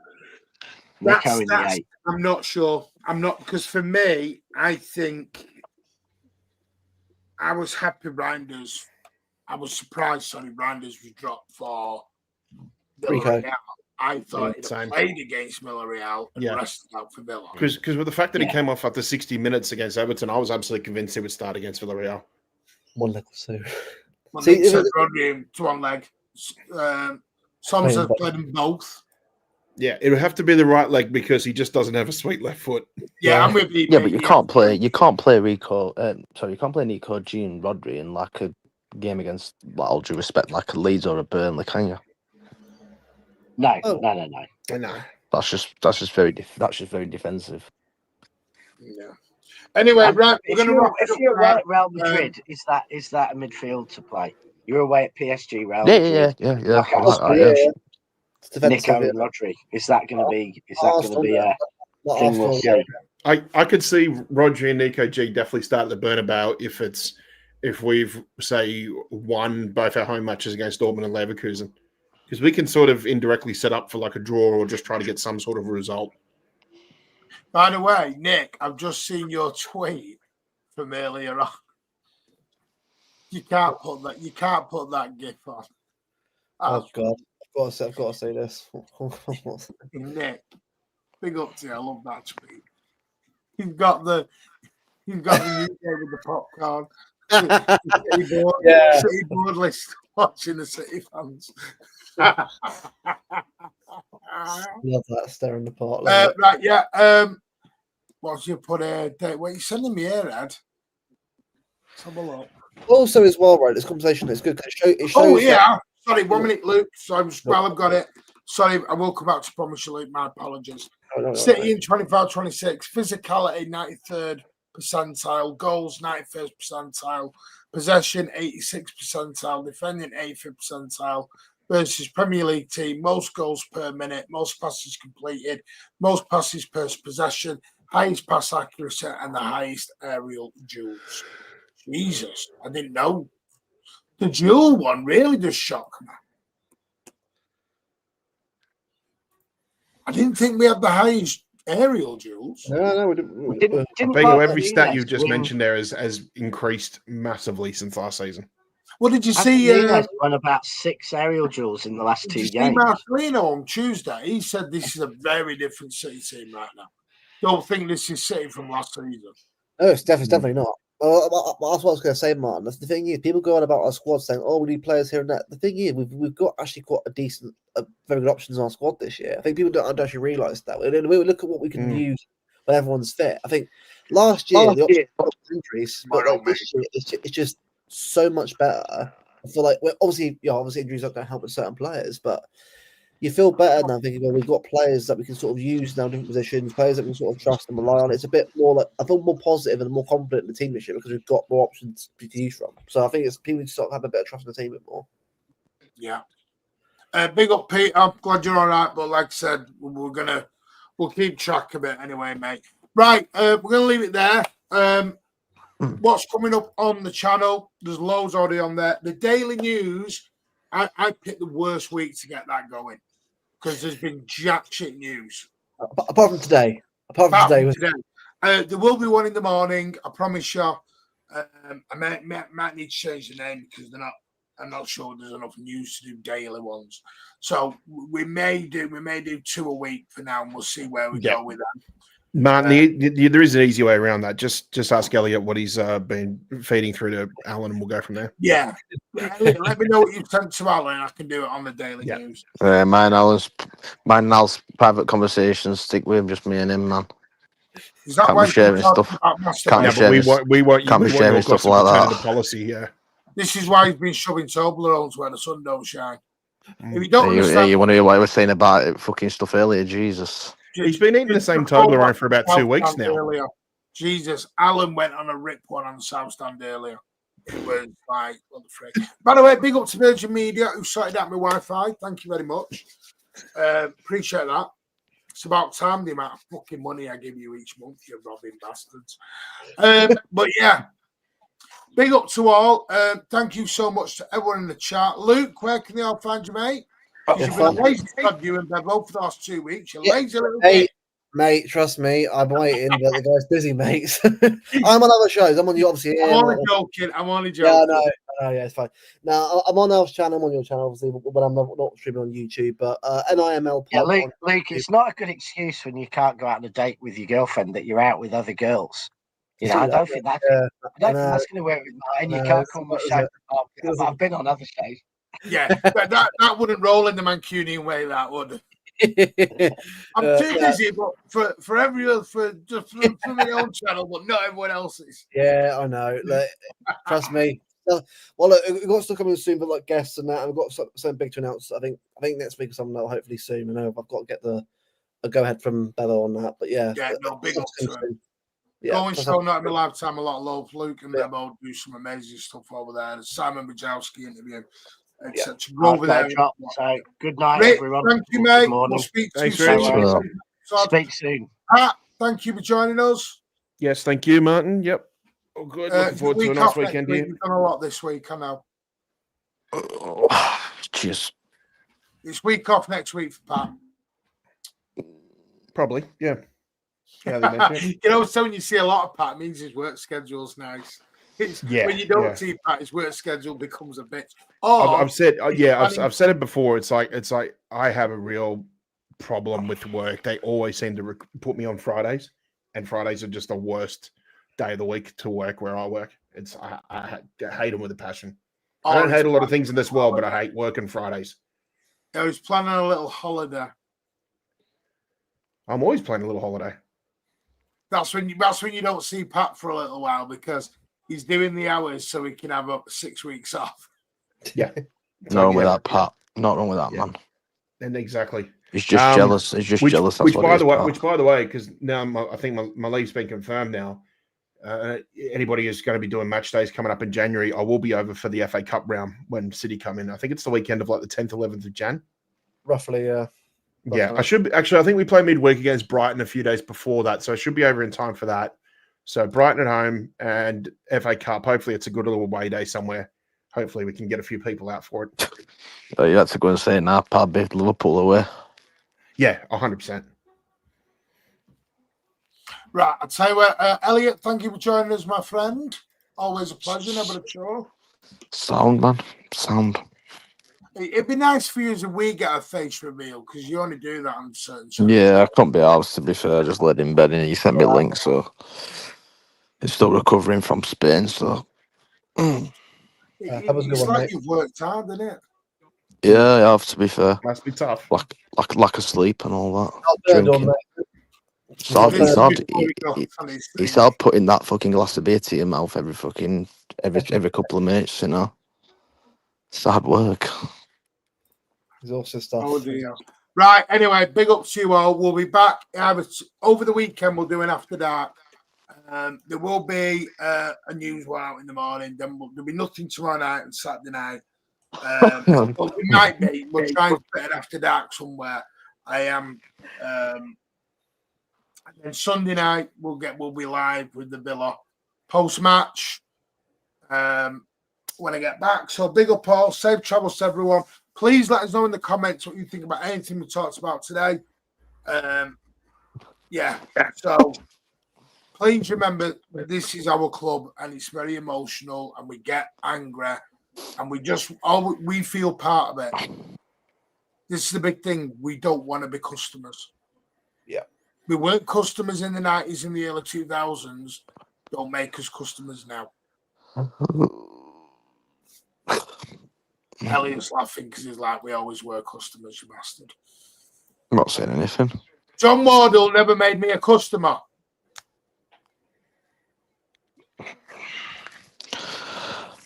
Nico in the That's 8. I'm not sure. I'm not, because for me, I think I was happy Reinders. I was surprised, sorry, Reinders was dropped for Rico. Villarreal. I thought he'd same. have played against Villarreal and Yeah. rested out for Villa. Because with the fact that he Yeah. came off after 60 minutes against Everton, I was absolutely convinced he would start against Villarreal. One leg or two. Well, See, Nick if said it- Rodri to one leg. Some said both. played them both. Yeah, it would have to be the right leg because he just doesn't have a sweet left foot. Yeah, Yeah. I'm with you. Yeah, but mate, you can't play. You can't play Rico. Sorry, you can't play Nico, G, and Rodri in like a game against, like, all due respect, like a Leeds or a Burnley, can you? No, Oh. no. I know. That's just very defensive. Yeah. Anyway, right, we're If going to you're, wrap if it up you're now. away at Real Madrid, is that a midfield to play? You're away at PSG, Real Yeah. Madrid. I Knockout like stage. that, yeah. It's defensive. Nico and Rodri. Is that going to be Arsenal, a not thing we'll Arsenal. see? I could see Rodri and Nico G definitely start at the Bernabeu if we've, say, won both our home matches against Dortmund and Leverkusen. Because we can sort of indirectly set up for like a draw or just try to get some sort of result. By the way, Nick, I've just seen your tweet from earlier on. You can't put that gif on. Oh God, I've got to say this. Nick, big up to you. I love that tweet. You've got the new game with the popcorn. Yeah. City board list watching the City fans. Love that staring the pot. Right, yeah. What's your put here? What are you sending me here, Ed? Let's have a look. Also, as well, right? This conversation is good. It shows Oh, yeah. that- Sorry, 1 minute, Luke. So I've got it. Sorry, I will come back to promise you, Luke. My apologies. No, City in 25-26, physicality 93rd percentile, goals 91st percentile, possession 86th percentile, defending 85th percentile versus Premier League team, most goals per minute, most passes completed, most passes per possession, highest pass accuracy, and the highest aerial duels. Jesus, I didn't know. The duel one really does shock me. I didn't think we had the highest aerial duels. No, we didn't. I think every stat you've just mentioned there has increased massively since last season. What did you Aston see? Villa's won about 6 aerial duels in the last Did 2 you see games. Marcelino on Tuesday? He said this is a very different City team right now. Don't think this is City from last season. No, it's definitely not. That's what I was going to say, Martin. That's the thing is, people go on about our squad saying, "Oh, we need players here and there." The thing is, we've got actually quite a decent, very good options in our squad this year. I think people don't actually realise that. We look at what we can use when everyone's fit. I think last year the options were injuries, but like this year it's just so much better. I feel like obviously injuries aren't going to help with certain players, but you feel better now thinking, well, we've got players that we can sort of use now in different positions, players that we can sort of trust and rely on. It's a bit more like, I feel more positive and more confident in the team this year because we've got more options to choose from. So I think it's people need to sort of have a bit of trust in the team a bit more. Yeah. Big up, Pete. I'm glad you're all right, but like I said, we'll keep track of it anyway, mate. Right, we're gonna leave it there. What's coming up on the channel? There's loads already on there. The daily news. I picked the worst week to get that going because there's been jack shit news. Apart from today. There will be one in the morning. I promise you. I might need to change the name because I'm not sure there's enough news to do daily ones. So we may do 2 a week for now, and we'll see where we go with that. Martin, there is an easy way around that. Just ask Elliot what he's been feeding through to Alan, and we'll go from there. Yeah. Elliot, let me know what you've sent to Alan. I can do it on the daily news. Mine Al's private conversations. Stick with him, just me and him, man. Is that Can't why be sharing stuff. Can't be sharing can't be sharing stuff like that. The policy, yeah. This is why he's been shoving Toblerones where the sun don't shine. If you don't understand, You want to hear what I was saying about it, fucking stuff earlier? Jesus. He's been eating the same Toblerone for about 2 weeks now. Earlier. Jesus, Alan went on a rip one on the South Stand earlier. It was like, what the frick. By the way, big up to Virgin Media who sorted out my Wi-Fi. Thank you very much. Appreciate that. It's about time the amount of fucking money I give you each month, you robbing bastards. But yeah, big up to all. Thank you so much to everyone in the chat. Luke, where can they all find you, mate? You've been a lazy club, you and Bevo, for the last 2 weeks. You're Yeah. lazy little Hey, bit. mate, trust me, I'm waiting, but the guy's busy, mate. I'm on other shows. I'm on you, obviously. I'm here, only like- joking. I'm only Yeah, joking. I know, yeah, it's fine. Now, I'm on Alf's channel, I'm on your channel, obviously, but I'm not streaming on YouTube. But NIML Yeah, pod on Luke, it's not a good excuse when you can't go out on a date with your girlfriend that you're out with other girls. You know, I don't think that's Yeah, going to work with mine. And you No, can't come what and is say, it? oh, I've been on other shows. Yeah, but that wouldn't roll in the Mancunian way, that would. I'm too busy, but for everyone, for my own channel, but not everyone else's. Yeah, I know. Like, trust me. Well, look, we've got stuff coming soon, but like guests and that, and we've got something big to announce. I think next week or something. Hopefully soon. I know I've got to get a go ahead from Bella on that, but yeah, No, big up to him. Yeah, Going so not in my lifetime, a lot of love. Luke and Bebo do some amazing stuff over there. Simon Bajowski interview, etc. Go over there. So good night, Rick, everyone. thank you, Good mate. morning. We'll speak to Thanks, you Rich. soon. Speak soon. Pat, thank you for joining us. Yes, thank you, Martin. Yep. All good. Looking forward to a nice weekend here. We've done a lot this week, I know. Cheers. It's week off next week for Pat. Probably, yeah. Yeah, they mentioned it. You know, so when you see a lot of Pat, it means his work schedule's nice. When you don't see Pat, his work schedule becomes a bitch. I've said, I've said it before. It's like I have a real problem with work. They always seem to put me on Fridays, and Fridays are just the worst day of the week to work where I work. I hate them with a passion. I don't hate a lot of things in this world, but I hate working Fridays. I was planning a little holiday. I'm always planning a little holiday. That's when you don't see Pat for a little while because he's doing the hours so he can have up 6 weeks off. Yeah. Not wrong with that, Pat. Not wrong with that, man. And exactly. He's just jealous. He's just jealous. That's By the way, because now I think my leave's been confirmed now. Anybody who's going to be doing match days coming up in January, I will be over for the FA Cup round when City come in. I think it's the weekend of like the 10th, 11th of Jan. Roughly, yeah. Yeah, I should be, actually. I think we play midweek against Brighton a few days before that, so I should be over in time for that. So Brighton at home and FA Cup. Hopefully, it's a good little away day somewhere. Hopefully, we can get a few people out for it. Oh, you had to go and say now, Pat, beat Liverpool away. Yeah, 100%. Right, I'll tell you what, Elliot, thank you for joining us, my friend. Always a pleasure, never a chore. Sound, man. Sound. It'd be nice for you as we get a face reveal because you only do that on certain channels. Yeah, I can't be arsed, to be fair. I just let him bed in. He sent me a link, so he's still recovering from Spain, so. That was a good It's one, like mate. you've worked hard, isn't it? Yeah, I have, to be fair. Must be tough. Lack of sleep and all that. Third one, Drinking. mate. It's hard putting that fucking glass of beer to your mouth every couple of minutes, you know. It's hard work. Exhaustive stuff. Oh dear. Right, anyway, big up to you all. We'll be back over the weekend. We'll do an after dark. There will be a news one out in the morning. Then there'll be nothing tomorrow night and Saturday night. Well, it might be. We'll try and put it after dark somewhere. I am. And then Sunday night we'll be live with the Villa post match. When I get back. So big up all. Safe travels to everyone. Please let us know in the comments what you think about anything we talked about today. So please remember this is our club and it's very emotional and we get angry and we feel part of it. This is the big thing. We don't want to be customers. Yeah. We weren't customers in the 90s and the early 2000s. Don't make us customers now. Elliot's laughing because he's like, we always were customers, you bastard. I'm not saying anything. John Wardle never made me a customer.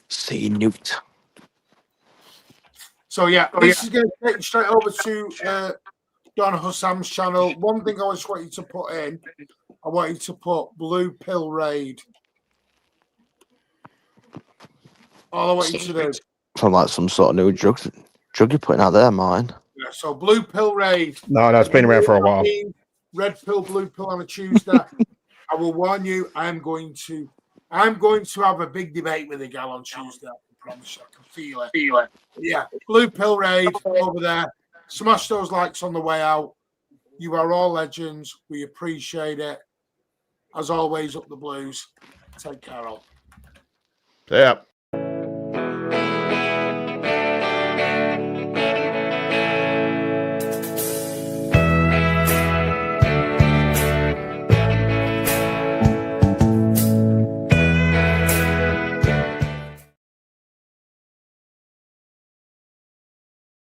See Newt. So this is going to take you straight over to Don Hassam's channel. One thing I just want you to put in, I want you to put Blue Pill Raid. All I want you to do. From like some sort of new drug you're putting out there, mine. Yeah, so Blue Pill Raid. No, it's been around for a while. Red pill, blue pill on a Tuesday. I will warn you, I'm going to have a big debate with a gal on Tuesday. I can promise you. I can feel it. Yeah, Blue Pill Raid over there. Smash those likes on the way out. You are all legends. We appreciate it. As always, up the Blues. Take care, all. Yeah.